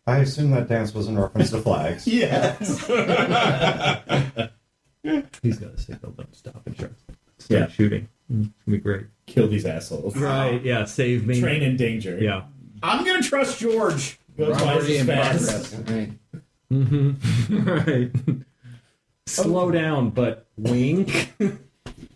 I assume that dance was in reference to flags. Yes. He's got a signal. Don't stop and start Yeah. shooting. It's gonna be great. Kill these assholes. Right? Yeah. Save me. Train in danger. Yeah. I'm going to trust George. Go twice Robbery as in fast. progress. Right. Mm-hmm. Right. Slow down, but wink.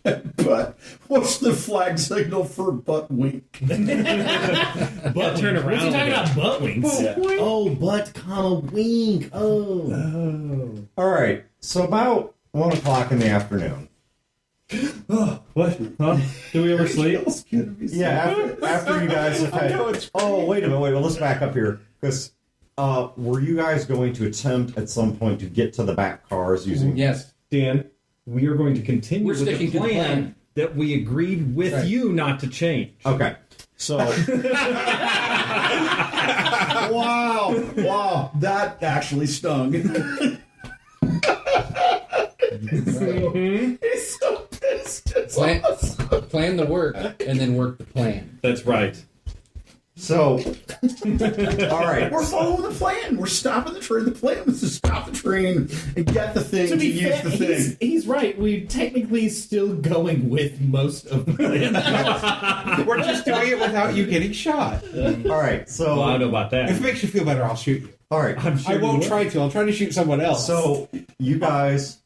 But what's the flag signal for butt wink? Butt turn wink. What's he around. talking about? Butt winks. Yeah. Oh, butt, comma, wink. Oh. All right. So about 1 o'clock in the afternoon. What? Huh? Do we ever sleep? Yeah, after you guys have had. Oh, wait a minute. Let's back up here. Because were you guys going to attempt at some point to get to the back cars using. Yes. Dan, we are going to continue We're with sticking to the plan. that we agreed with Right. you not to change. Okay. So. Wow. That actually stung. He's so pissed. It's Plan, awesome. plan the work and then work the plan. That's right. So, all right. We're following the plan. We're stopping the train. The plan was to stop the train and get the thing To to be use fair, the thing. he's right. We're technically still going with most of the plan. We're just doing it without you getting shot. All right. So, Well, I don't know about If it that. makes you feel better, I'll shoot you. all right. I'm sure I won't you try to. I'll try to shoot someone else. So, you guys,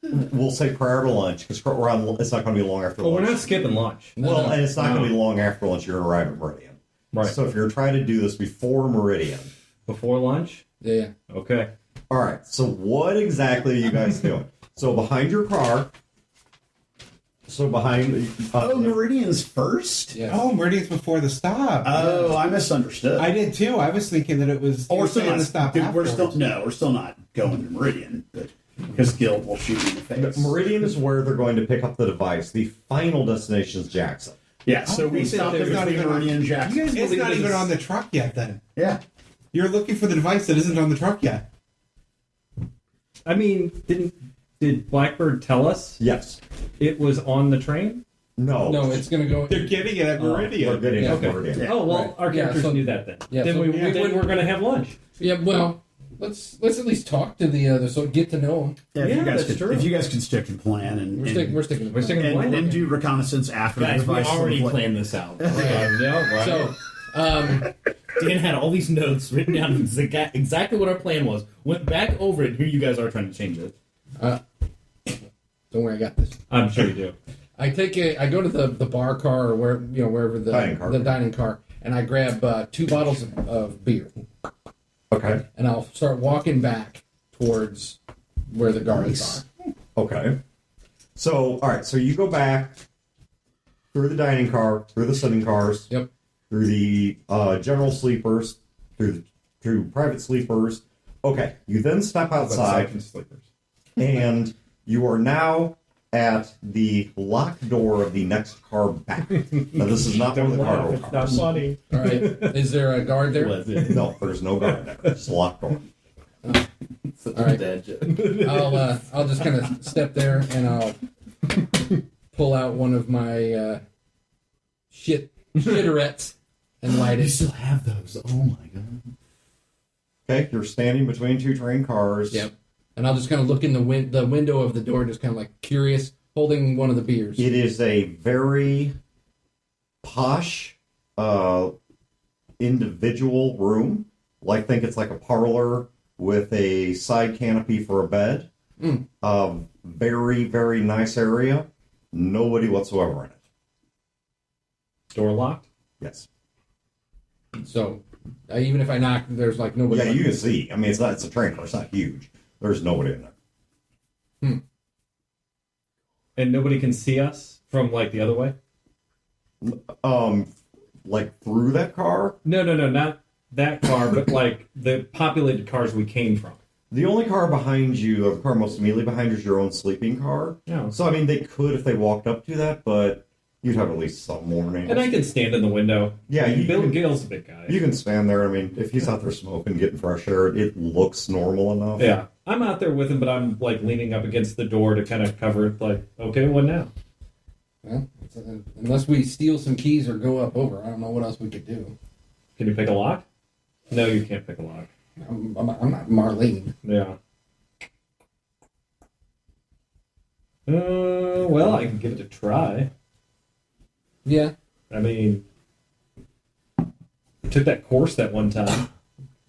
we'll say prior to lunch because it's not going to be long after Well, we're lunch. not skipping lunch. Well, and it's not going to be No. long after lunch. You're going to arrive at Meridian. Right. So, if you're trying to do this before Meridian, Before lunch? Yeah. Okay. all right. So, what exactly are you guys doing? So, behind your car. So behind. Oh, Meridian's first? Yeah. Oh, Meridian's before the stop. Oh, I misunderstood. I did too. I was thinking that it was. Oh, you we're were still saying not. the stop. We're still afterwards. we're still not going to Meridian, but because Guild will shoot you in the face. Meridian is where they're going to pick up the device. The final destination is Jackson. Yeah, so we think that stopped there's it not between even- Meridian and Jackson. You guys It's believe not this even is- on the truck yet. Then Yeah. you're looking for the device that isn't on the truck yet. I mean, did Blackbird tell us Yes. it was on the train? No. No, it's going to go. They're getting it at We're Meridian. getting Yeah, at okay. Meridian. Yeah. Oh well, Right. our Yeah, characters so- knew that then. Yeah, then so- we yeah, then we're gonna have lunch. Yeah, well, let's at least talk to the other, so get to know them. Yeah, Yeah, if you guys that's could, true. if you guys could stick to the plan and We're sticking. We're sticking. We're sticking to the and, plan. and do reconnaissance after the Guys, we device. is already on the planned this out. Yeah, right. So, Dan had all these notes written down of exactly what our plan was. Went back over it. Here you guys are trying to change it. don't worry, I got this. I'm sure you do. I go to the bar car or wherever the Dining car. and I grab 2 bottles of beer, Okay. and I'll start walking back towards where the guards are. Okay. So, all right. So you go back through the dining car, through the sitting cars, Yep. through the general sleepers, through private sleepers. Okay. You then step outside, and you are now at the locked door of the next car back. Now, this is not one of the cargo It's not cars. funny. All right, is there a guard there? Was it? No, there's no guard there. It's a locked door. Such All right. a dad joke. I'll just kind of step there and I'll pull out one of my shitterettes and light You it. still have those. Oh my god. Okay. You're standing between 2 train cars. Yep. And I'll just kind of look in the window of the door, just kind of like curious, holding one of the beers. It is a very posh individual room. Think it's like a parlor with a side canopy for a bed. Very, very nice area. Nobody whatsoever in it. Door locked. Yes. So even if I knock, there's like nobody. Yeah, you can see. I mean, it's a train car. It's not huge. There's nobody in there. And nobody can see us from like the other way? Through that car. No, not that car, but like the populated cars we came from. The only car behind you, or the car most immediately behind you, is your own sleeping car. Yeah. So, I mean, they could if they walked up to that, but you'd have at least some warning. And I can stand in the window. Yeah, you Bill can- Gill's a big guy. You can stand there. I mean, if he's out there smoking, getting fresh air, it looks normal enough. Yeah. I'm out there with him, but I'm like leaning up against the door to kind of cover it. Like, okay, what now? Well, unless we steal some keys or go up over, I don't know what else we could do. Can you pick a lock? No, you can't pick a lock. I'm not Marlene. Yeah. Well, I can give it a try. Yeah. I mean, I took that course that one time.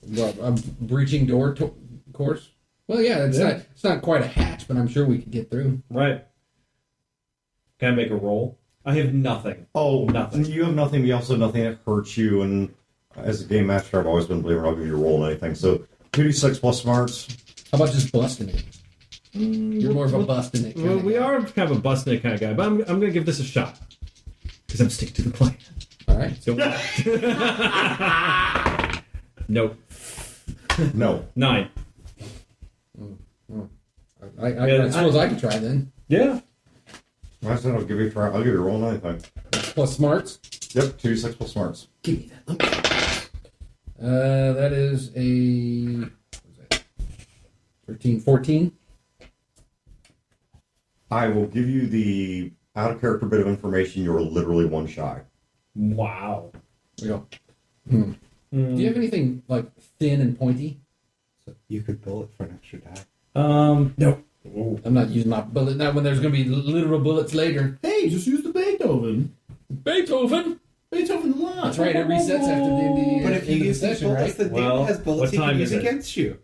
Well, a breaching door course. Well, yeah, it's not quite a hatch, but I'm sure we could get through. Right. Can I make a roll? I have nothing. Oh, Nothing. You have nothing, but you also have nothing that hurts you. And as a game master, I've always been a believer I'll give you a roll on anything. So 2d6 plus smarts. How about just busting it? You're more of a busting it. Well, we are kind of a busting it kind of guy, but I'm going to give this a shot. Because I'm sticking to the plan. All right. So, nope. No. 9. I suppose I could try then. Yeah. I said I'll give you a try. I'll give you a roll on anything. Plus smarts. Yep, 2d6 plus smarts. Give me that. That is a what is that? 13, 14. I will give you the out of character bit of information. You're literally one shy. Wow. We go. Do you have anything like thin and pointy? So you could bullet for an extra die. No. I'm not using my bullet now when there's going to be literal bullets later. Hey, just use the Beethoven. Beethoven. Beethoven the lot. That's right. It resets after the But if you use these session, bullets, right? the Well, demon has bullets what he time can is use it? against you.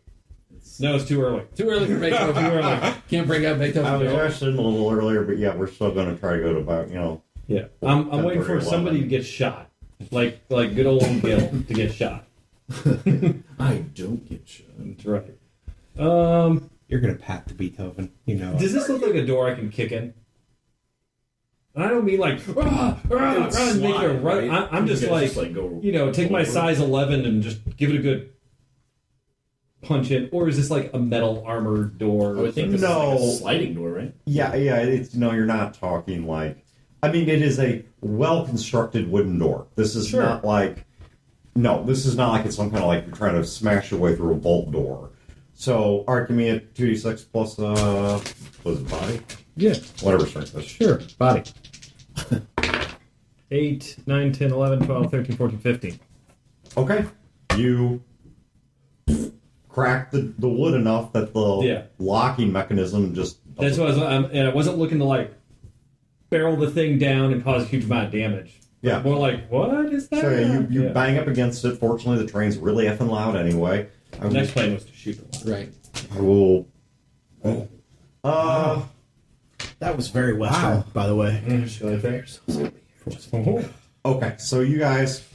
No, it's too early. Too early for Beethoven. Too early. Can't bring out Beethoven. I was actually a little earlier, but yeah, we're still going to try to go to about, Yeah. I'm waiting for 10:30, somebody to get shot. Like good old Gil to get shot. I don't get shot. That's right. You're gonna pat the Beethoven. You know. Does this look like a door I can kick in? And I don't mean like and make it a run. right? I'm You just guys like go take my over. size 11 and just give it a good punch in. Or is this like a metal armored door? I would think this is like a sliding door, right? Yeah, it's you're not talking like. I mean, it is a well-constructed wooden door. This is Sure. not like. No, this is not like it's some kind of like you're trying to smash your way through a vault door. So, all right, give me a 2d6 plus, was it body? Yeah, Whatever strength is. sure. Body. 8, 9, 10, 11, 12, 13, 14, 15. Okay. You crack the wood enough that the locking mechanism just. That's what and I wasn't looking to like barrel the thing down and cause a huge amount of damage. Yeah. More like, what is that? So you bang up against it. Fortunately, the train's really effing loud anyway. The next plan was to shoot it. Right. I will. That was very Western, by the way. Okay, so you guys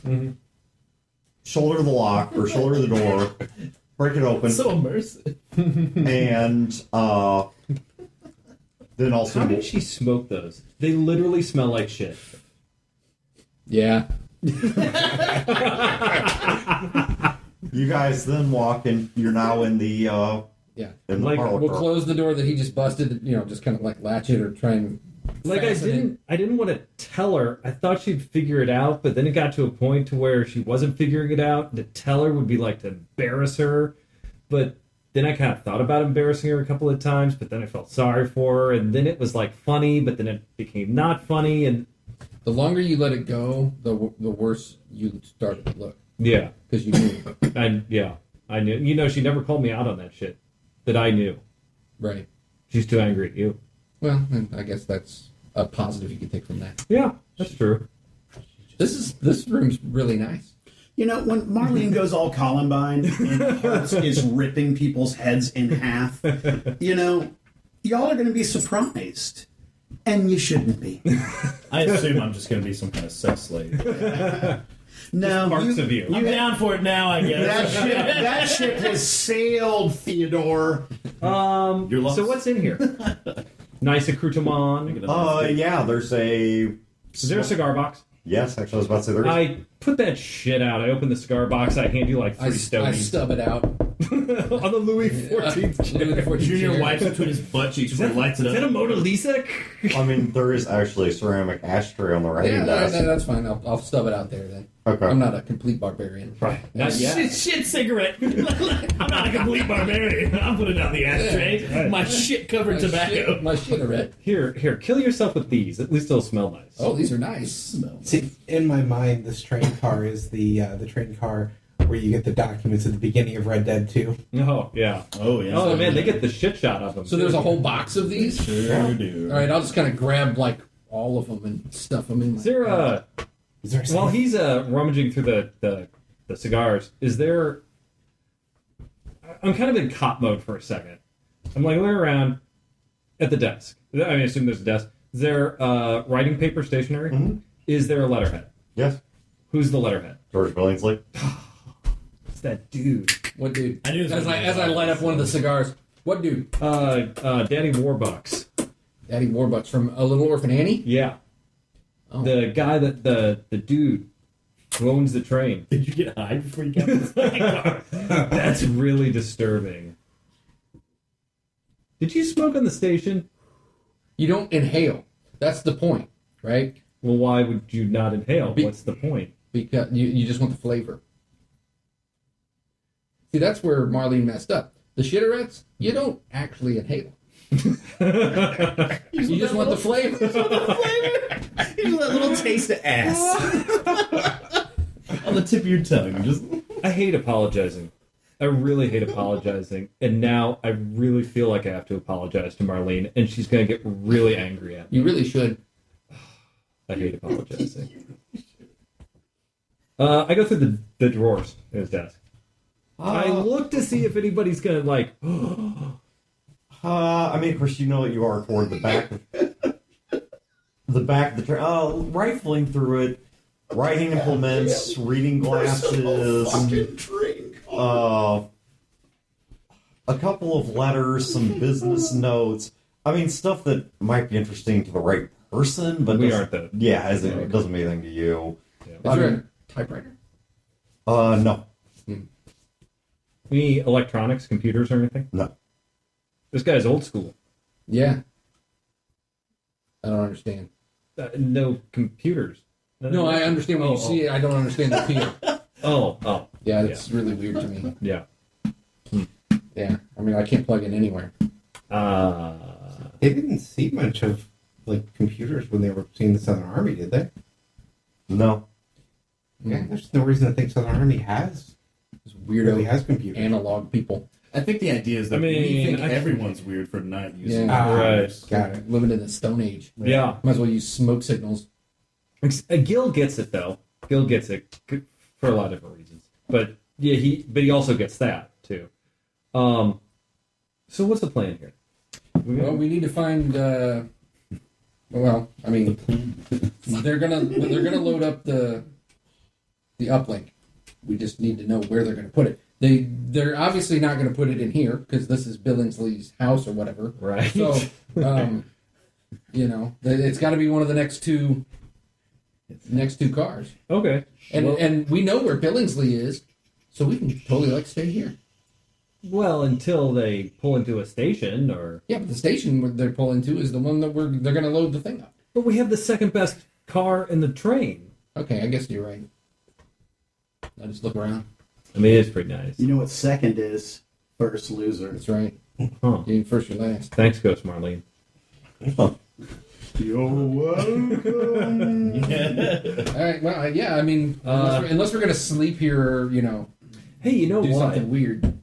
shoulder the lock or shoulder the door, break it open, So immersive. and then also How did she smoke those? They literally smell like shit. Yeah. you guys then walk in. You're now in the Yeah. in the Like, parlor. We'll close the door that he just busted. Just kind of like latch it or try and. Like fasten I didn't want to tell her. I thought she'd figure it out, but then it got to a point to where she wasn't figuring it out. To tell her would be like to embarrass her. But then I kind of thought about embarrassing her a couple of times, but then I felt sorry for her, and then it was like funny, but then it became not funny, and The longer you let it go, the worse you start to look yeah, because you knew. I knew. You know, she never called me out on that shit that I knew. Right. She's too angry at you. Well, and I guess that's a positive you can take from that. Yeah, that's true. This room's really nice. When Marlene goes all Columbine and Hearts is ripping people's heads in half, y'all are going to be surprised. And you shouldn't be. I assume I'm just going to be some kind of sex slave. No, Parts of you. I'm down for it now, I guess. that ship has sailed, Theodore. You're lost. So what's in here? Nice accoutrement. yeah, there's a. Is there a cigar box? Yes, actually, I was about to say there is. I put that shit out. I opened the cigar box. I hand you like 3 I stogies stub it out. on the Louis XIV chair. Louis XIV Junior chair. wipes between his butt cheeks before he lights it Is that a up. Mona Lisa? I mean, there is actually a ceramic ashtray on the writing Yeah, desk. that's fine. I'll stub it out there then. Okay. I'm not a complete barbarian. Right. Not yet. Shit cigarette. I'm not a complete barbarian. I'm putting out the ashtray. My shit covered tobacco. My shitterette. Here, kill yourself with these. At least it'll smell nice. Oh, these are nice. See, in my mind, this train car is the train car where you get the documents at the beginning of Red Dead 2. Oh, yeah. Oh, yeah. Oh, man, they get the shit shot of them. So there's a whole box of these? Sure do. All right, I'll just kind of grab like all of them and stuff them in. Is there a... Is there While he's rummaging through the cigars, is there... I'm kind of in cop mode for a second. I'm like looking around at the desk. I assume there's a desk. Is there writing paper stationery? Mhm. Is there a letterhead? Yes, Who's the letterhead? George Billingsley. It's that dude. What dude? I knew it was As gonna be I that. light up one of the cigars. What dude? Daddy Warbucks. Daddy Warbucks from A Little Orphan Annie? Yeah. Oh. The guy that the dude who owns the train. Did you get high before you got this fucking car? That's really disturbing. Did you smoke on the station? You don't inhale. That's the point, right? Well, why would you not inhale? Be- What's the point? Because you just want the flavor. See, that's where Marlene messed up. The shitterettes, you don't actually inhale. You just want the flavor. He Here's that little taste of ass on the tip of your tongue. Just I hate apologizing. I really hate apologizing. And now I really feel like I have to apologize to Marlene, and she's going to get really angry at me. You really should. I hate apologizing. I go through the drawers in his desk. I look to see if anybody's going to, like... I mean, of course, you know that you are toward the back of the train. Rifling through it, writing implements, reading glasses, a couple of letters, some business notes. I mean, stuff that might be interesting to the right person, but we aren't the... Yeah, it doesn't mean anything to you. Is there a typewriter? No. Any electronics, computers, or anything? No. This guy's old school. Yeah. I don't understand. No computers. No, I understand when you see it. I don't understand the appeal. Oh. Yeah, it's really weird to me. Yeah. Yeah, I mean, I can't plug in anywhere. They didn't see much of like computers when they were seeing the Southern Army, did they? No. Yeah, there's no reason to think Southern Army has Weirdo has computers. analog people. I think the idea is that we think everyone's weird for not using Right. Got it. Living in the Stone Age. Yeah. Might as well use smoke signals. Gil gets it, though. Gil gets it for a lot of different reasons. But yeah, he also gets that, too. So what's the plan here? Well, we need to find. Well, I mean, they're gonna load up the uplink. We just need to know where they're gonna put it. They're obviously not gonna put it in here because this is Billingsley's house or whatever. Right. So, it's got to be one of the next two cars. Okay. And we know where Billingsley is, so we can totally stay here. Well, until they pull into a station, or... Yeah, but the station where they're pulling to is the one that they're going to load the thing up. But we have the second best car in the train. Okay, I guess you're right. I just look around. I mean, it's pretty nice. You know what second is? First loser. That's right. Huh. You ain't first or last. Thanks, Ghost Marlene. You're welcome. All right, well, yeah, I mean, unless we're going to sleep here or, Hey, you know do what? something weird.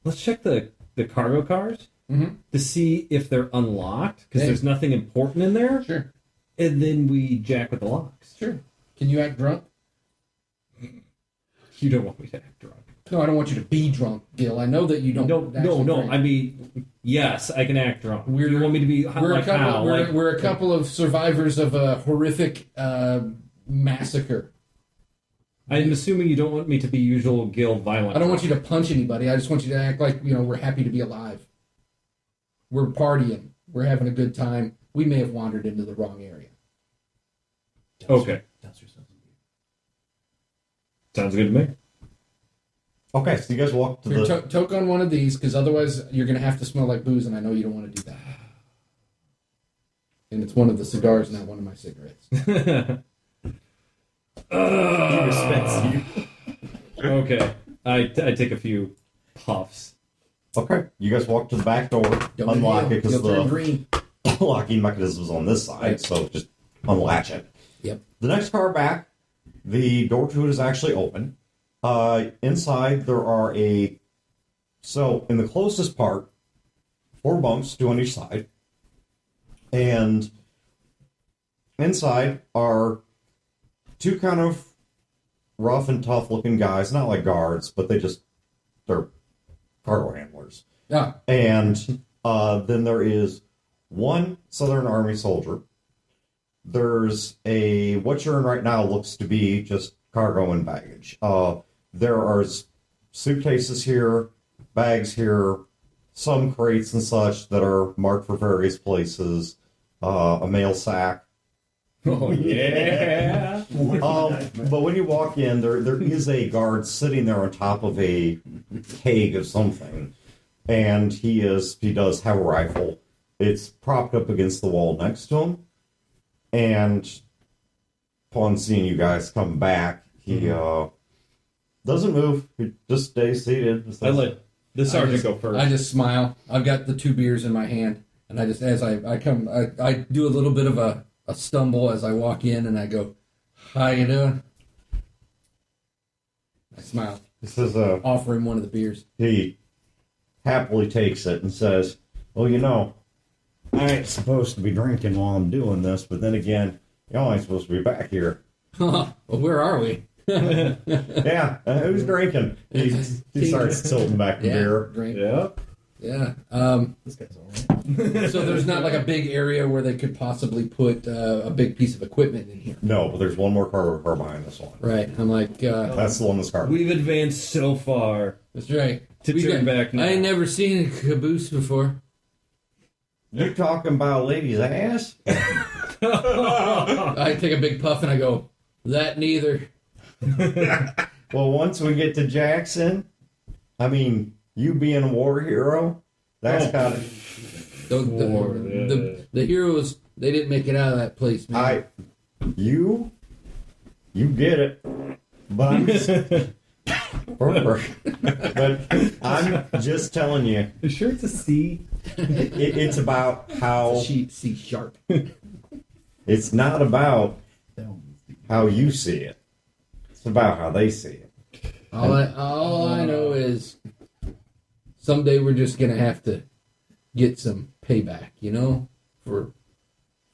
Let's check the cargo cars to see if they're unlocked, because Hey. there's nothing important in there. Sure. And then we jack with the locks. Sure. Can you act drunk? You don't want me to act drunk. No, I don't want you to be drunk, Gil. I know that you don't. No. drink. I mean, yes, I can act drunk. We're- You want me to be We're like how? we're a couple of survivors of a horrific massacre. I'm assuming you don't want me to be usual Gil violent. I don't want you to punch anybody. I just want you to act like, we're happy to be alive. We're partying. We're having a good time. We may have wandered into the wrong area. Okay. Sounds good to me. Okay, so you guys walk to Here, the... toke on one of these, because otherwise you're going to have to smell like booze, and I know you don't want to do that. And it's one of the cigars, not one of my cigarettes. He respects you. Okay. I take a few puffs. Okay, you guys walk to the back door, Don't unlock inhale. it because You'll turn the green. locking mechanism is on this side, so just unlatch it. Yep. The next car back, the door to it is actually open. Inside there are so in the closest part, 4 bunks, 2 on each side, and inside are 2 kind of rough and tough looking guys, not like guards, but they're cargo handlers. Yeah. And then there is 1 Southern Army soldier. There's what you're in right now looks to be just cargo and baggage. There are suitcases here, bags here, some crates and such that are marked for various places, a mail sack. Oh, yeah. But when you walk in, there is a guard sitting there on top of a keg of something, and he does have a rifle. It's propped up against the wall next to him, and upon seeing you guys come back, he doesn't move. He just stays seated. I let the sergeant go first. I just smile. I've got the 2 beers in my hand, and I just, as I come, I do a little bit of a a stumble as I walk in, and I go, "How you doing?" I smile, This is offer him one of the beers. he happily takes it and says, "Well, I ain't supposed to be drinking while I'm doing this, but then again, y'all ain't supposed to be back here." Well, where are we? Yeah, who's drinking? He starts tilting back the beer. Drink. Yeah. Yeah. This guy's all right. So there's not like a big area where they could possibly put a big piece of equipment in here. No, but there's one more car behind this one. Right. I'm like, That's the one that's carved. We've advanced so far. that's right. To turn back now. I ain't never seen a caboose before. You talking about a lady's ass? I take a big puff and I go, that neither. Well, once we get to Jackson, I mean, you being a war hero, that's got to... The heroes, they didn't make it out of that place, man. You get it, but I'm just, but I'm just telling you, You sure it's a C? it's about how C sharp. it's not about how you see it. It's about how they see it. All I know is someday we're just gonna have to get some payback, for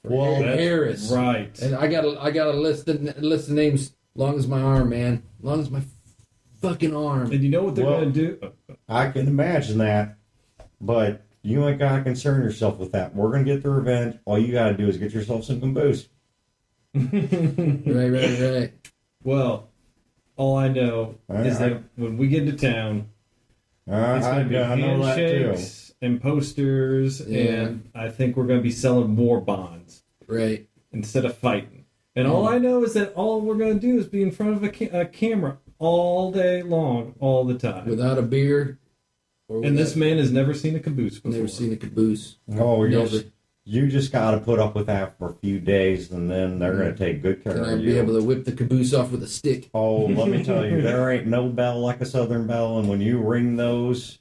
Well, Harris. Right. And I got a list of names long as my arm, man. Long as my fucking arm. And you know what they're Well- going to do? I can imagine that, but you ain't got to concern yourself with that. We're gonna get the revenge. All you got to do is get yourself some caboose. Right. Well, all I know is I- that when we get to town, it's I going to be know that too. handshakes and posters, Yeah. and I think we're going to be selling more bonds Right. instead of fighting. And all I know is that all we're going to do is be in front of a camera all day long, all the time. Without a beer. And this man has never seen a caboose before. never seen a caboose. Oh, Never. you just got to put up with that for a few days, and then they're going to take good care And of I'd you. be able to whip the caboose off with a stick. Oh, let me tell you, there ain't no bell like a Southern bell, and when you ring those,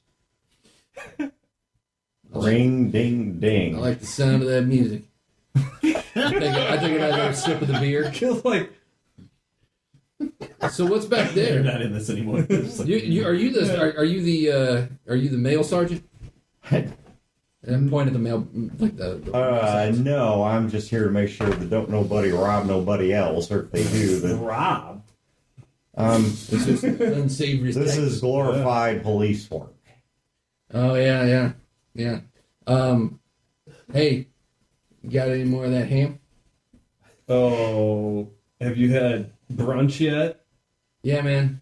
ring, ding, ding. I like the sound of that music. I think I'd have a sip of the beer. Feels like So what's back They're there? not in this anymore. Are you the mail sergeant? And point at the mail, like the No, I'm just here to make sure that don't nobody rob nobody else, or if they do, then Rob. It's just unsavory. this is glorified police work. Oh yeah. Hey, you got any more of that ham? Oh, have you had brunch yet? Yeah, man.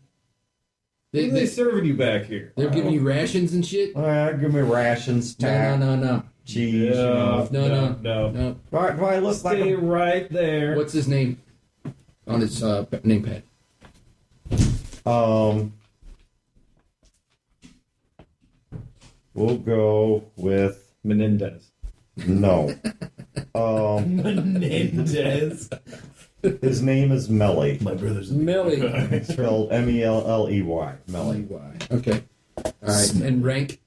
What are they serving you back here? They're giving you rations and shit. Give me rations, tack, No. cheese. No. No. Do I look like Stay a... right there. What's his name on his name pad? We'll go with Menendez. no. Menendez. His name is Melly. My brother's Melly. It's spelled Melley. Melly. Okay. All right. And rank.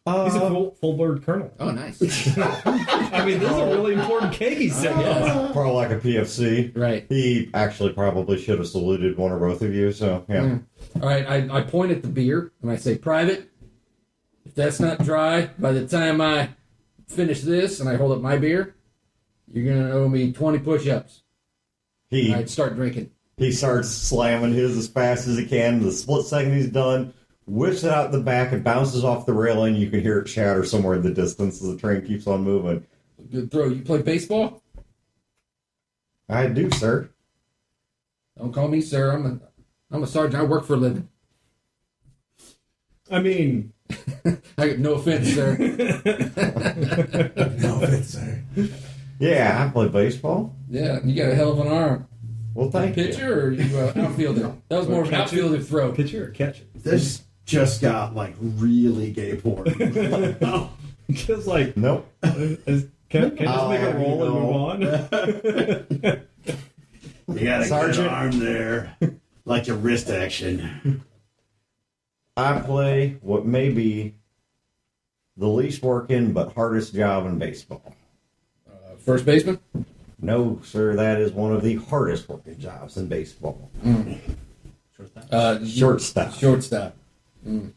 He's a full bird colonel. Oh, nice. I mean, this is a really important cake he said. Probably like a PFC. Right. He actually probably should have saluted one or both of you. So yeah. All right. I point at the beer and I say, "Private, if that's not dry by the time I finish this," and I hold up my beer, "you're gonna owe me 20 push-ups." He I'd start drinking. He starts slamming his as fast as he can. The split second he's done, whips it out the back, and bounces off the railing. You can hear it shatter somewhere in the distance as the train keeps on moving. Good throw. You play baseball? I do, sir. Don't call me sir. I'm a sergeant. I work for a living. I mean, No offense, sir. No offense, sir. Yeah, I play baseball. Yeah, you got a hell of an arm. Well, thank you. Pitcher or you outfielder? That was more of an outfielder throw. pitcher or catcher? This just got like really gay porn. Just like, Nope. can I just make a have roll you and move know. on? You got a Sergeant. good arm there, like your wrist action. I play what may be the least working but hardest job in baseball. First baseman? No, sir, that is one of the hardest working jobs in baseball. Shortstop. Shortstop. You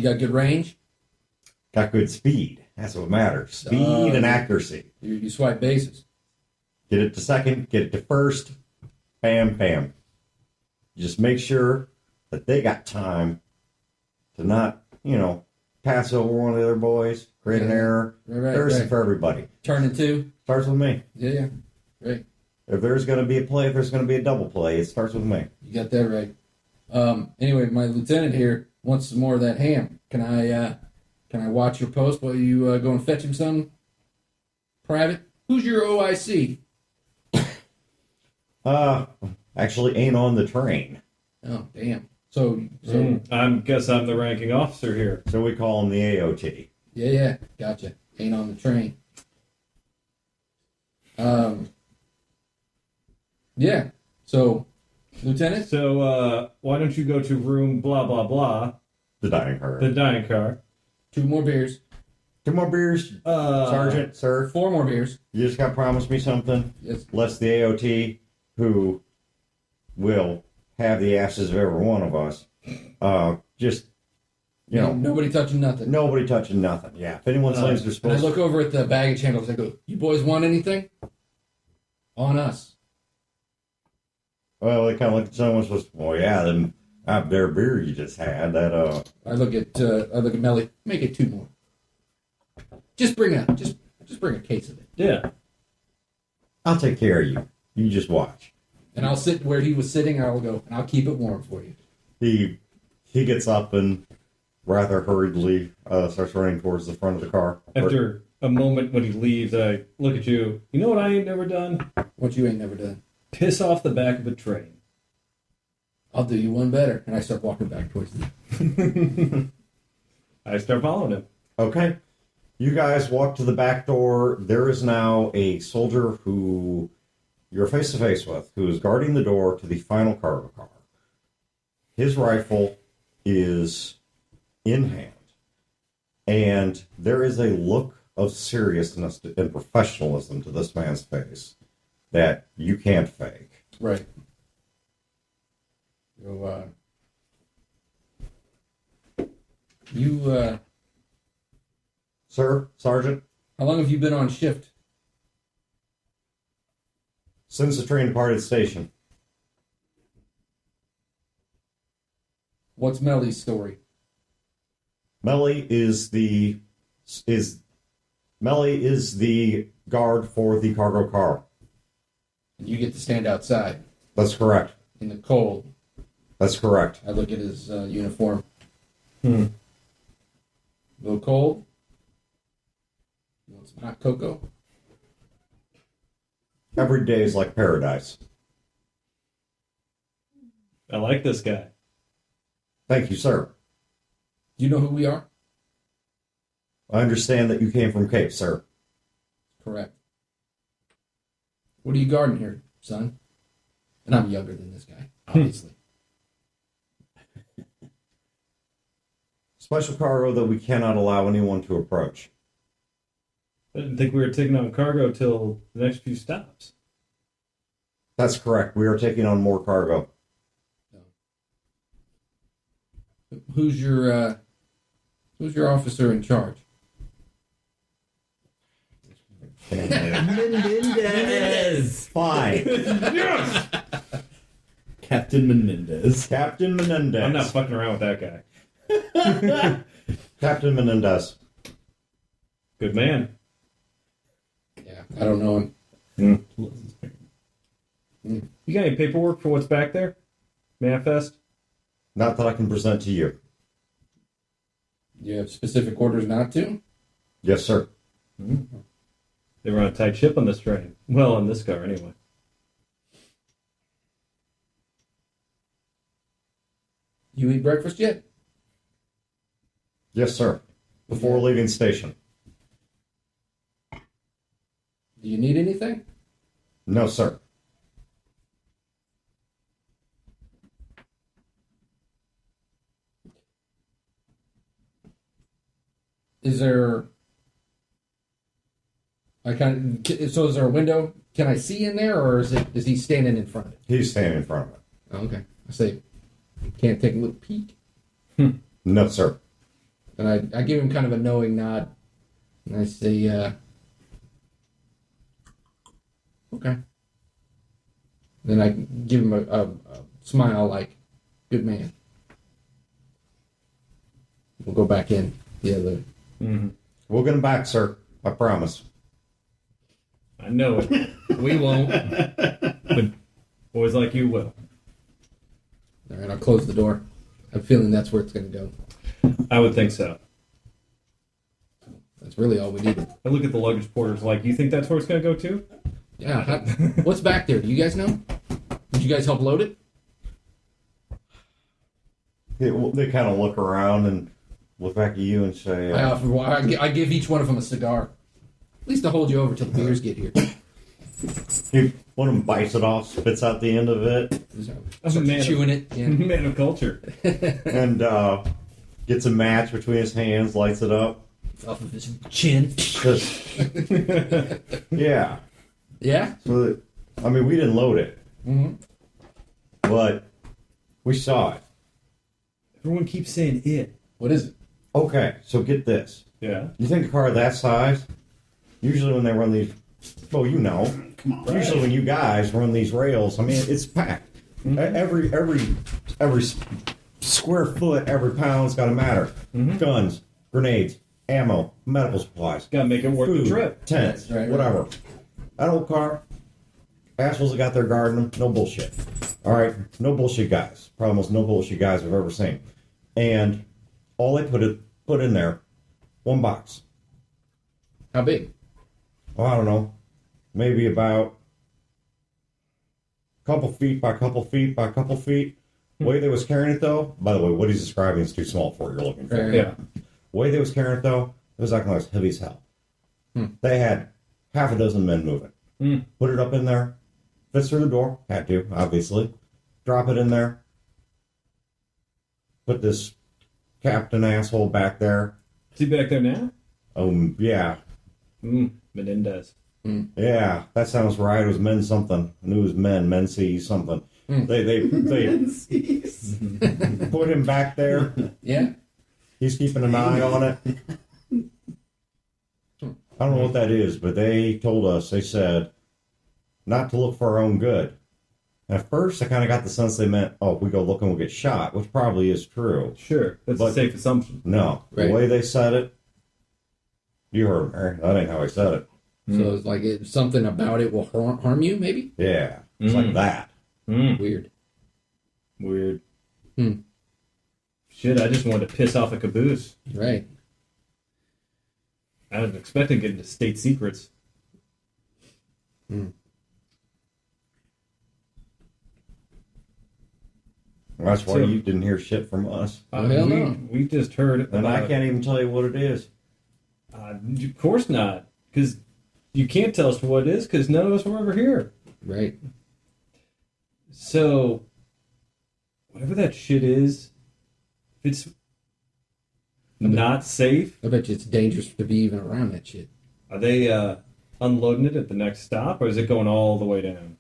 got good range? Got good speed. That's what matters. Speed and accuracy. You swipe bases. Get it to second, get it to first. Bam, bam. Just make sure that they got time to not, pass over one of the other boys, create an error. Right, Embarrassing for everybody. Turn and two. Starts with me. Yeah. Right. If there's going to be a play, if there's going to be a double play, it starts with me. You got that right. Anyway, my lieutenant here wants some more of that ham. Can I watch your post while you go and fetch him some? Private? Who's your OIC? Actually ain't on the train. Oh, damn. So I guess I'm the ranking officer here. So we call him the AOT. yeah, gotcha. Ain't on the train. Yeah. So, Lieutenant? So, why don't you go to room blah, blah, blah, The dining car. the dining car. 2 more beers. 2 more beers, Sergeant, sir. 4 more beers. You just got to promise me something. Yes. Lest the AOT, who will have the asses of every one of us, just, Nobody touching nothing. nobody touching nothing. Yeah, if anyone slaves are And I supposed look over at the baggage handlers and I go, you boys want anything? On us. well, they kind of look at someone and says, well, yeah, then out their beer you just had, that, I look at Melly. Make it 2 more. Just bring a case of it. Yeah. I'll take care of you. You just watch. And I'll sit where he was sitting and I'll go, and I'll keep it warm for you. He gets up and rather hurriedly starts running towards the front of the car. After a moment when he leaves, I look at you. You know what I ain't never done? What you ain't never done. Piss off the back of a train. I'll do you one better. And I start walking back towards you. I start following him. Okay. You guys walk to the back door. There is now a soldier who you're face to face with, who is guarding the door to the final cargo car. His rifle is in hand, and there is a look of seriousness and professionalism to this man's face that you can't fake. Right. So, Sir, Sergeant, how long have you been on shift? since the train departed station, What's Melly's story? Melly is the guard for the cargo car. And you get to stand outside That's correct. in the cold. That's correct. I look at his uniform. Hmm. A little cold. You want some hot cocoa? Every day is like paradise. I like this guy. Thank you, sir. Do you know who we are? I understand that you came from Cape, sir. Correct. What are you guarding here, son? And I'm younger than this guy, obviously. Special cargo that we cannot allow anyone to approach. I didn't think we were taking on cargo till the next few stops. That's correct. We are taking on more cargo. Who's your officer in charge? Menendez! Fine. Captain Menendez. Captain Menendez. I'm not fucking around with that guy. Captain Menendez. Good man. Yeah, I don't know him. You got any paperwork for what's back there? Manifest? Not that I can present to you. You have specific orders not to? Yes, sir. They run a tight ship on this train. Well, on this car, anyway. You eat breakfast yet? Yes, sir. Before leaving station. Do you need anything? No, sir. Is there I kind of. So is there a window? Can I see in there, or is he standing in front of it? He's standing in front of it. Oh, okay. I say, can't take a little peek. No, sir. And I give him kind of a knowing nod, and I say, okay. Then I give him a smile, like, good man. We'll go back in the other. Mm-hmm. We'll get him back, sir. I promise. I know it. We won't. But boys like you will. All right, I'll close the door. I'm feeling that's where it's going to go. I would think so. That's really all we needed. I look at the luggage porters like, you think that's where it's going to go to? Yeah. What's back there? Do you guys know? Did you guys help load it? They kind of look around and look back at you and say, I give each one of them a cigar. At least to hold you over till the beers get here. one of them bites it off, spits out the end of it, I'm a man chewing it. Yeah. Man of culture. and gets a match between his hands, lights it up. Off of his chin. Just, yeah. Yeah? So, I mean, we didn't load it, but we saw it. Everyone keeps saying it. What is it? Okay, so get this. Yeah. You think a car that size, usually when they run these, well, you know, usually when you guys run these rails, I mean, it's packed. Every square foot, every pound's got to matter. Guns, grenades, ammo, medical supplies. Got to make it worth food, the trip. Tents, Right. whatever. That old car, assholes that got their guard in them, no bullshit. All right, no bullshit guys. Probably most no bullshit guys I've ever seen. And all they put in there, one box. How big? Oh, I don't know, maybe about a couple feet by a couple feet by a couple feet. The way they was carrying it, though, by the way, what he's describing is too small for what you're looking for. Yeah. The way they was carrying it, though, it was acting like it was heavy as hell. They had half a dozen men moving. Put it up in there, fits through the door, had to, obviously. Drop it in there. Put this captain asshole back there. Is he back there now? Yeah. Menendez. Yeah, that sounds right. It was men something. I knew it was men see something. They put him back there. Yeah? He's keeping an eye on it. I don't know what that is, but they told us, they said, not to look for our own good. And at first, I kind of got the sense they meant, oh, if we go look and we'll get shot, which probably is true. Sure. That's a safe assumption. No. Right. The way they said it, you heard him, Mary. That ain't how I said it. So it's like something about it will harm you, maybe? Yeah. It's like that. Weird. Shit, I just wanted to piss off a caboose. Right. I was expecting to get into state secrets. That's why you didn't hear shit from us. Hell no. We just heard. And I can't even tell you what it is. Of course not, because you can't tell us what it is, because none of us were ever here. Right. So, whatever that shit is, if it's not safe, I bet you it's dangerous to be even around that shit. are they unloading it at the next stop, or is it going all the way down?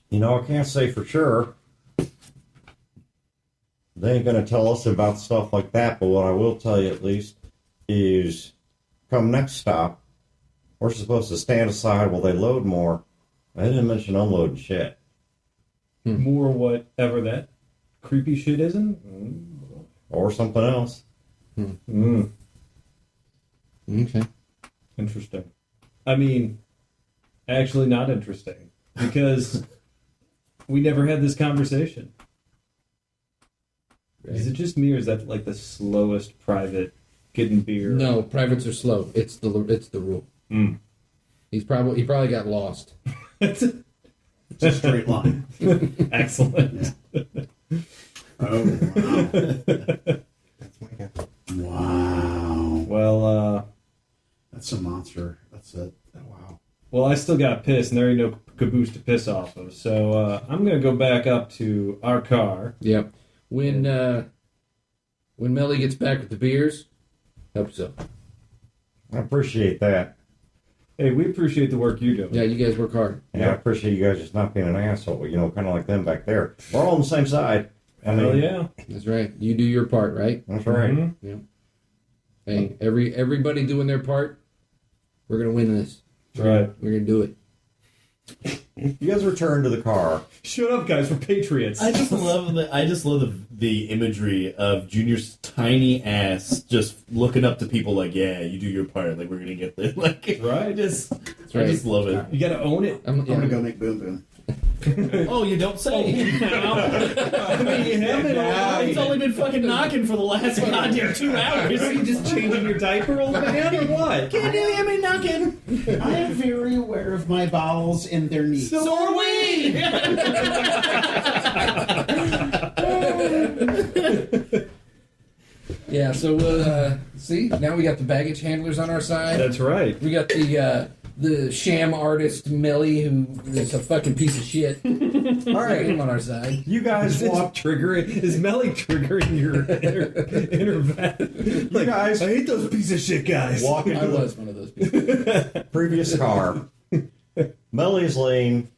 You know, I can't say for sure. They ain't going to tell us about stuff like that, but what I will tell you at least is come next stop, we're supposed to stand aside while they load more. I didn't mention unloading shit. More whatever that creepy shit isn't? Or something else. Okay. Interesting. I mean, actually not interesting, because we never had this conversation. Right. Is it just me, or is that like the slowest private getting beer? No, privates are slow. It's the rule. He probably got lost. It's a straight line. Excellent. Oh, wow. That's my guess. Wow. Well, That's a monster. That's it. Wow. well, I still got pissed, and there ain't no caboose to piss off of. So I'm gonna go back up to our car. Yep. When Melly gets back with the beers, Hope so. I appreciate that. Hey, we appreciate the work you do. Yeah, you guys work hard. Yeah, I appreciate you guys just not being an asshole. You know, kind of like them back there. We're all on the same side. I Hell mean, yeah. That's right. You do your part, right? that's right. Mhm. Yeah. Hey, everybody doing their part. We're gonna win this. That's right. We're gonna do it. You guys return to the car. Shut up, guys. We're patriots. I just love the imagery of Junior's tiny ass just looking up to people like, yeah, you do your part. Like, we're gonna get this. Like, Right. I just love it. You gotta own it. I'm gonna go make Boom Boom. Oh, you don't say. I mean, you have it all. It's only been fucking knocking for the last goddamn 2 hours. Are you just changing your diaper, old man, or what? Can't do him in knocking. I am very aware of my bowels and their needs. So are we. Yeah. So see, now we got the baggage handlers on our side. That's right. We got the sham artist Millie, who is a fucking piece of shit. All right. Him on our side. You guys walk. Is Melly triggering your inner vet? You guys hate those piece of shit guys. walk into I the was one of those people. previous car. Melly is laying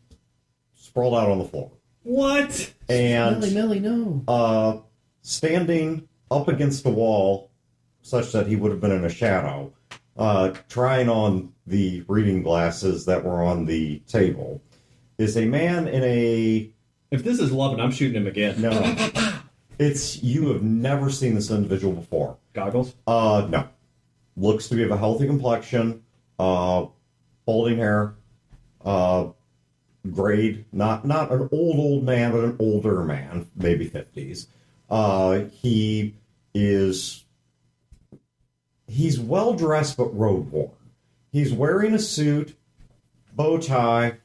sprawled out on the floor. What? And Melly, no. standing up against the wall, such that he would have been in a shadow, trying on the reading glasses that were on the table, is a man in a... If this is loving, I'm shooting him again. No. You have never seen this individual before. Goggles? No. Looks to be of a healthy complexion, balding hair, grayed, not an old man, but an older man, maybe 50s. He's well dressed but road worn. He's wearing a suit, bow tie,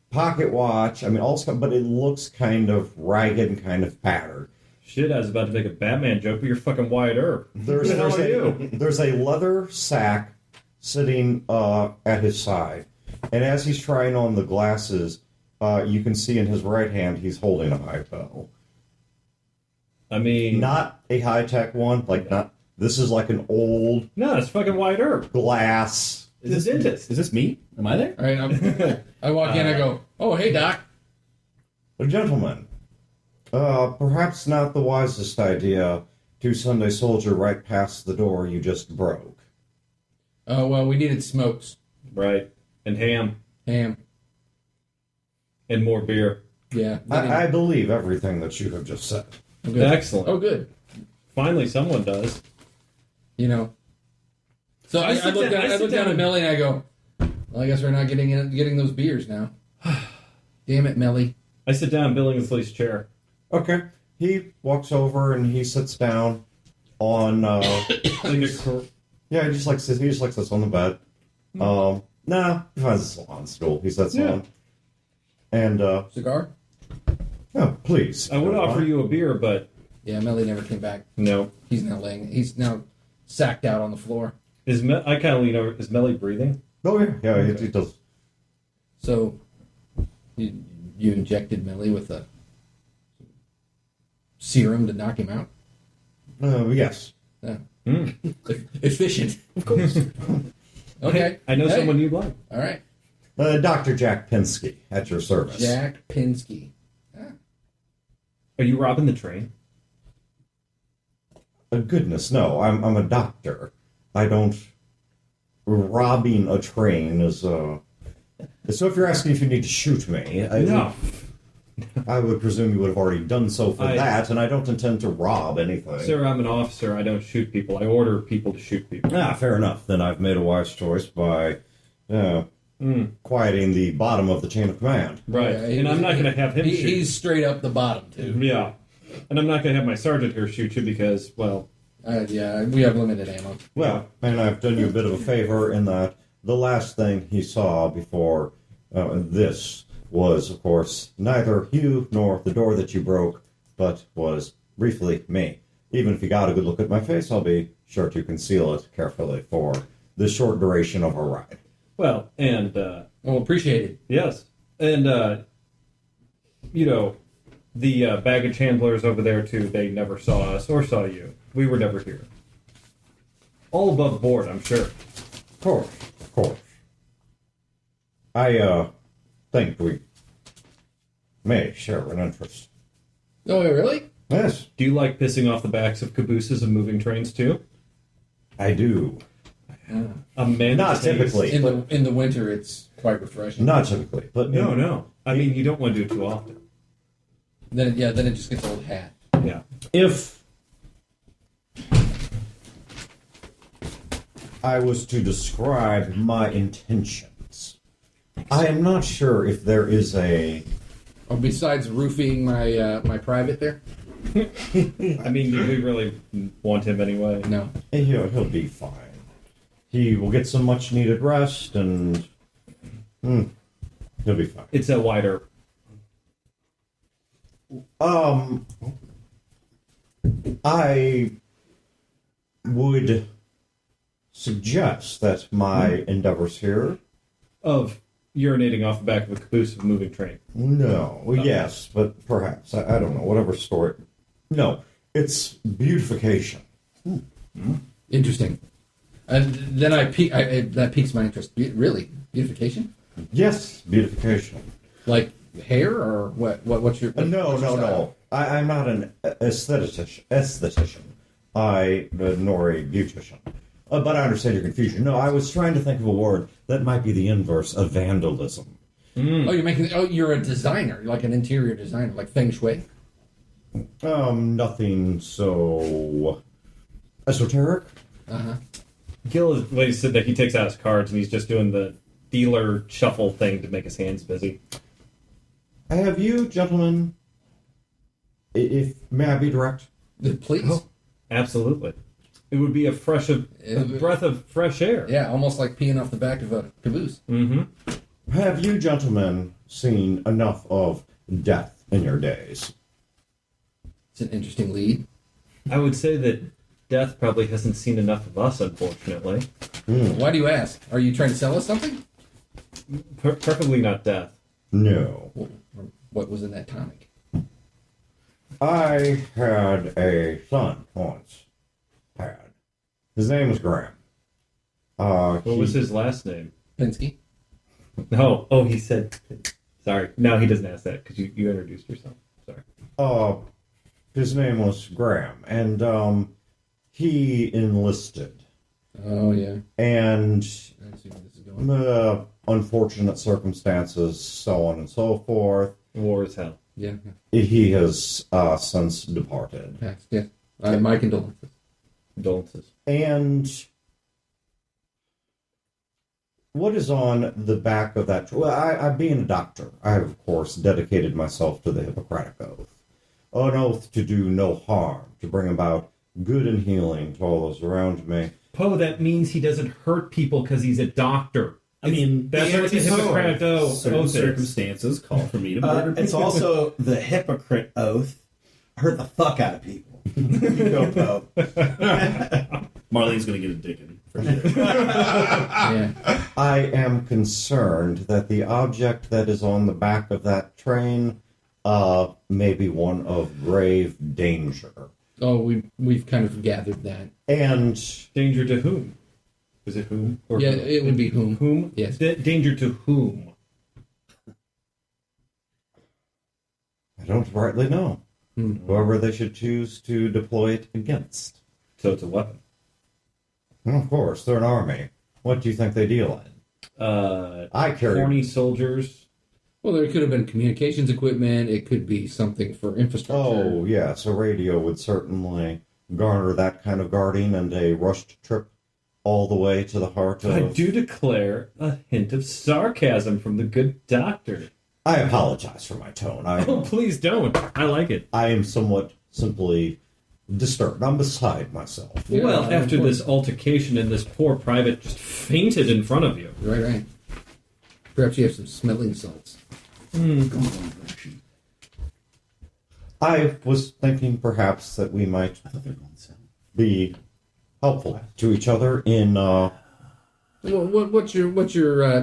pocket watch. I mean, all stuff, but it looks kind of ragged and kind of battered. Shit, I was about to make a Batman joke, but you're fucking Wyatt Earp. There's a leather sack sitting at his side, and as he's trying on the glasses, you can see in his right hand he's holding a high bow. I mean... Not a high-tech one, this is like an old No, it's fucking Wyatt Earp. glass. Is this dentist? Is this me? Am I there? All right, I walk in. I go, "Oh, hey, Doc." Gentlemen, perhaps not the wisest idea to send a soldier right past the door you just broke. Oh well, we needed smokes, Right. And ham. ham. And more beer. Yeah. I believe everything that you have just said. Oh, good. Excellent. Oh, good. Finally, someone does. You know. So I look down at Melly and I go, "Well, I guess we're not getting those beers now." Damn it, Melly. I sit down in Billingsley's chair. Okay. He walks over and he sits down on. He just like sits on the bed. Nah, he finds a salon stool. He sits on. And Cigar? oh, please. I would offer you a beer, but Yeah, Melly never came back. no. He's now sacked out on the floor. I kind of lean over. Is Melly breathing? Oh yeah, he does. So you injected Melly with a serum to knock him out? Yes. Yeah. Efficient. Of course. Okay. I know Hey. someone you'd like. All right. Dr. Jack Pinsky at your service. Jack Pinsky. Are you robbing the train? Goodness, no. I'm a doctor. I don't. Robbing a train is. So if you're asking if you need to shoot me, No. I would presume you would have already done so for that, and I don't intend to rob anything. Sir, I'm an officer. I don't shoot people. I order people to shoot people. Fair enough. Then I've made a wise choice by quieting the bottom of the chain of command. Right. Yeah, and I'm not going to have him shoot. He's straight up the bottom, too. Yeah. And I'm not going to have my sergeant here shoot you because, well... Yeah, we have limited ammo. Well, and I've done you a bit of a favor in that the last thing he saw before this was, of course, neither you nor the door that you broke, but was briefly me. Even if you got a good look at my face, I'll be sure to conceal it carefully for the short duration of our ride. Well, and... Well, appreciate it. yes. And, the baggage handlers over there, too, they never saw us or saw you. We were never here. all above board, I'm sure. Of course, of course. I think we may share an interest. Oh, really? Yes, Do you like pissing off the backs of cabooses and moving trains too? I do. A man Not typically. In the winter, it's quite refreshing. Not typically, but No. I mean, you don't want to do it too often. Then it just gets old hat. Yeah. If I was to describe my intentions, I am not sure if there is a. Oh, besides roofing my private there? I mean, do we really want him anyway? No. He'll be fine. He will get some much needed rest, and he'll be fine. It's a wider. I would suggest that my endeavors here. Of urinating off the back of a caboose of a moving train. No, yes, but perhaps I don't know. Whatever story. No, it's beautification. Interesting. And then that piques my interest. Really? Beautification? Yes, beautification. Like hair or what? What's your No. I'm not an aesthetician. Nor a beautician. But I understand your confusion. No, I was trying to think of a word that might be the inverse of vandalism. Oh, you're a designer, you're like an interior designer, like feng shui. Nothing so esoteric. Gil he said that he takes out his cards and he's just doing the dealer shuffle thing to make his hands busy. Have you, gentlemen, if may I be direct? Please. Absolutely. It would be a breath of fresh air. Yeah, almost like peeing off the back of a caboose. Mm-hmm. Have you, gentlemen, seen enough of death in your days? It's an interesting lead. I would say that death probably hasn't seen enough of us, unfortunately. Why do you ask? Are you trying to sell us something? Preferably not death. No. What was in that tonic? I had a son once. His name was Graham. What was his last name? Pinsky? No. Oh, he said... Sorry. No, he doesn't ask that because you introduced yourself. Sorry. His name was Graham, and he enlisted. Oh, yeah. And I see where this is going. unfortunate circumstances, so on and so forth. War is hell. Yeah. He has since departed. Yeah. My condolences. Condolences. And what is on the back of that? Well, I being a doctor, I have, of course, dedicated myself to the Hippocratic Oath. An oath to do no harm, to bring about good and healing to all those around me. Poe, that means he doesn't hurt people because he's a doctor. I mean, That's what the Hippocratic Oath certain is. circumstances call for me to murder It's people. also the hypocrite oath. Hurt the fuck out of people. You go, Pope. Marlene's going to get a dickin' for sure. Yeah. I am concerned that the object that is on the back of that train may be one of grave danger. Oh, we've kind of gathered that. And Danger to whom? Is it whom? Or Yeah, whom? it would be whom. Whom? Yes. Danger to whom? I don't rightly know. Whoever they should choose to deploy it against. So it's a weapon. And of course, they're an army. What do you think they deal in? I carry... Horny soldiers. Well, there could have been communications equipment. It could be something for infrastructure. Oh, yes, a radio would certainly garner that kind of guarding, and a rushed trip all the way to the heart of... I do declare a hint of sarcasm from the good doctor. I apologize for my tone. Oh, please don't. I like it. I am somewhat simply disturbed. I'm beside myself. Yeah, well, that's after important. this altercation and this poor private just fainted in front of you. Right. Perhaps you have some smelling salts. I was thinking perhaps that we might be helpful to each other in... Well, what's your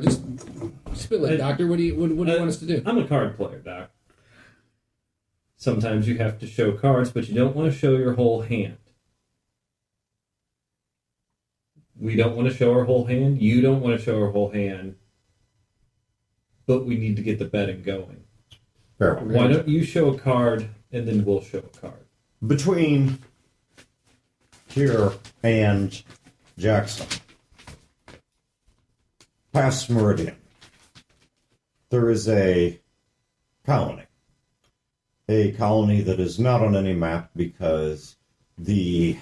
just spill it, Doctor? What do you want us to do? I'm a card player, Doc. Sometimes you have to show cards, but you don't want to show your whole hand. we don't want to show our whole hand. You don't want to show our whole hand. But we need to get the betting going. Fair. Why don't you show a card, and then we'll show a card? Between here and Jackson, past Meridian, there is a colony. A colony that is not on any map because the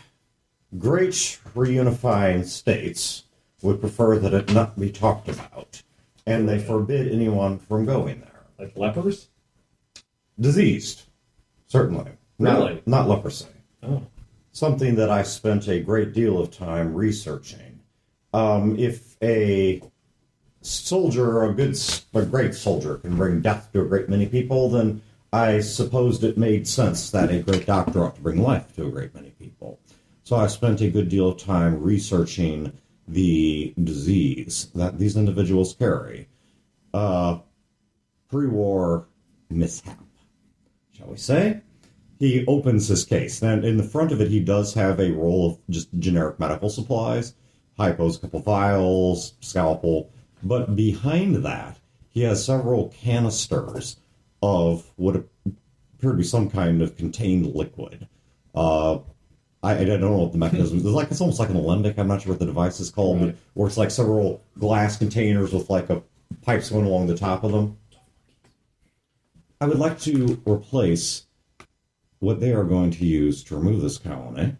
great reunifying states would prefer that it not be talked about, and they forbid anyone from going there. Like lepers? Diseased, certainly. Really? Not leprosy. Oh. Something that I spent a great deal of time researching. If a soldier, a great soldier, can bring death to a great many people, then I supposed it made sense that a great doctor ought to bring life to a great many people. So I spent a good deal of time researching the disease that these individuals carry. Pre-war mishap, shall we say? He opens his case, and in the front of it, he does have a roll of just generic medical supplies, hypos, couple vials, scalpel, but behind that, he has several canisters of what appear to be some kind of contained liquid. I don't know what the mechanism is. It's almost like an alembic. I'm not sure what the device is called, but where it's like several glass containers with like pipes going along the top of them. I would like to replace what they are going to use to remove this colony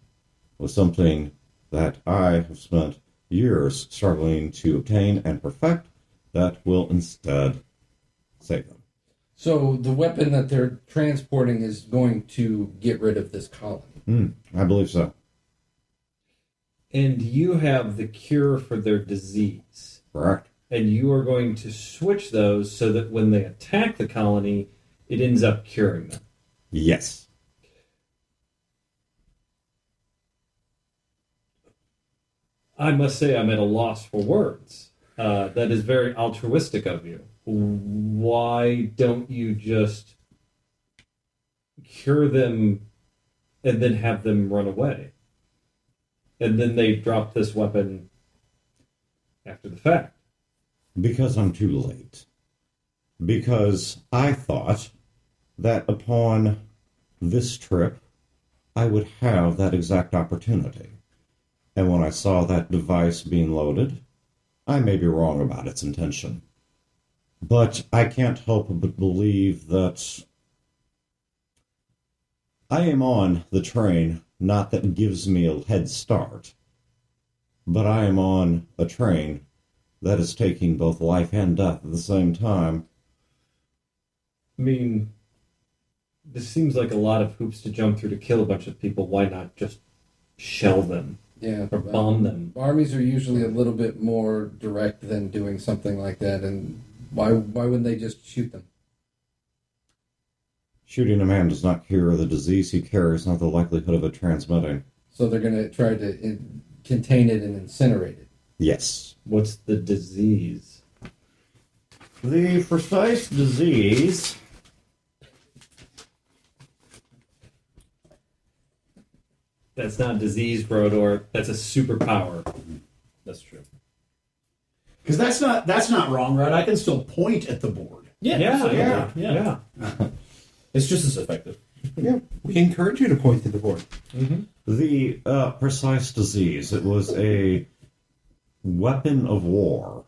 with something that I have spent years struggling to obtain and perfect that will instead save them. So the weapon that they're transporting is going to get rid of this colony. I believe so. And you have the cure for their disease. Correct. And you are going to switch those so that when they attack the colony, it ends up curing them. Yes. I must say I'm at a loss for words. That is very altruistic of you. Why don't you just cure them and then have them run away? And then they drop this weapon after the fact. Because I'm too late. Because I thought that upon this trip, I would have that exact opportunity. And when I saw that device being loaded, I may be wrong about its intention. But I can't help but believe that I am on the train, not that gives me a head start, but I am on a train that is taking both life and death at the same time. I mean, this seems like a lot of hoops to jump through to kill a bunch of people. Why not just shell them? Yeah, or bomb them. Armies are usually a little bit more direct than doing something like that, and why wouldn't they just shoot them? Shooting a man does not cure the disease he carries, not the likelihood of it transmitting. So they're going to try to contain it and incinerate it. Yes. What's the disease? The precise disease... That's not disease, Brodor. That's a superpower. That's true. Because that's not wrong, right? I can still point at the board. Yeah. It's just as effective. Yeah, we encourage you to point to the board. Mm-hmm. The precise disease, it was a weapon of war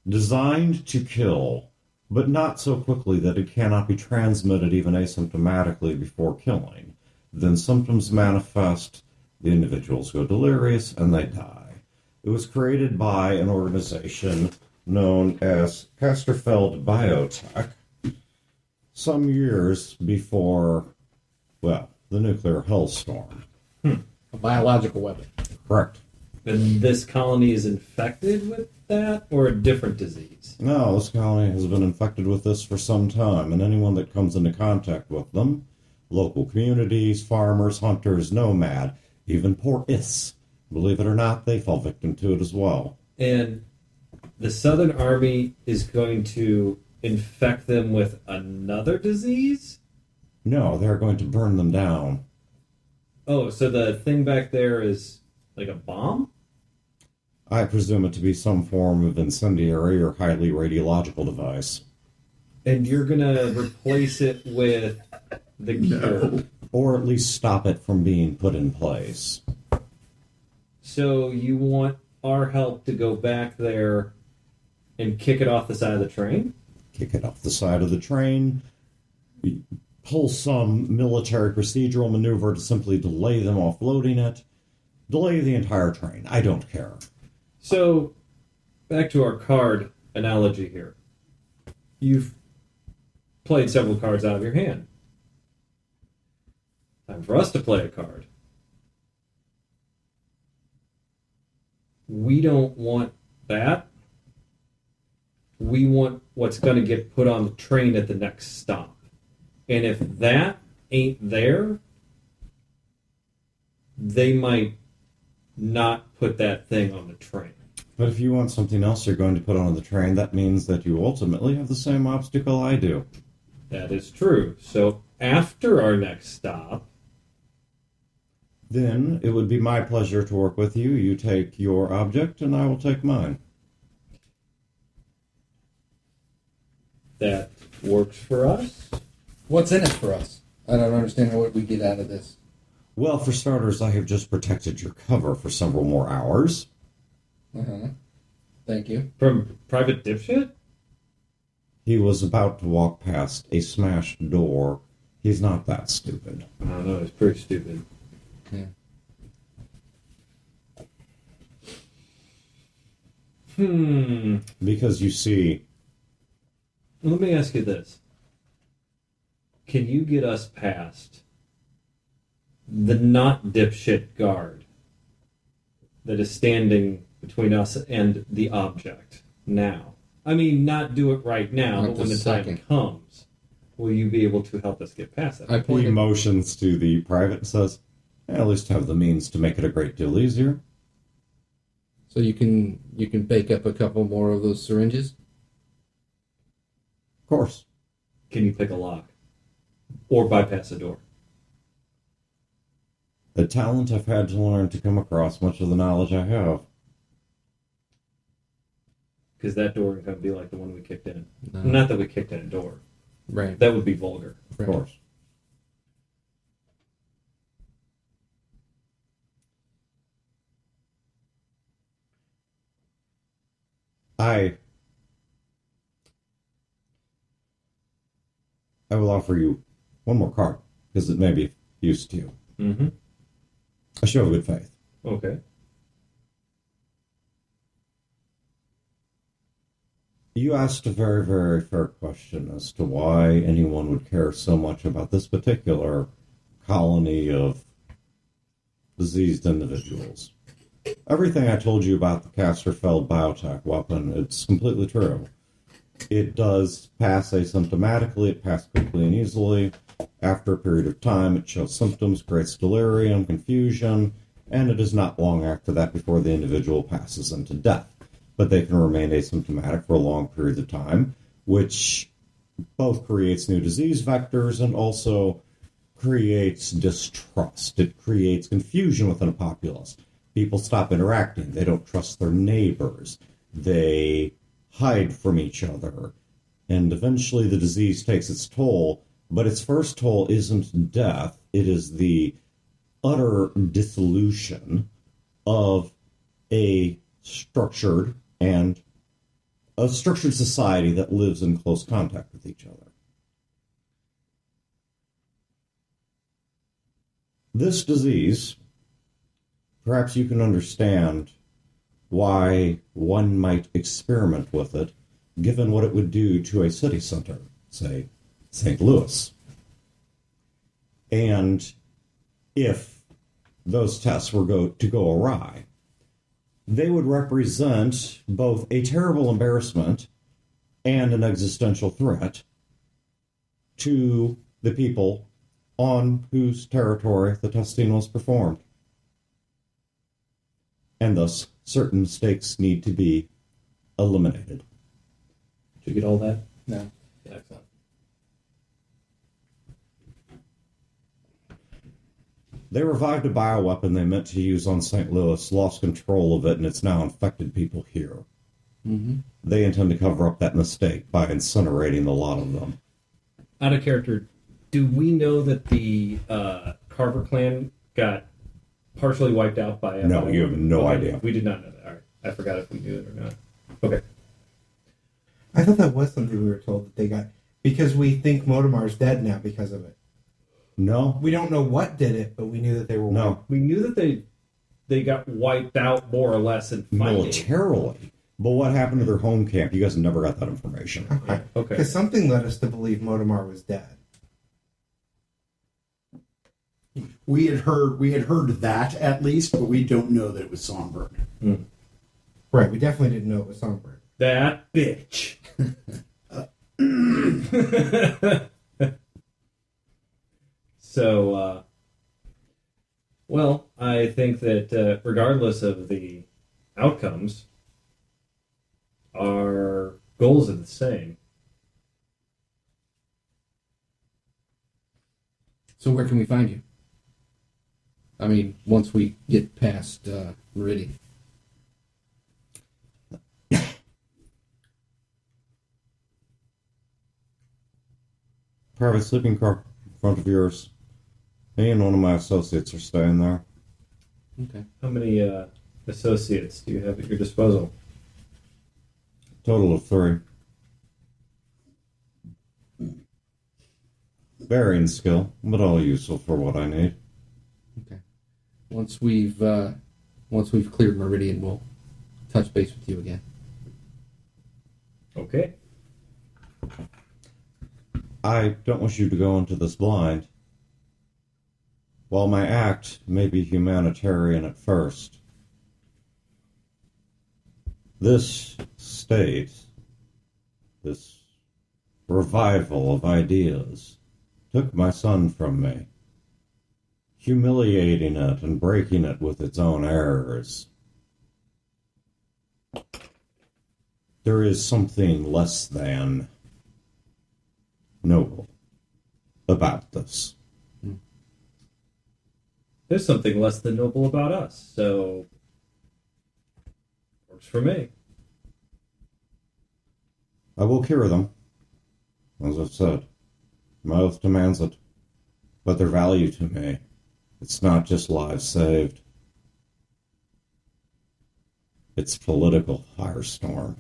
designed to kill, but not so quickly that it cannot be transmitted even asymptomatically before killing. Then symptoms manifest, the individuals go delirious, and they die. It was created by an organization known as Casterfeld Biotech some years before, well, the nuclear hellstorm. A biological weapon. Correct. And this colony is infected with that, or a different disease? No, this colony has been infected with this for some time, and anyone that comes into contact with them, local communities, farmers, hunters, nomad, even poor Is, believe it or not, they fall victim to it as well. And the Southern Army is going to infect them with another disease? No, they're going to burn them down. Oh, so the thing back there is like a bomb? I presume it to be some form of incendiary or highly radiological device. And you're gonna replace it with the cure. Or at least stop it from being put in place. So you want our help to go back there and kick it off the side of the train? Kick it off the side of the train, pull some military procedural maneuver to simply delay them offloading it, delay the entire train. I don't care. So, back to our card analogy here. You've played several cards out of your hand. Time for us to play a card. We don't want that. We want what's going to get put on the train at the next stop. And if that ain't there, they might not put that thing on the train. But if you want something else you're going to put on the train, that means that you ultimately have the same obstacle I do. That is true. So after our next stop, Then it would be my pleasure to work with you. You take your object, and I will take mine. that works for us. What's in it for us? I don't understand what we get out of this. Well, for starters, I have just protected your cover for several more hours. Uh-huh. Thank you. From Private Dipshit? He was about to walk past a smashed door. He's not that stupid. I don't know, it's pretty stupid. Yeah. Because you see, Let me ask you this. Can you get us past the not dipshit guard that is standing between us and the object now? I mean, not do it right now, Not but when the this time second. comes, will you be able to help us get past that? I he pointed. motions to the private and says, at least have the means to make it a great deal easier. So you can bake up a couple more of those syringes. Of course. Can you pick a lock? Or bypass a door? The talent I've had to learn to come across much of the knowledge I have. Because that door is going to be like the one we kicked in. No. Not that we kicked in a door. Right. That would be vulgar. Of course. I will offer you one more card, because it may be of use to you. Mm-hmm. A show of good faith. Okay. You asked a very, very fair question as to why anyone would care so much about this particular colony of diseased individuals. Everything I told you about the Casterfeld biotech weapon, it's completely true. It does pass asymptomatically, it passes quickly and easily. After a period of time, it shows symptoms, creates delirium, confusion, and it is not long after that before the individual passes into death. But they can remain asymptomatic for a long period of time, which both creates new disease vectors and also creates distrust. It creates confusion within a populace. People stop interacting. They don't trust their neighbors. They hide from each other. And eventually the disease takes its toll, but its first toll isn't death. It is the utter dissolution of a structured society that lives in close contact with each other. This disease, perhaps you can understand why one might experiment with it, given what it would do to a city center, say St. Louis. And if those tests were to go awry, they would represent both a terrible embarrassment and an existential threat to the people on whose territory the testing was performed. And thus, certain mistakes need to be eliminated. Did you get all that? No. Excellent. They revived a bioweapon they meant to use on St. Louis, lost control of it, and it's now infected people here. Mm-hmm. They intend to cover up that mistake by incinerating a lot of them. Out of character, do we know that the Carver clan got partially wiped out by a... No, you have no idea. We did not know that. All right. I forgot if we knew it or not. Okay. I thought that was something we were told that they got, because we think Motimar's dead now because of it. No. We don't know what did it, but we knew that they were No. wiped. We knew that they got wiped out more or less in fighting. Militarily. But what happened to their home camp? You guys never got that information. Okay. Okay. Because something led us to believe Motimar was dead. We had heard that at least, but we don't know that it was Songbird. Right, we definitely didn't know it was Songbird. That bitch. So, well, I think that regardless of the outcomes, our goals are the same. So where can we find you? I mean, once we get past Meridian. Private sleeping car in front of yours. Me and one of my associates are staying there. Okay. How many associates do you have at your disposal? Total of 3. Varying skill, but all useful for what I need. Okay. Once we've cleared Meridian, we'll touch base with you again. Okay. I don't want you to go into this blind. While my act may be humanitarian at first, this state, this revival of ideas, took my son from me, humiliating it and breaking it with its own errors. There is something less than noble about this. There's something less than noble about us, so works for me. I will cure them, as I've said. My oath demands it. But their value to me, it's not just lives saved. It's political firestorm.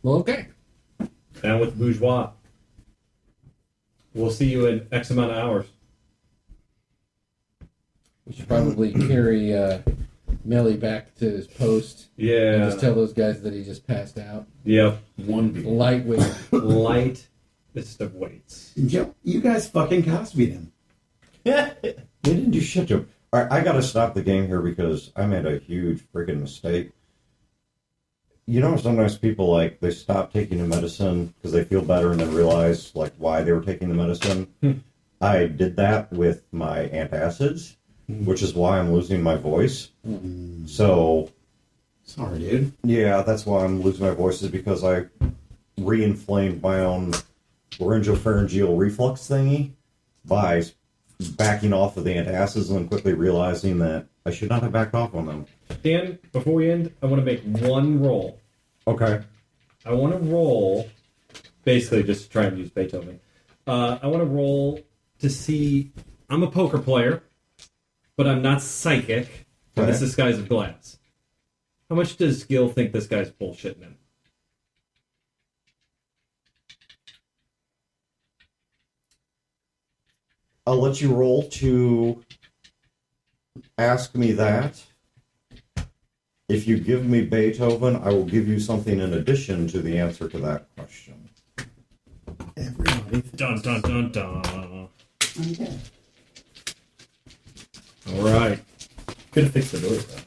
Well, okay. Down with the bourgeois. We'll see you in X amount of hours. We should probably carry Melly back to his post. Yeah. And just tell those guys that he just passed out. Yep. One beer. Lightweight. Lightest of weights. Yep, you guys fucking Cosby'd him. They didn't do shit to him. All right, I gotta stop the game here because I made a huge freaking mistake. You know, sometimes people, like, they stop taking the medicine because they feel better and then realize, like, why they were taking the medicine. I did that with my antacids, which is why I'm losing my voice. So, Sorry, dude. yeah, that's why I'm losing my voice, is because I re-inflamed my own laryngopharyngeal reflux thingy by backing off of the antacids and then quickly realizing that I should not have backed off on them. Dan, before we end, I want to make one roll. Okay. I want to roll, basically just to try and use Beethoven. I want to roll to see, I'm a poker player, but I'm not psychic, and this disguise of glass. How much does Gil think this guy's bullshitting him? I'll let you roll to ask me that. If you give me Beethoven, I will give you something in addition to the answer to that question. Everybody. Dun, dun, dun, dun. Okay. All right. Could have fixed the door, though.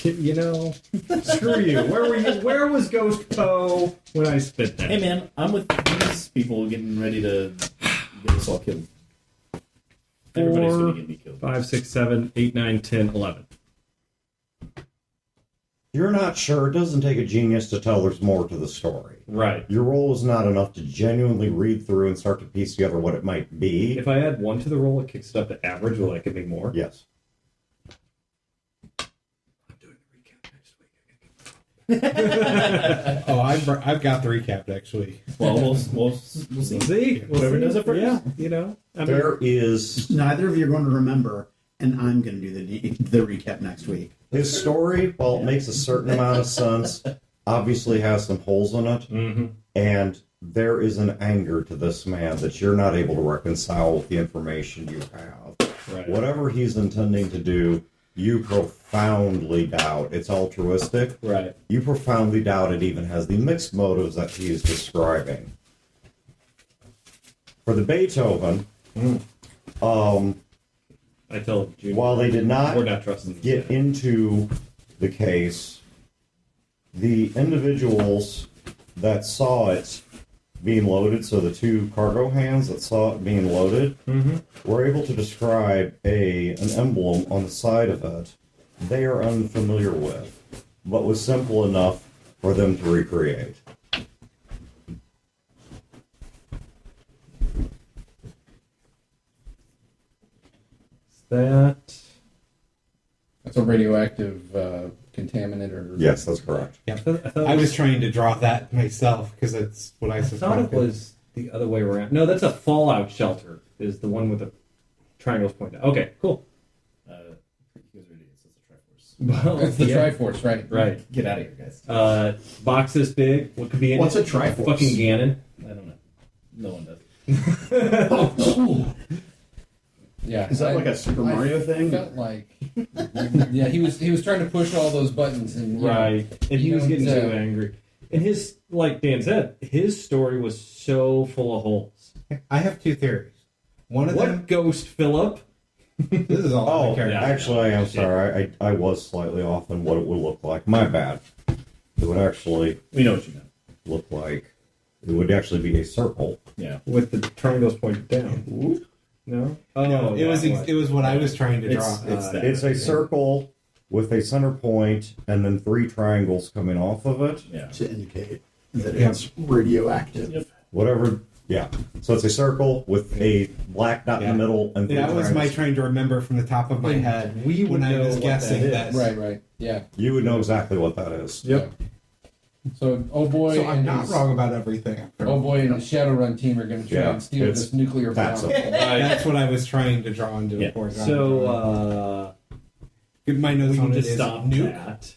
You know, screw you. Where were you? Where was Ghost Poe when I spit that? Hey, man, I'm with these people getting ready to get us all killed. Everybody's going to get me killed. 5, 6, 7, 8, 9, 10, 11. You're not sure. It doesn't take a genius to tell there's more to the story. Right. Your roll is not enough to genuinely read through and start to piece together what it might be. If I add 1 to the roll, it kicks it up to average. Will that give me more? Yes. I'm doing the recap next week. Oh, I've got the recap next week. Well, we'll see. See? Whoever does it first. Yeah, you know. I mean, There is Neither of you are going to remember, and I'm going to do the recap next week. his story, while it makes a certain amount of sense, obviously has some holes in it. mm-hmm. And there is an anger to this man that you're not able to reconcile with the information you have. Right. Whatever he's intending to do, you profoundly doubt. It's altruistic. Right. You profoundly doubt it even has the mixed motives that he is describing. For the Beethoven, I tell Junior. while they did we're not trusting this get guy. into the case, the individuals that saw it being loaded, so the 2 cargo hands that saw it being loaded, were able to describe an emblem on the side of it they are unfamiliar with, but was simple enough for them to recreate. That. That's a radioactive contaminant, or Yes, that's correct. I thought I was trying to draw that myself because that's what I I thought suspected. it was the other way around. No, that's a fallout shelter. Is the one with the triangles pointed out. Okay, cool. You guys are idiots. That's a Triforce. Well, It's the yeah, Triforce, right? right. Get out of here, guys. Box this big. What could be in What's it? a Triforce? Fucking Ganon. I don't know. No one does. Yeah. Is that like a Super Mario thing? Felt like, yeah, he was trying to push all those buttons, and you know, Right. And he you was don't, getting too angry. And his, like Dan said, his story was so full of holes. I have 2 theories. One of What them, ghost, Philip? this is all Oh, I care. yeah. actually, I am sorry. I was slightly off on what it would look like. My bad. It would actually We know what you meant. look like it would actually be a circle. Yeah. With the triangles pointed down. No? Oh, No, it was that it was what I was trying to draw. It's that. It's a circle with a center point and then 3 triangles coming off of it. Yeah. To indicate that Yeah. it's radioactive. Yep. Whatever. Yeah. So it's a circle with a black dot in Yeah. the middle and 3 That was my triangles. trying to remember from the top of my head. We would when I know was what guessing that is. that. right, yeah. You would know exactly what that is. Yep. So, oh boy, So I'm and not his, wrong about everything. oh boy, and the Shadowrun team are going to try Yeah, and steal it's- this nuclear that's bomb. it. That's what I was trying to draw into the Yeah. point. So, my notes we on need it to is stop nuke. that.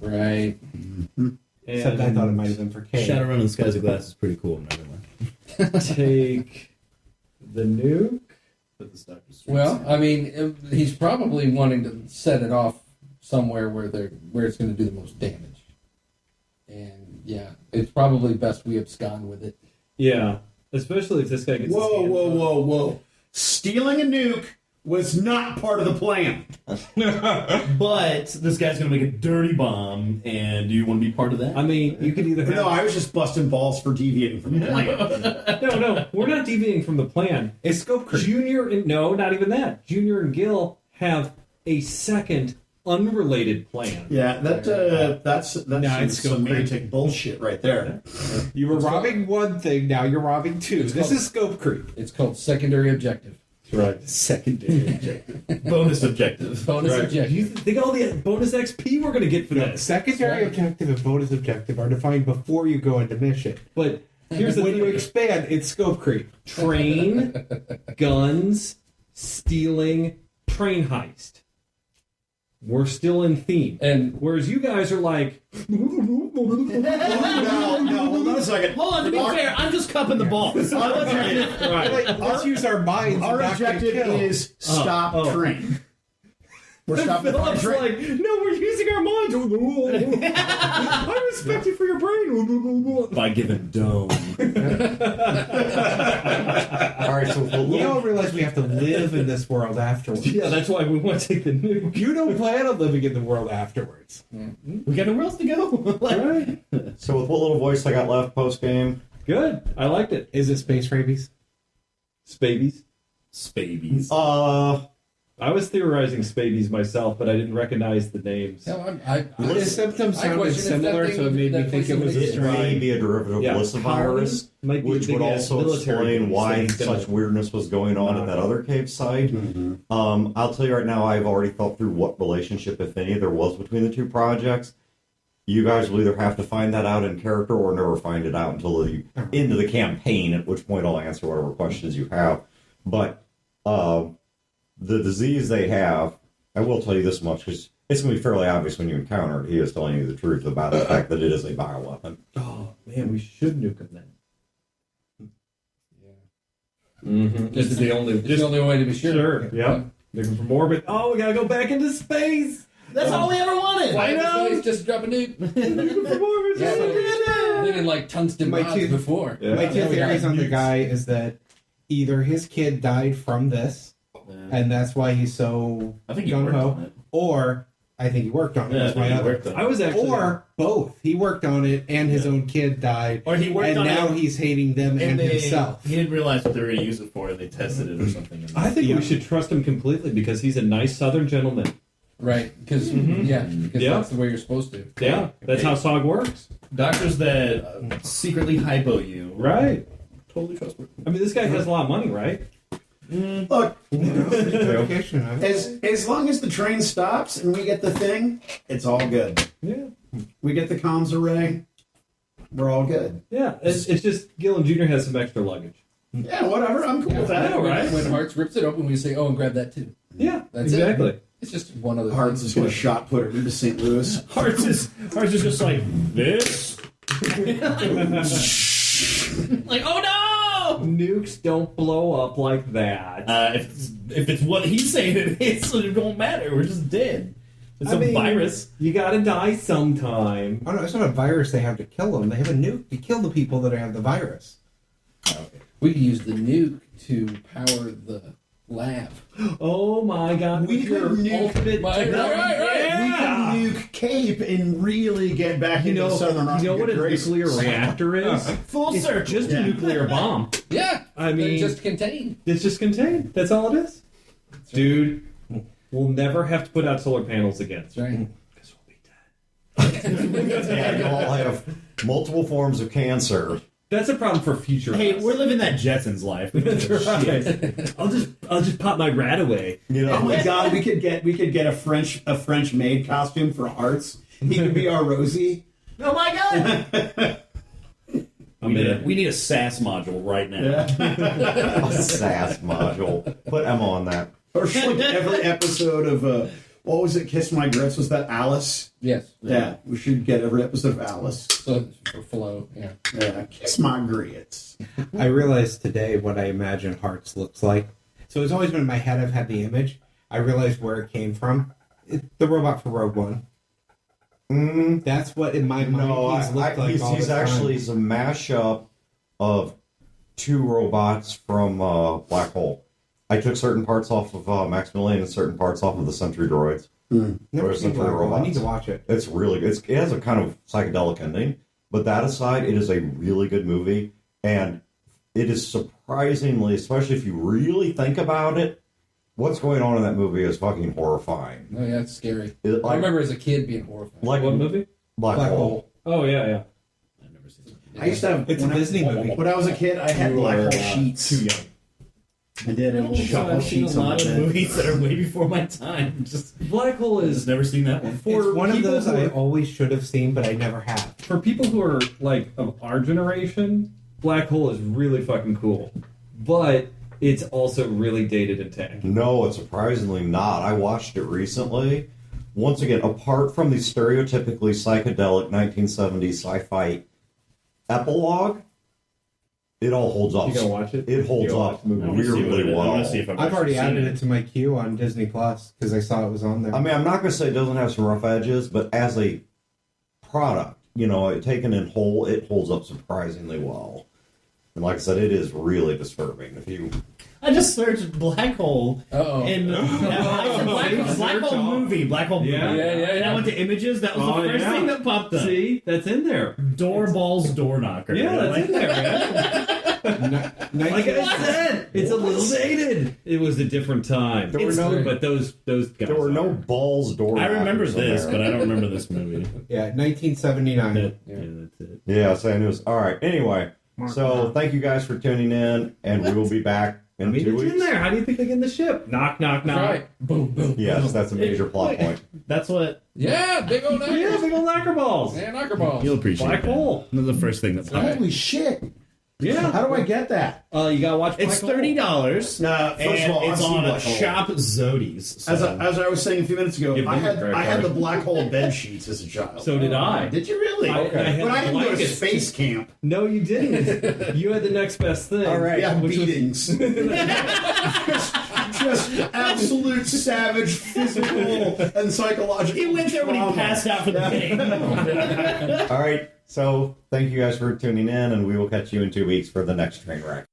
Right. Except I thought it might have been for K. Shadowrun in the Skies of Glass is pretty cool. Never mind. Take the nuke. But this Doctor Strange Well, scene. I mean, he's probably wanting to set it off somewhere where it's going to do the most damage. And yeah, it's probably best we abscond with it. Yeah. Especially if this guy gets his Whoa, hands whoa, on it. whoa, whoa. Stealing a nuke was not part of the plan. But this guy's gonna make a dirty bomb, and do you want to be part of that? I mean, you could either have... No, I was just busting balls for deviating from the plan. No, we're not deviating from the plan. It's scope creep. Junior and... No, not even that. Junior and Gil have a second unrelated plan. Yeah, that's No, it's some scope creep. semantic bullshit right there. You were robbing one thing, now you're robbing 2. This is scope creep. It's called secondary objective. Right. Secondary objective. Bonus objective. Bonus Right. objective. You think all the bonus XP we're going to get for this. Secondary right. objective and bonus objective are defined before you go into mission. But here's the When you thing. expand, it's scope creep. Train, guns, stealing, train heist. We're still in theme. And Whereas you guys are like... No, hold on a second. Hold on, to be fair, I'm just cupping the ball. Our objective, Right. Let's use our minds. our and not get objective killed. is stop train. We're stopping the Philip's train. like, no, we're using our minds. I respect you for your brain. By giving dome. All right, so We all realize we have to live in this world afterwards. Yeah, that's why we want to take the nuke. You don't plan on living in the world afterwards. We got nowhere else to go. Right. so with what little voice I got left post game, Good. I liked it. Is it space rabies? Spabies. Spabies. I was theorizing Spades myself, but I didn't recognize the names. Hell, The symptoms I sounded question if similar, that so it thing- made me that think it was a place It may be a derivative Yeah, of Lissa virus, might be which the would big-ass also military explain base why that he's gonna- such weirdness was going on at that other cave site. I'll tell you right now, I've already thought through what relationship, if any, there was between the two projects. You guys will either have to find that out in character or never find it out until the end of the campaign, at which point I'll answer whatever questions you have. But the disease they have, I will tell you this much, because it's going to be fairly obvious when you encounter it. He is telling you the truth about the fact that it is a bioweapon. Oh man, we should nuke him then. This is the only way to be sure. Sure. Yep. Looking for more, but we gotta go back into space. That's all we ever wanted. Fly I into know. space, just drop a nuke. Looking for more. Yeah, so living like tungsten My rods two- before. Yeah. My two Now we got theories on the nukes. guy is that either his kid died from this, and that's why he's so I think he gung worked ho, on it. or I think he worked on it. Yeah, I That's think my he other. worked on it. I was actually, Or both. He worked on it, and his own kid died, Or he worked and on now it. he's hating them and himself. He didn't realize what they were going to use it for, and they tested it or something. I think Yeah. we should trust him completely because he's a nice Southern gentleman. Right, because because Yeah. that's the way you're supposed to. Yeah, that's how SOG works. Doctors that secretly hypo you, Right. totally trustworthy. I mean, this guy has a lot of money, right? Look, Education, huh? as long as the train stops and we get the thing, it's all good. Yeah. We get the comms array, we're all good. Yeah. It's just Gillen Jr. has some extra luggage. Yeah, whatever. I'm cool with that. Yeah, right. When Hearts rips it open, we say, "Oh, and grab that too." Yeah, That's exactly. it. It's just one other. Hearts is going to shot put it into St. Louis. Hearts is just like this. Like, oh no! Nukes don't blow up like that. If it's what he's saying it is, so it don't matter. We're just dead. It's I a mean, virus. You gotta die sometime. Oh no, it's not a virus they have to kill them. They have a nuke to kill the people that have the virus. We could use the nuke to power the lab. Oh my god. We with your could nuke- ultimate Right, technology. right. We can nuke Cape and really get back You into know, the Southern you know what a Arctic nuclear races. reactor is? Full It's circle. just Yeah. a nuclear bomb. Yeah, I they're mean, just contained. it's just contained. That's all it is. Dude, we'll never have to put out solar panels again. That's right. Because we'll be dead. And you'll all have multiple forms of cancer. That's a problem for future Hey, us. we're living that Jetsons life. That's right. I'll just pop my rat away. You know, Oh my God, we could get a French maid costume for Hearts. He could be our Rosie. Oh my god! I'm in. We need a SAS module right now. a SAS module. Put Emma on that. Or like every episode of what was it? Kiss My Grits. Was that Alice? Yes. Yeah, we should get every episode of Alice. So for flow, yeah. Yeah, Kiss My Grits. I realized today what I imagine Hearts looks like. So it's always been in my head. I've had the image. I realized where it came from. The robot for Rogue One. That's what in my mind No, he's looked like all he's the time. actually a mashup of two robots from Black Hole. I took certain parts off of Maximilian and certain parts off of the Sentry droids. Never There's seen some Black Hole. I robots. need to watch it. It's really good. It has a kind of psychedelic ending, but that aside, it is a really good movie, and it is surprisingly, especially if you really think about it, what's going on in that movie is fucking horrifying. Oh yeah, it's scary. It- I remember as a kid being horrified. like What movie? Black Black Hole. Hole. Oh, yeah. I've never seen something. I used to have. It's a when I- Disney movie. When I was a kid, I had You Black are, Hole sheets. too young. I did a little So shuffle I've seen a sheets on lot my of bed. movies that are way before my time. Just Black Hole Just is never seen that one. for It's one of people those who I are, always should have seen, but I never have. for people who are like of our generation. Black Hole is really fucking cool, but it's also really dated and tacky. No, it's surprisingly not. I watched it recently. Once again, apart from the stereotypically psychedelic 1970s sci-fi epilogue, it all holds up. You gonna watch it? It holds You gonna up watch the movie? I wanna see what it weirdly is. I well. want to see if I've already added it to my queue on Disney Plus because I saw it was on there. I mean, I'm not going to say it doesn't have some rough edges, but as a product, taken in whole, it holds up surprisingly well. And like I said, it is really disturbing. If you I just searched Black Hole Uh-oh. and Black Hole movie, Black Hole movie. Yeah. And I went to images. That was Oh, the first yeah. thing that popped up. See, that's in there. Door balls, door knocker. Yeah, that's Like- in there, man. Like I said, it's a little dated. It was a different time. There were no- but those guys. There were no balls door. I remember knockers in this, there. but I don't remember this movie. Yeah, 1979. Yeah, that's it. Yeah, St. Louis. All right. Anyway, so thank you guys for tuning in, and we will be back in I mean, 2 it's weeks. in there. How do you think they get in the ship? Knock, knock, knock. That's right. Boom, boom. Yes, that's a major plot point. That's what Yeah, big old knocker. Yeah, big old knocker balls. Yeah, knocker balls. you'll appreciate. Black that. hole. That's the first thing that popped. Right. Holy shit! Yeah. How do I get that? You gotta watch. It's Black Hole. $30. First of And all, I've it's seen on Black Hole. Shop Zodies. So. As I was saying a few minutes ago, Give I them had a credit I had card. the black hole bed sheets as a child. So did I. Did you really? I had But I didn't go to blankets. space camp. No, you didn't. You had the next best thing. All right. Yeah, Which was- beatings. just absolute savage physical and psychological. He went there when he trauma. passed out for the game. All right. So thank you guys for tuning in, and we will catch you in 2 weeks for the next train wreck.